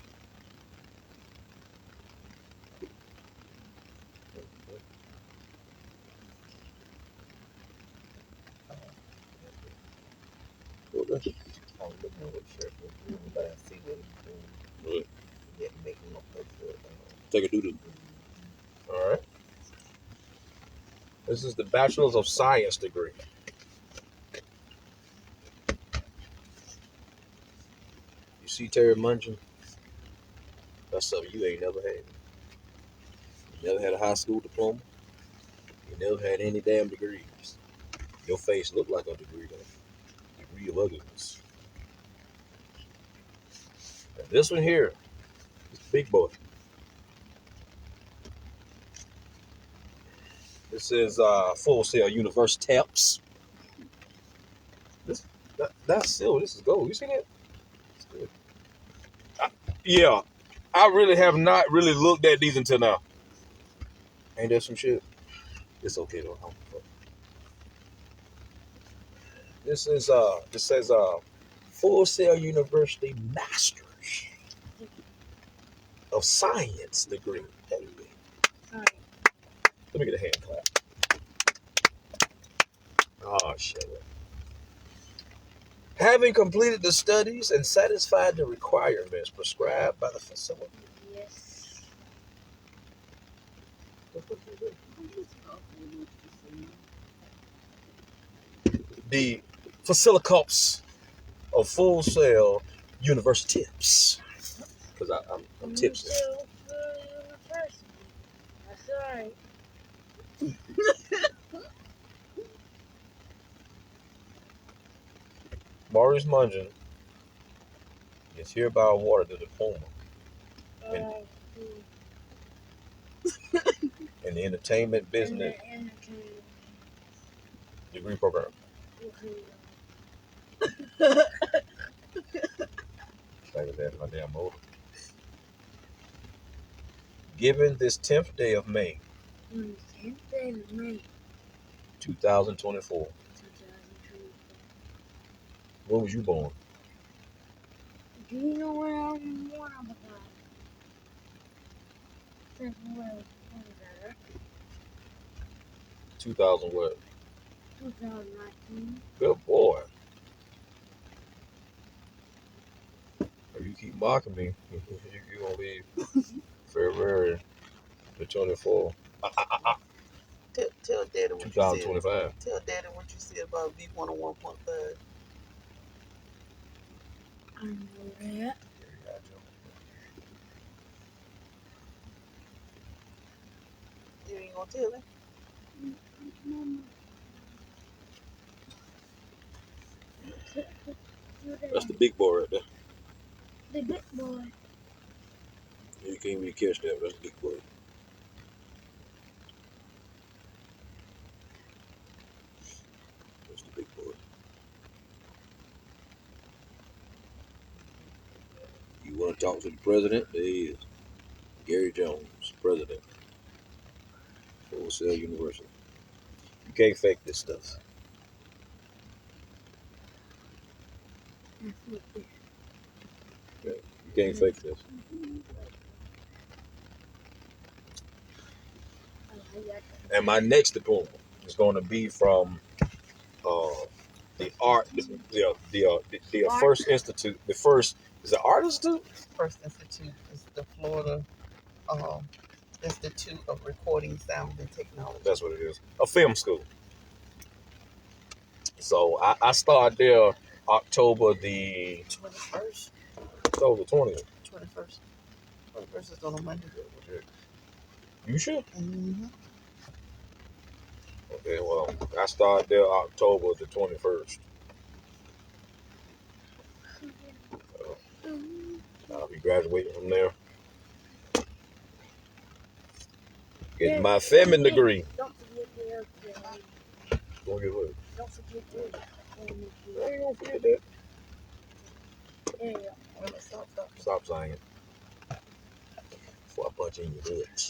Okay. I'm looking at what shirt was doing, but I see what he's doing. Good. Yet making no place for it. Take a doo-doo. All right. This is the Bachelor's of Science degree. You see Terry Munjin? That's something you ain't never had. You never had a high school diploma. You never had any damn degrees. Your face looked like a degree, though. Degree of ugliness. And this one here is the big boy. This is Full Sail University TEPS. That's silver. This is gold. You see that? It's good. Yeah, I really have not really looked at these until now. Ain't that some shit? It's okay though. This says Full Sail University Masters of Science degree. Hey, let me get a hand clap. Oh, shit. Having completed the studies and satisfied the requirements prescribed by the facility. Yes. The Facilicops of Full Sail University Tips. Because I'm tipsy. That's right. Maurice Mungen is hereby awarded the diploma Uh, in the entertainment business degree program. Like that, my damn motor. Given this 10th day of May, 2024. When was you born? Do you know where I'm born? I'm about 2000 what? 2019. Good boy. If you keep mocking me, you gonna leave February the 24th, Tell Daddy what you said. 2025. Tell Daddy what you said about V101.5. I know that. You ain't gonna tell him? That's the big boy right there. The big boy. You can't really catch that. That's the big boy. That's the big boy. You want to talk to the president? There he is. Gary Jones, president. Full Sail University. You can't fake this stuff. You can't fake this. And my next diploma is going to be from the art, the first institute. The first is the Art Institute. First Institute is the Florida Institute of Recording, Sound, and Technology. That's what it is. A film school. So I started there October the 21st. October 20th. 21st. 21st is on a Monday. You sure? Mm-hmm. Okay, well, I started there October the 21st. I'll be graduating from there. Getting my feminine degree. Don't forget the other. Don't get what? Don't forget the I ain't gonna forget that. Yeah. Stop saying it. Before I punch in your lips.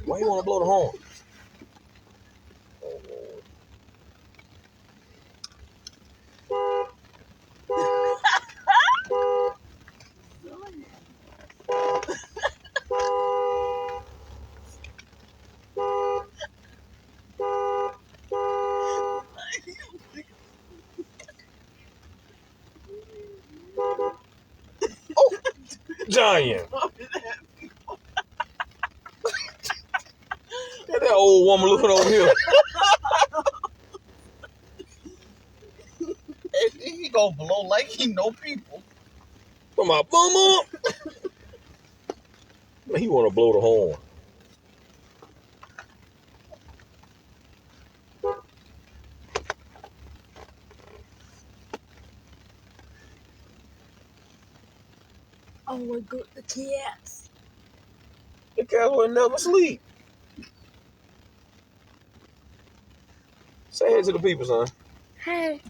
Why you want to blow the horn? Oh, Lord. Giant. That old woman looking over here. He gonna blow like he know people. From my bum up. He want to blow the horn. Oh my god, the cats. The cats would never sleep. Say it to the people, son. Hey.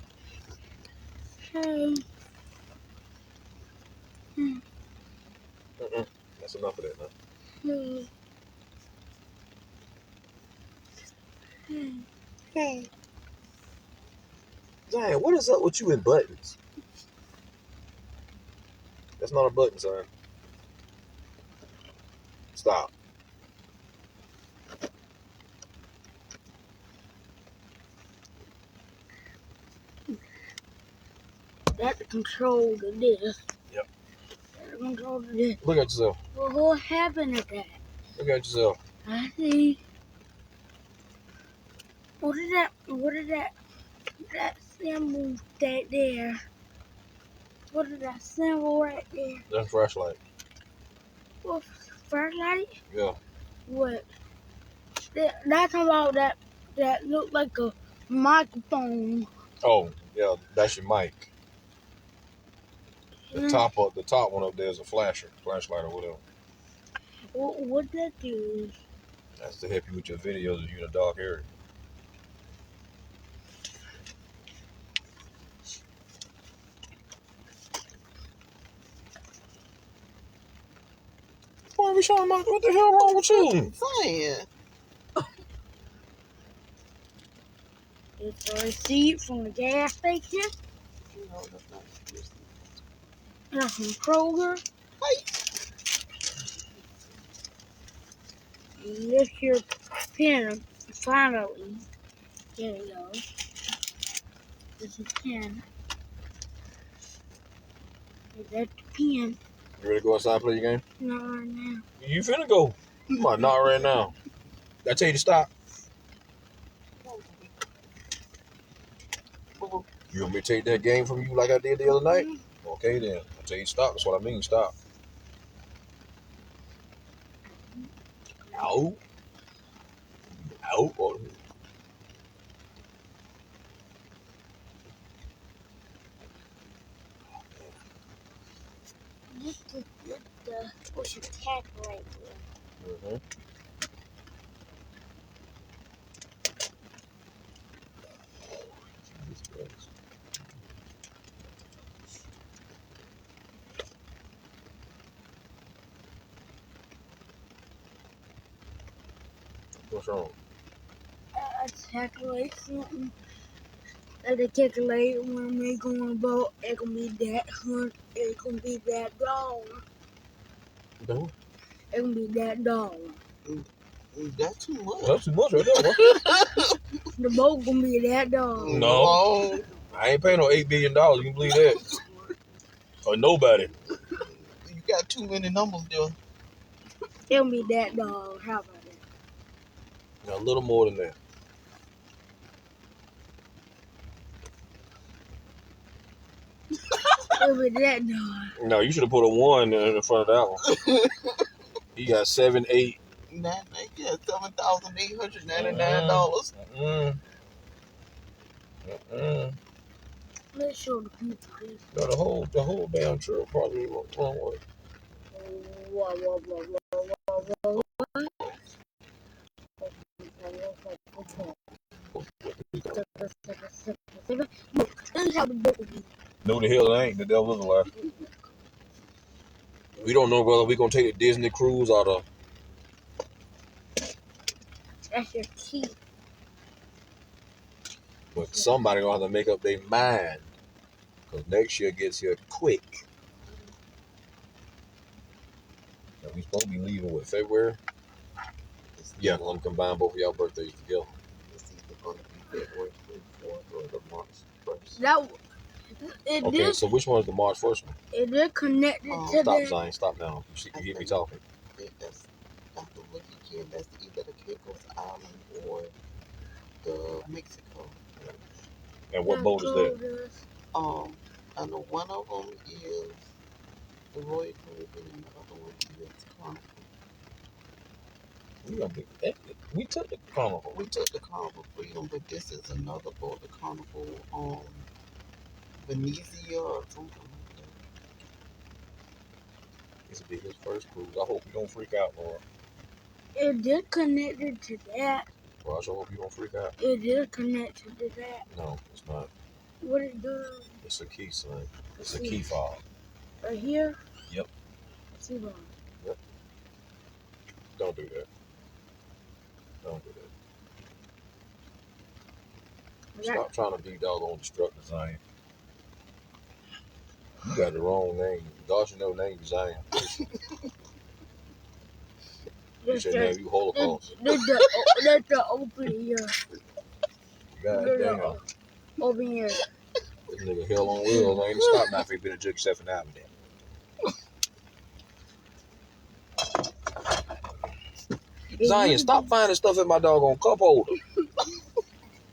Hey. That's enough of that, now. Hey. Hey. Hey. Giant, what is up with you in buttons? That's not a button, son. Stop. That's the control to this. Yep. That's the control to this. Look at yourself. Well, what happened to that? Look at yourself. I see. What is that symbol right there? What is that symbol right there? That's a flashlight. What, flashlight? Yeah. What? That's about that look like a microphone. Oh, yeah, that's your mic. The Mm. top one up there is a flashlight or whatever. What that do? That's to help you with your videos if you're in a dark area. Why are we showing my? What the hell wrong with you? Saying. It's a receipt from the gas station. No, that's not serious. That's from Kroger. And this your pen, finally. There you go. This is pen. That's the pen. You ready to go outside and play your game? Not right now. You finna go. Come on, not right now. I tell you to stop. You want me to take that game from you like I did the other night? Okay then. I tell you to stop. That's what I mean. Stop. Out. Out. This the push attack right there. Mm-hmm. What's wrong? Calculate something. They calculate when we going about it gonna be that hunt, it gonna be that dollar. No. It gonna be that dollar. That's too much. That's too much right there. The boat gonna be that dollar. No. I ain't paying no $8 billion. You can believe that? Or nobody. You got too many numbers there. It gonna be that dollar. How about that? A little more than that. It'll be that dollar. No, you should have put a 1 in front of that one. He got 7, 8. Yeah, $7,899. Mm-mm. Mm-mm. Let's show the people this. No, the whole damn trip probably went wrong way. No, the hell it ain't. The devil is a lie. We don't know whether we're going to take a Disney cruise out of. That's your key. But somebody going to have to make up their mind. Because next year gets here quick. And we supposed to be leaving, what, February? Yeah, I'm going to combine both of y'all birthdays together. It's either going to be February 24th or the March 1st. That Okay, did, so which one's the March 1st one? it did connected to Stop, the. Zion. Stop now. You hear me talking. I think that's after Wicked Kid. That's either the Caicos Island or the Mexico. And what boat is that? I know one of them is the Royal Caribbean and the other one is Carnival. We took the Carnival. We took the Carnival Freedom, but this is another boat, the Carnival Venezia or something like that. This will be his first cruise. I hope you don't freak out, Laura. It did connected to that. Well, I sure hope you don't freak out. It did connected to that. No, it's not. What it does? It's a key, son. It's a key fob. Right here? Yep. See what? Yep. Don't do that. Don't do that. Stop trying to be doggone destructive, Zion. You got the wrong name. God, you know name is Zion. You should name you Holocaust. That's the open here. God damn. Open here. Nigga, hell on wheels. I ain't stop now if he been a jerk except for now and then. Zion, stop finding stuff in my doggone cup holder.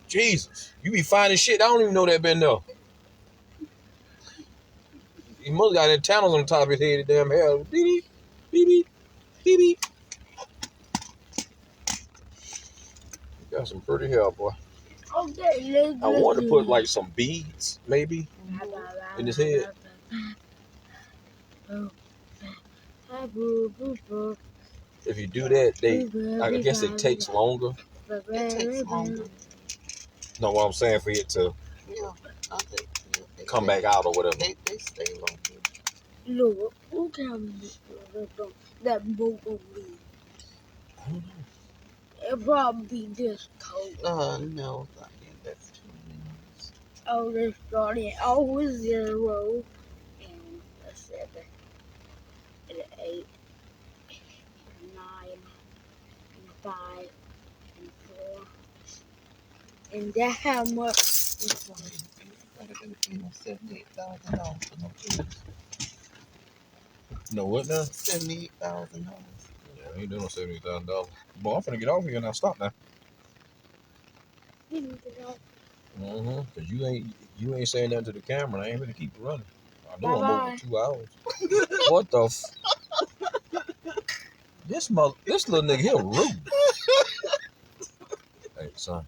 Jesus. You be finding shit. I don't even know that been there. He must got antennas on the top of his head, damn hair. Beep, beep, beep, beep, beep. Got some pretty hair, boy. Okay, I wanted to put like some beads, maybe, in his head. If you do that, I guess it takes longer. It takes longer. Know what I'm saying? For it to I think come back out or whatever. They stay longer. Look, who can that boat will be? I don't know. It'll probably be this cold. No, I think that's too many. Oh, they started off with 0 and a 7 and an 8 and 9 and 5 and 4. And that how much? $78,000 for no kids. No what now? $78,000. Yeah, I ain't doing no $70,000. Boy, I'm finna get off here now. Stop now. Cause you ain't saying nothing to the camera. I ain't gonna keep it running. I know I'm over 2 hours. What the? This little nigga here rude. Hey son,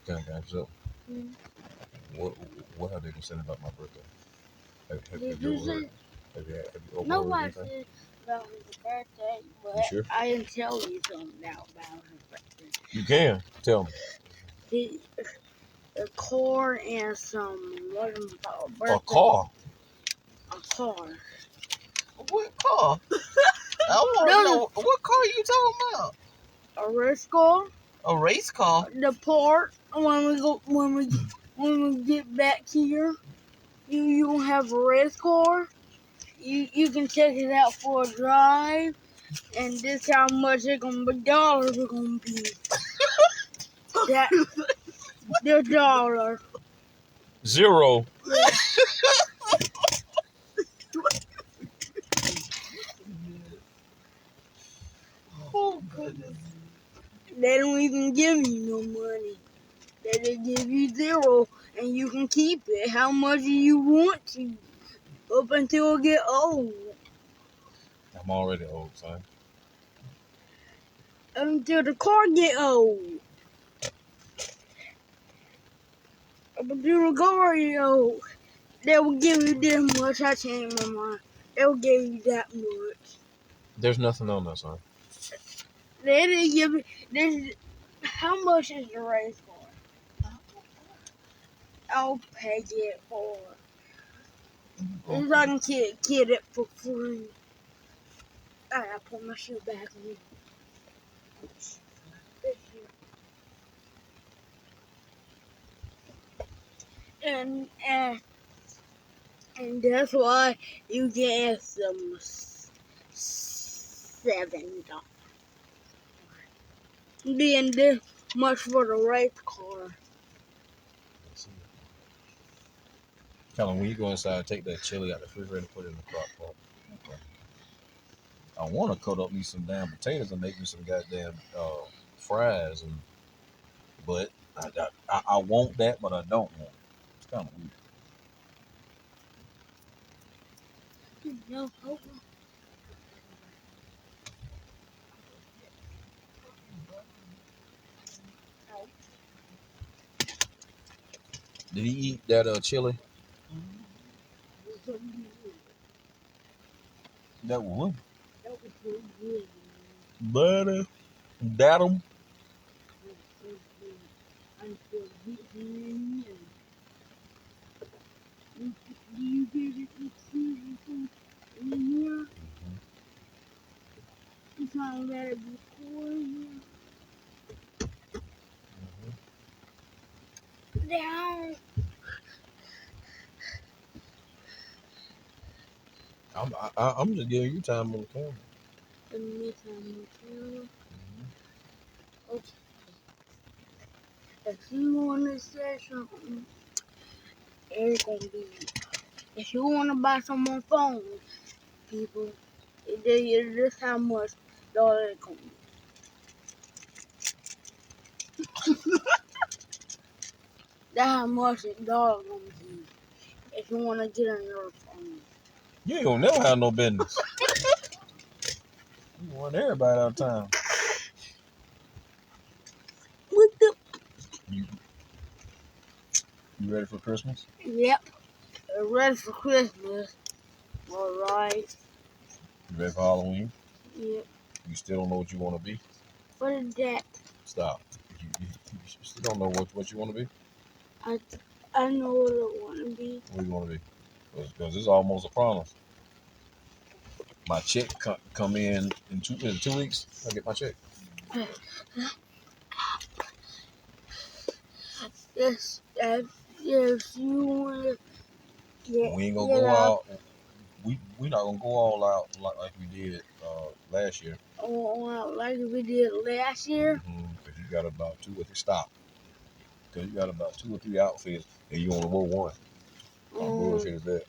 can I ask you something? What have they been saying about my birthday? Have you heard? Have you overheard Nobody anything? said about his birthday, but You sure? I can tell you something now about his birthday. You can tell me. A car and some what am I called? A car. A car. What car? I want to know what car you talking about. A race car. A race car. The part when we get back here, you have a race car. You can check it out for a drive, and this how much it gonna be dollars are gonna be. That the dollar. 0. Yeah. Oh goodness. They don't even give you no money. They give you 0, and you can keep it how much you want to, up until it get old. I'm already old, son. Until the car get old. Up until the car get old. They will give you this much. I changed my mind. They will give you that much. There's nothing on that, son. They didn't give me this. How much is the race car? I'll pay it for it. If I can get it for free. I gotta put my shoe back on. And that's why you get some $7. Being this much for the race car. Tell him when you go inside, take that chili out the refrigerator and put it in the crock pot. Okay. I want to cut up me some damn potatoes and make me some goddamn fries, but I want that, but I don't want it. It's kind of weird. No, Did he eat that chili? That was so good. butter. That him. Do you get it with season in here? It's not better before you. Down. I'm just giving you time on the camera. Okay. If you want to say something, it's gonna be. If you wanna buy some more phones, people, this how much dollar it's gonna be. That's how much the dollar gonna be. If you wanna get another phone. You ain't gonna never have no business. You want everybody out of town. What the? You ready for Christmas? Yep. Ready for Christmas. Alright. You ready for Halloween? Yep. You still don't know what you want to be? What is that? Stop. You still don't know what you want to be? I know what I wanna be. What do you want to be? Because it's almost a promise. My check come in 2 weeks. I get my check. Yes, yes, you wanna get. We ain't gonna go out. We not gonna go all out like we did last year. Like we did last year. Because you got about 2 or 3 stop. Because you got about 2 or 3 outfits and you only wear one. How bullshit is that?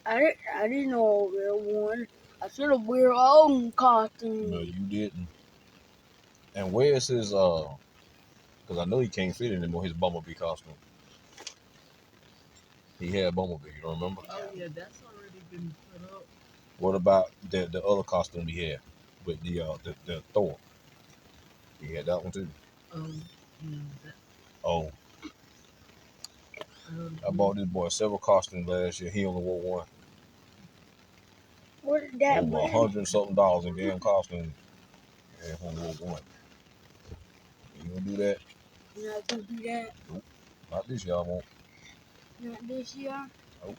I didn't know I wear one. I should have wear all costumes. No, you didn't. And where's his because I know he can't fit anymore, his Bumblebee costume. He had Bumblebee, you don't remember? Oh yeah, that's already been put up. What about the other costume he had with the Thor? He had that one too. Oh, I bought this boy several costumes last year. He only wore one. What did that Over mean? $100 and something in damn costumes. And he only wore one. You gonna do that? You're not gonna do that. Nope. Not this year, I won't. Not this year. Nope.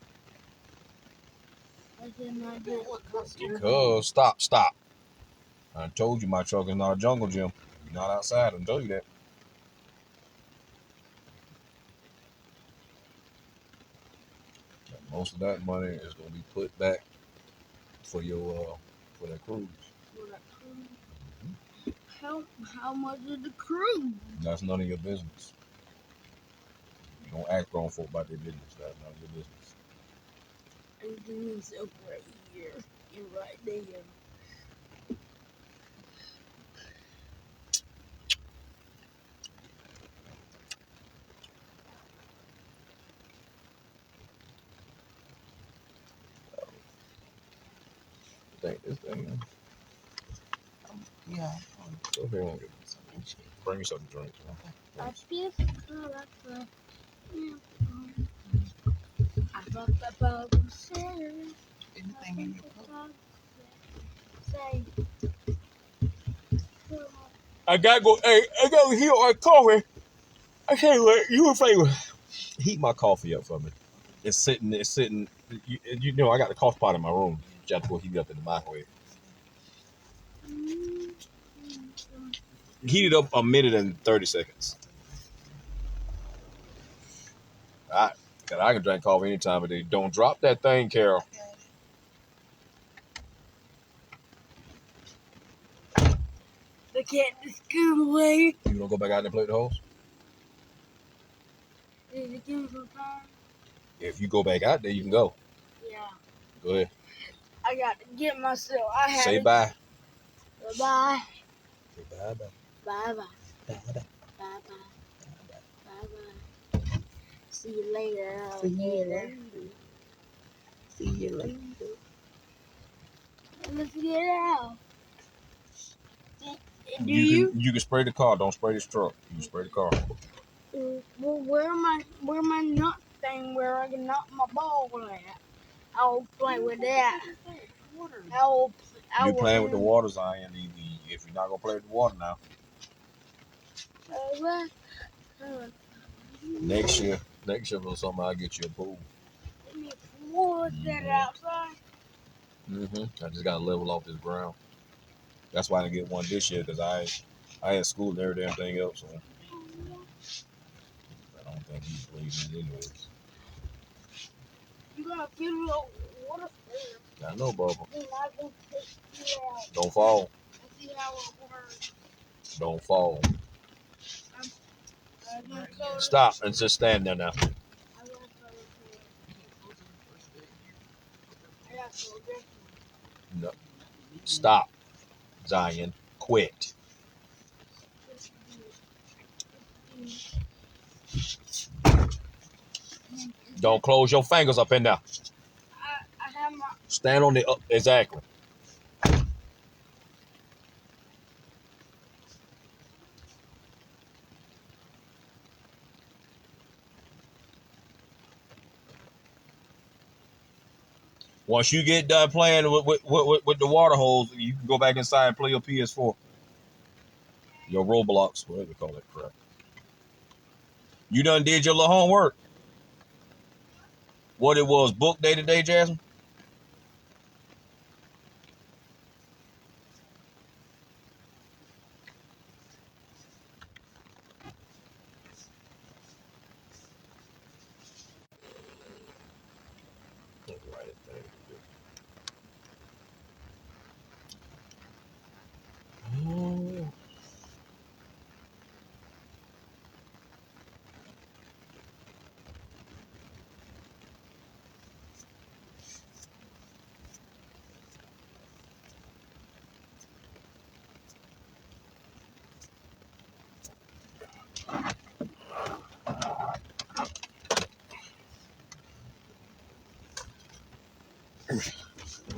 I said not this. Because stop. I told you my truck is not a jungle gym. You're not outside. I told you that. Most of that money is gonna be put back for your for that cruise. How much is the cruise? That's none of your business. You don't ask grown folk about their business. That's none of your business. I'm doing myself right here and right there. This thing. Yeah. Go ahead and bring me something to drink. I feel like I thought about the same. Anything in your cup? Say. I gotta go. Hey, I gotta heat my coffee. I tell you what, you a favor. Heat my coffee up for me. It's sitting. You know, I got the coffee pot in my room. You have to go heat it up in the microwave. Heat it up a minute and 30 seconds. All right. Cause I can drink coffee any time of day. Don't drop that thing, Carol. The cat just got away. You gonna go back out there and play with the hose? Did it give me some time? If you go back out there, you can go. Yeah. Go ahead. I got to get myself. I had Say to. bye. Bye. Say bye bye. Bye bye. Bye bye. Bye bye. Bye bye. See you later. See you later. See you later. Let's get out. Do You can spray the car. Don't spray this truck. You can spray the car. Well, where my nut thing where I can knock my ball at? I'll play with that. You playing with the water, Zion. If you're not gonna play with the water now, next year or something, I'll get you a pool. What's that outside? I just gotta level off this ground. That's why I didn't get one this year because I had school and every damn thing else. So I don't think he's believing it anyways. You gotta fill up water. I know, Bubba. Then I can take you out. Don't fall. And see how it works. Don't fall. I'm gonna cover. Stop and just stand there now. I'm gonna Stop, Zion. Quit. Don't close your fingers up in there. I have my. Stand on the exactly. Once you get done playing with the water hose, you can go back inside and play your PS4. Your Roblox, whatever you call that crap. You done did your little homework. What it was, book day today, Jasmine?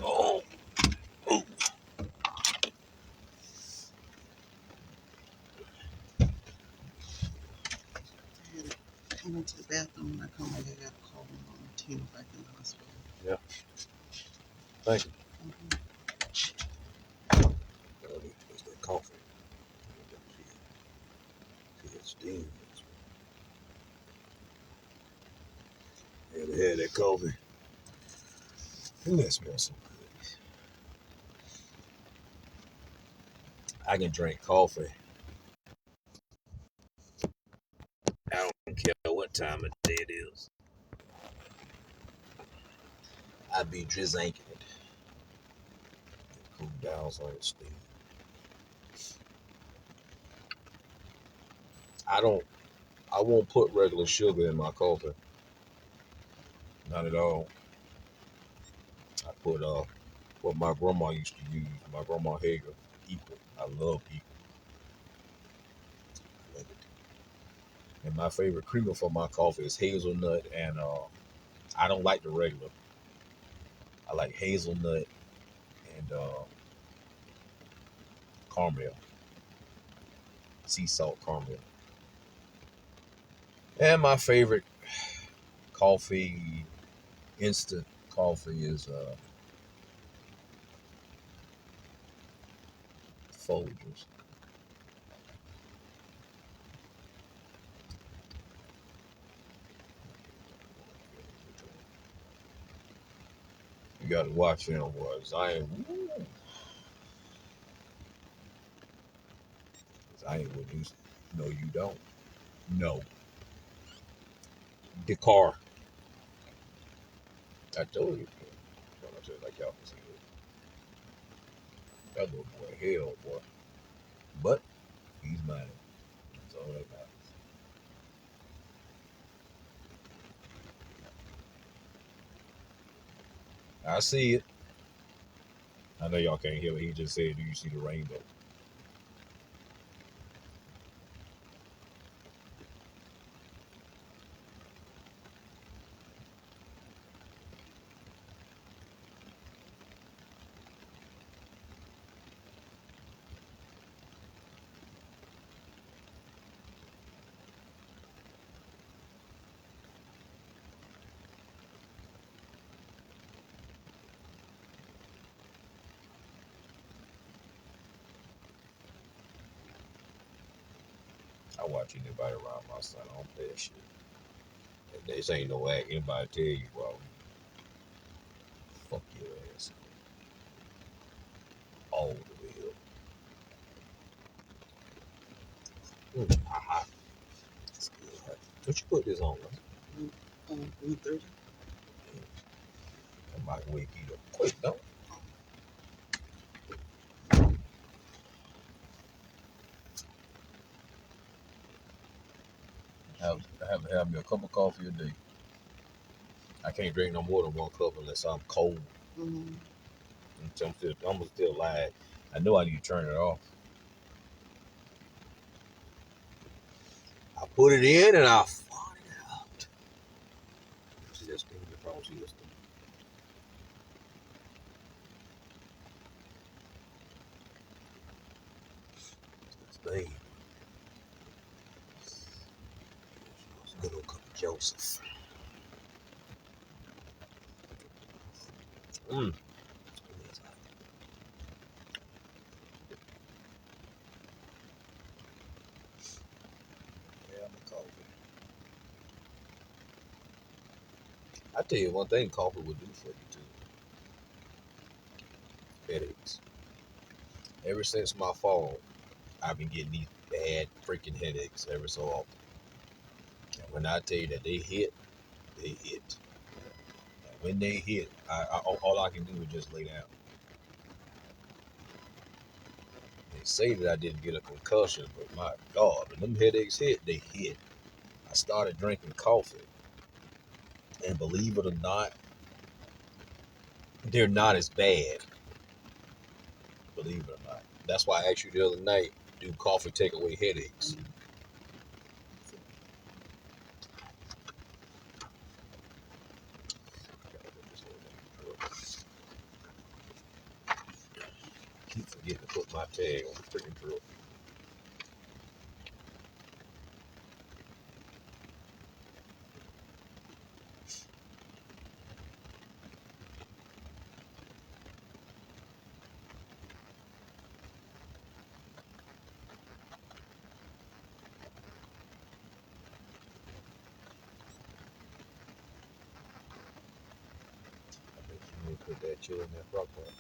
Oh, I went to the bathroom and I come back. I got a call on Tina back in the hospital. yeah. Thank you. It's that coffee. See, it's steam. Yeah, they had that coffee. Ooh, that smells so good. I can drink coffee. I don't care what time of day it is. I be drinking it. Cool down so it's steam. I won't put regular sugar in my coffee. Not at all. I put what my grandma used to use. My grandma Hager. Equal. I love Equal. I love it. And my favorite creamer for my coffee is hazelnut, and I don't like the regular. I like hazelnut and caramel, sea salt caramel. And my favorite coffee, instant coffee, is Folgers. You got to watch him, was I ain't what you. No, you don't. No, the car. I told you. I said like y'all can see it. That little boy, hell boy. But he's mine. That's all that matters. I see it. I know y'all can't hear what he just said. Do you see the rainbow? I watch anybody around my son. I don't play that shit. And this ain't no act. Anybody tell you, bro, fuck your ass all the way up. Hot. It's good. Hot. Don't you put this on, man? 1:30. I might wake you up quick, don't I have to have me a cup of coffee a day. I can't drink no more than one cup unless I'm cold. Mm-hmm. I'm still live. I know I need to turn it off. I put it in and I fought it out. See that thing? You probably see this thing. This thing. Good old Cup of Joseph. Mmm. Yeah, I'm a coffee. I tell you one thing coffee would do for you too. Headaches. Ever since my fall, I've been getting these bad freaking headaches every so often. And when I tell you that they hit, they hit. And when they hit, all I can do is just lay down. They say that I didn't get a concussion, but my God, when them headaches hit, they hit. I started drinking coffee, and believe it or not, they're not as bad. Believe it or not. That's why I asked you the other night, do coffee take away headaches? Keep forgetting to put my tag on the freaking truck. I think you need to put that chill in that crock pot.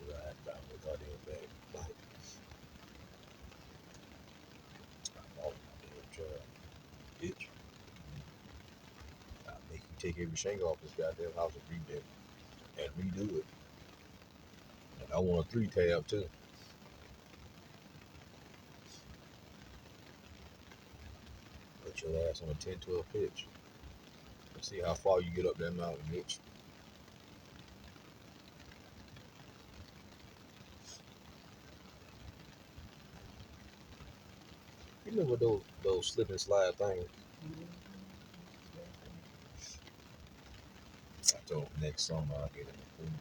Ride down the goddamn bag. Like, I'm off my damn child. Bitch. I'll make you take every shingle off this goddamn house and redo it. And I want a 3 tab too. Put your ass on a 10-12 pitch. Let's see how far you get up that mountain, bitch. You remember those slip and slide things? I told him next summer I'll get in the pool.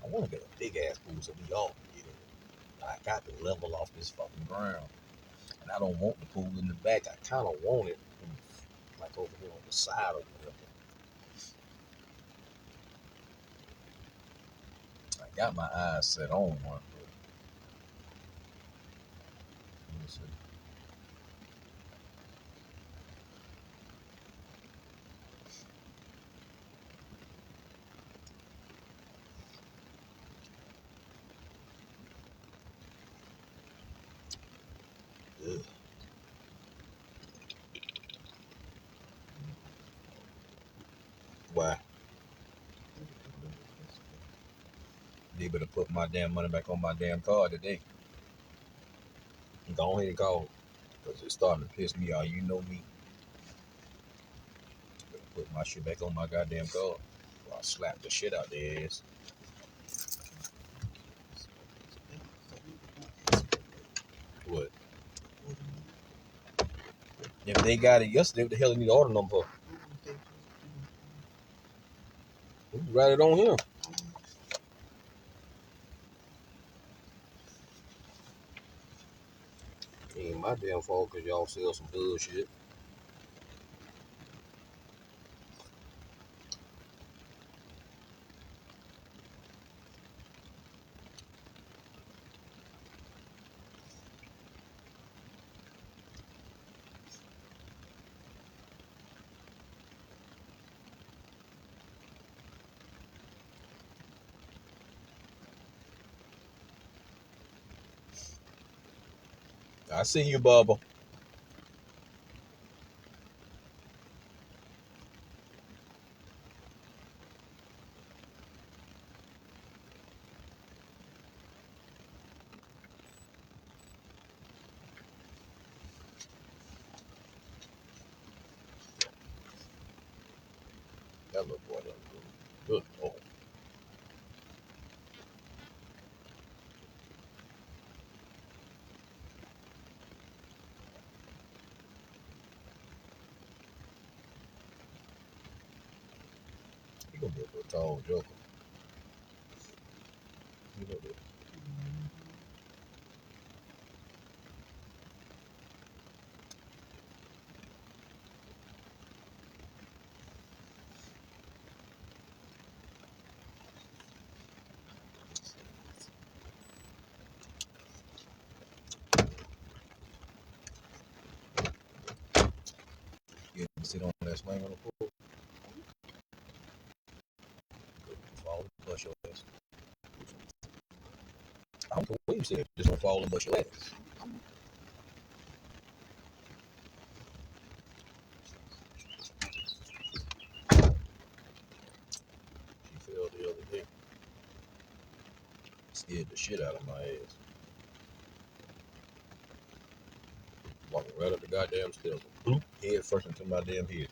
I want to get a big ass pool so we all can get in it. I got to level off this fucking ground. And I don't want the pool in the back. I kind of want it like over here on the side or whatever. I got my eyes set on one, but let me see. Ugh. Why? They better put my damn money back on my damn card today. Go ahead and call. Because it's starting to piss me off. You know me. Better put my shit back on my goddamn card. Or I'll slap the shit out their ass. What? If they got it yesterday, what the hell they need to order them for? We can write it on here. It ain't my damn fault because y'all sell some bullshit. I see you, Bubba. That little boy done good. Lord. He gonna be a little tall joker. You know that. You sit on that swing on the pool. Fall and bust your ass. I don't care what you said. Just don't fall and bust your ass. She fell the other day. Scared the shit out of my ass. Walking right up the goddamn stairs. Bloop, head first into my damn head.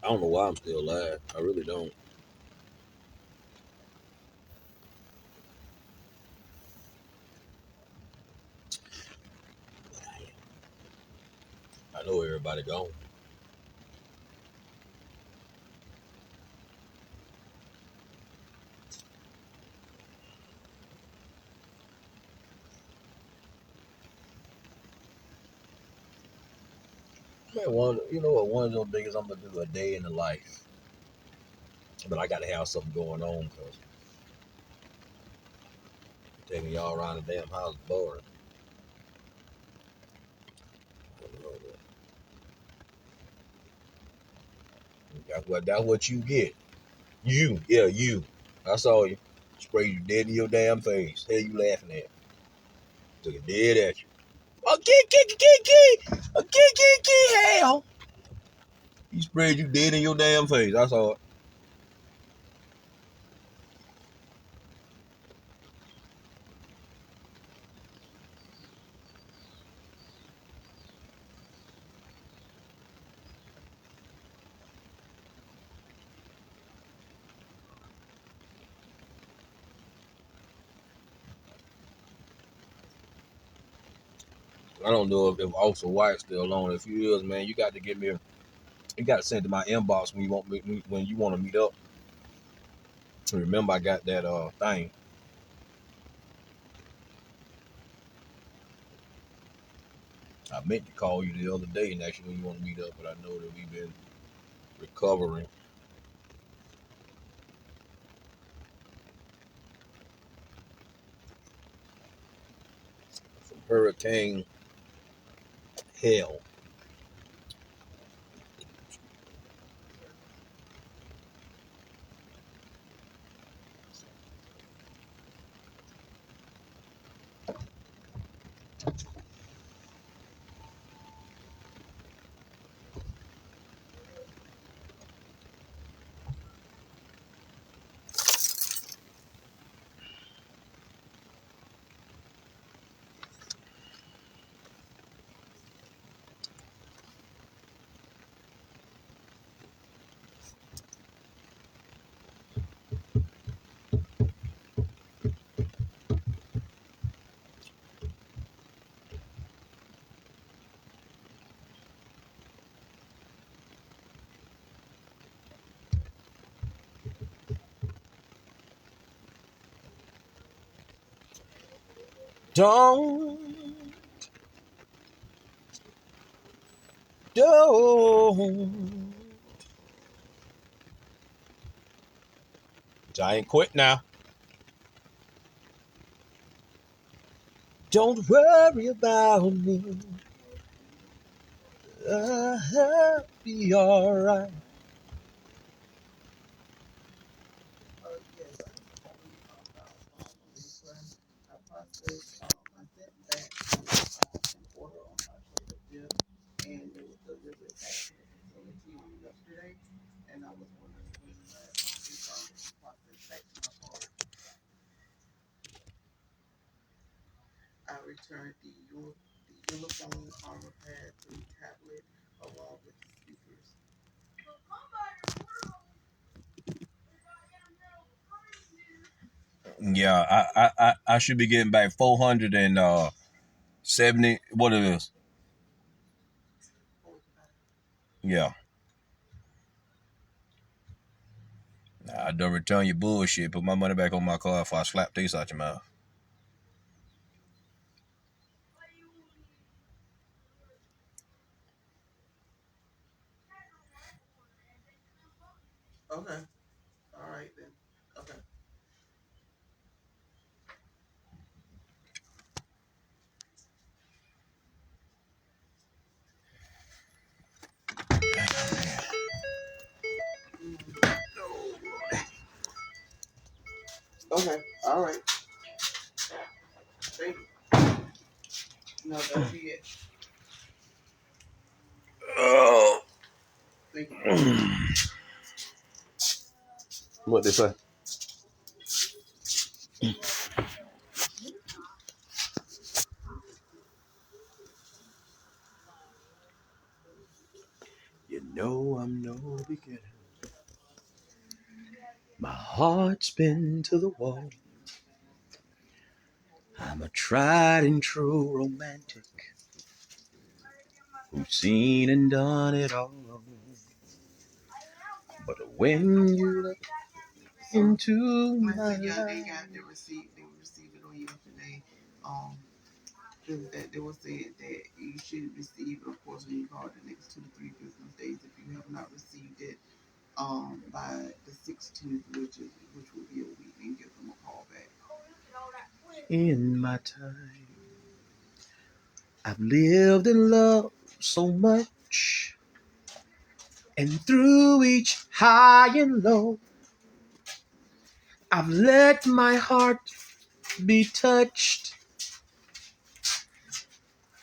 I don't know why I'm still alive. I really don't. I know everybody gone. Man, you know what? One of those things I'm gonna do a day in the life, but I gotta have something going on because taking y'all around the damn house is boring. That's what you get. You. I saw you. Sprayed you dead in your damn face. Hell you laughing at? Took it dead at you. Oh, hell. He sprayed you dead in your damn face. I saw it. I don't know if Officer White's still on. If he is, man, you got to get me. You got to send it to my inbox when you want to meet up. Remember, I got that thing. I meant to call you the other day and actually when you want to meet up, but I know that we've been recovering from Hurricane Hell. Don't. I ain't quit now. Don't worry about me. I'll be alright. Yes, I processed, I sent back an order on October 5th, and it was delivered back to the facility on yesterday, and I was wondering when the refund would be processed back to my card. I returned the uniform, armor pad, 3 tablet, along with the speakers. Yeah, I should be getting back 470. What it is? Yeah. I don't return your bullshit. Put my money back on my card before I slap these out your mouth. Okay. All right then. Okay. Okay. All right. Thank you. No, that'll be it. Oh. Thank you. What they say? You know I'm no beginner. My heart's been to the wall. I'm a tried and true romantic who's seen and done it all. But when you look into my Yeah, they life, got they received it on yesterday. That they were saying that you should receive it, of course, when you call the next 2 to 3 business days. If you have not received it, by the 16th, which will be a week, and give them a call back. in my time, I've lived in love so much, and through each high and low, I've let my heart be touched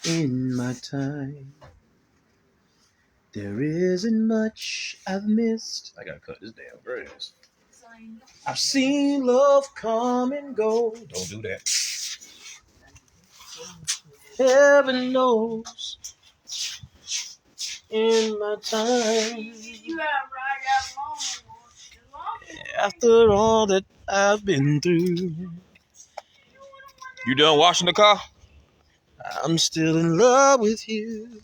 in my time. There isn't much I've missed. I gotta cut this damn grass. I've seen love come and go. Don't do that. Heaven knows in my time. After all that I've been through, you done washing the car? I'm still in love with you.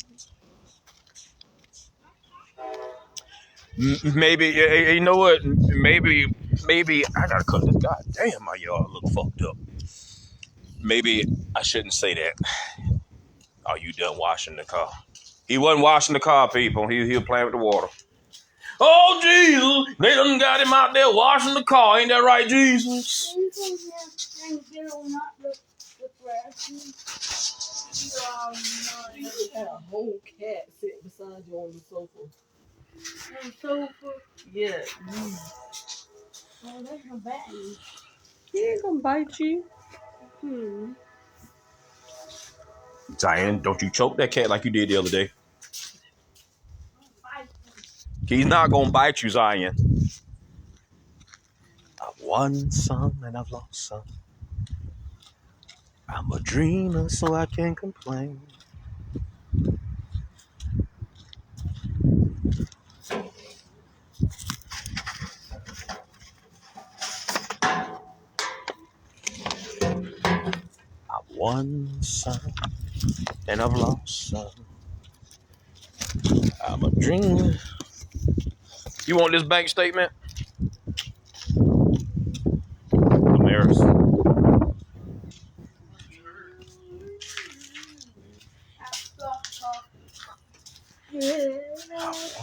Maybe you know what? Maybe I gotta cut this. God damn, my yard look fucked up. Maybe I shouldn't say that. Are you done washing the car? He wasn't washing the car, people. He was playing with the water. Oh Jesus! They done got him out there washing the car. Ain't that right, Jesus? You had a whole cat sitting beside you on the sofa. On the sofa. Yeah. Oh, that's not bad. He ain't gonna bite you. Zion, don't you choke that cat like you did the other day. He's not gonna bite you, Zion. I've won some and I've lost some. I'm a dreamer, so I can't complain. I've won some and I've lost some. I'm a dreamer. You want this bank statement? Damaris. I've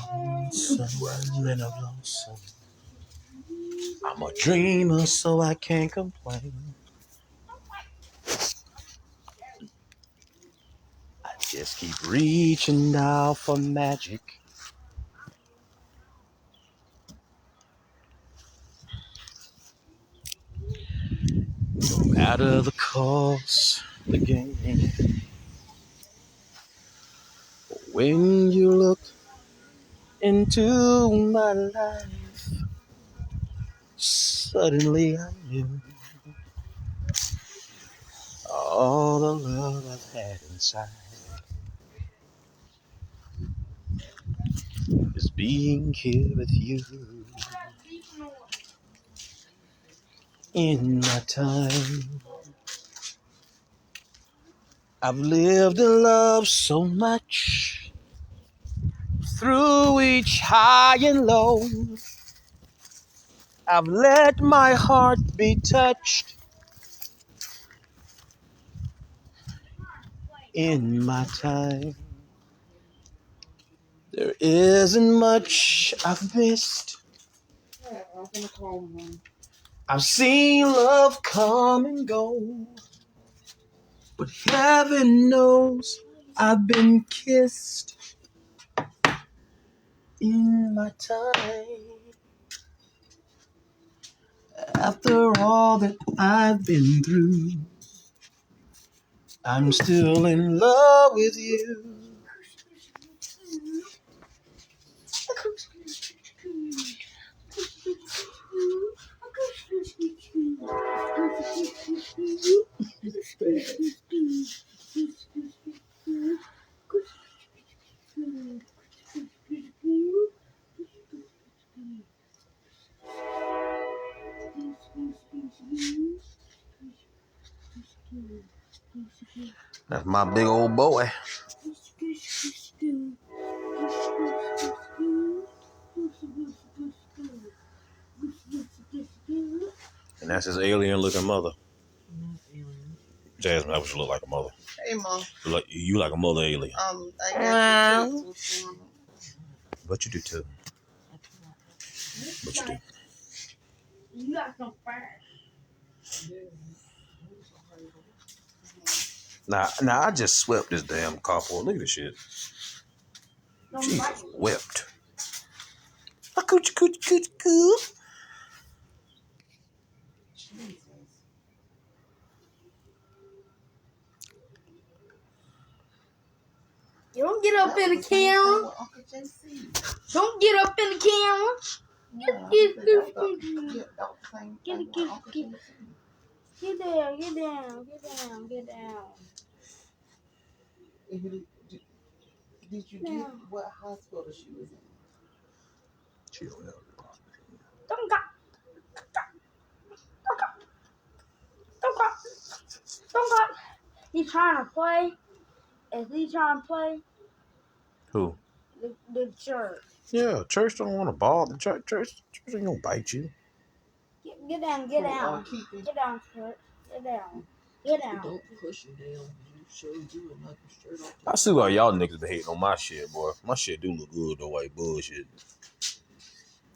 won some and I've lost some. I'm a dreamer, so I can't complain. Just keep reaching out for magic. No matter the cost, the game. When you look into my life, suddenly I knew all the love I've had inside is being here with you. In my time, I've lived in love so much. Through each high and low, I've let my heart be touched. In my time, there isn't much I've missed. I've seen love come and go, but heaven knows I've been kissed. In my time, after all that I've been through, I'm still in love with you. That's my big old boy. And that's his alien looking mother. Jasmine, I wish you look like a mother. Hey, Mom. You like a mother alien. I got you too. But you do too. But you do. You got some fire. Now I just swept this damn carport. Look at this shit. Jesus wept. A coochie coochie coochie coo. You don't get up in the camera. Don't get up in the camera. Get down. Did you get what hospital she was in? She don't know. Don't go. He's trying to play. Is he trying to play? Who? The church. Yeah, church don't want to bother. Church ain't gonna bite you. Get down. Get down, church. Get down. Don't push him down. You showed you and knock him straight off. I see why y'all niggas be hating on my shit, boy. My shit do look good though, white bullshit.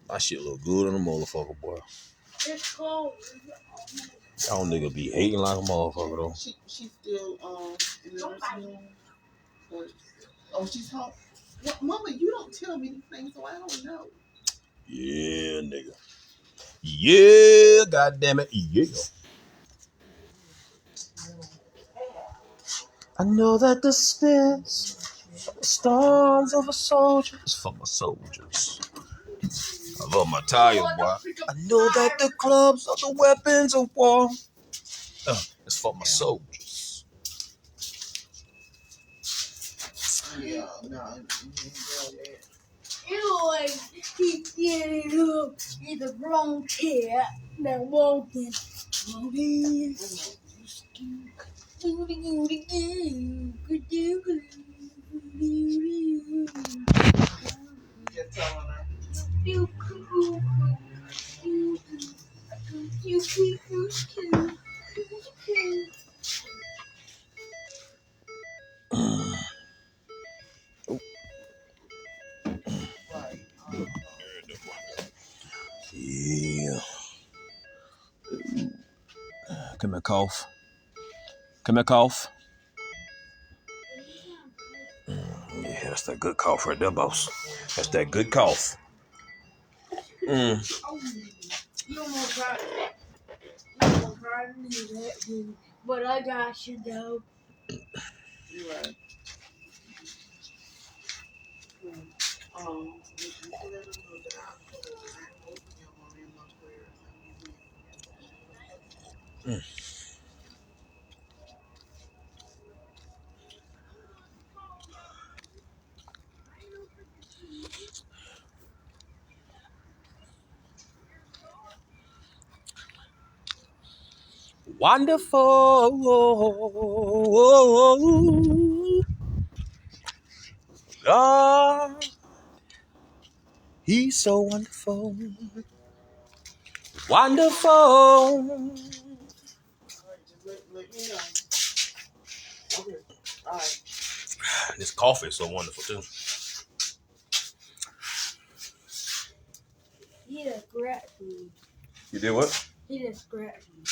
My shit look good on the motherfucker, boy. It's cold. Y'all niggas be hating like a motherfucker though. She still in the nursing home. Oh, she's home. Well, Mama, you don't tell me anything, so I don't know. Yeah, nigga. Yeah, goddamn it, yeah. I know that the spits, storms of a soldier is for my soldiers. I love my tires, boy. I know that the clubs are the weapons of war. It's for my soldiers. Yeah, no. Anyway, he's getting up. He's a grown cat that walking. Just telling her. Right. Yeah. Come here, cough. Come here, cough. that good cough right there, boss. That's that good cough. You almost tried to do that, but I got you though. You right. You can let them know that I hope you are in my prayers. Wonderful. God, He's so wonderful. Wonderful. All right, just let me know. Okay. All right. This coffee is so wonderful too. He just scratched me. You did what? He just scratched me.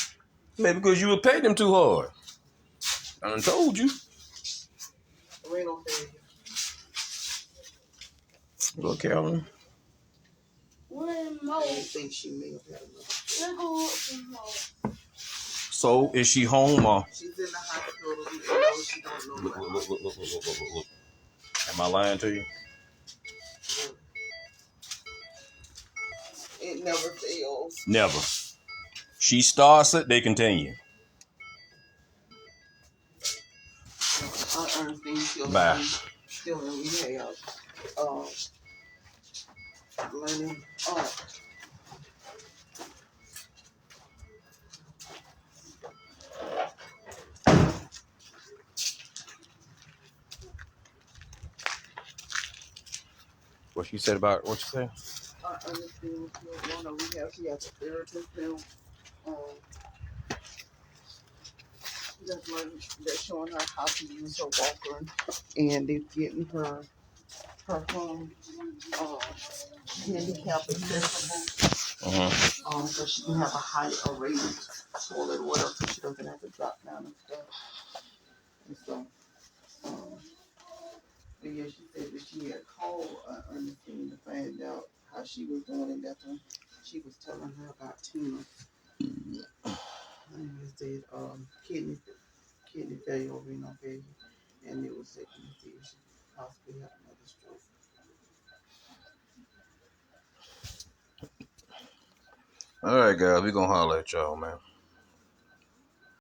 Maybe because you were paying him too hard. I done told you. Reno failure. Look, Carolyn. One I more. think she may have had another. Let's go look for more. So, is she home or? She's in the hospital. You know, she don't know. Look. Am I lying to you? It never fails. Never. She starts it, they continue. Ernestine Bye. still in rehab. Learning art. What she said about what you said? Ernestine still on rehab. She has a therapist now. Just learning, they're showing her how to use her walker, and they're getting her home handicap accessible, so she can have a high rated toilet or whatever, so she doesn't have to drop down and stuff. And so, but yeah, she said that she had called Ernestine to find out how she was doing, and that's when she was telling her about Tina. And it said kidney failure or renal failure, and it was checking to see if she possibly had another stroke. All right, guys, we gonna holler at y'all, man.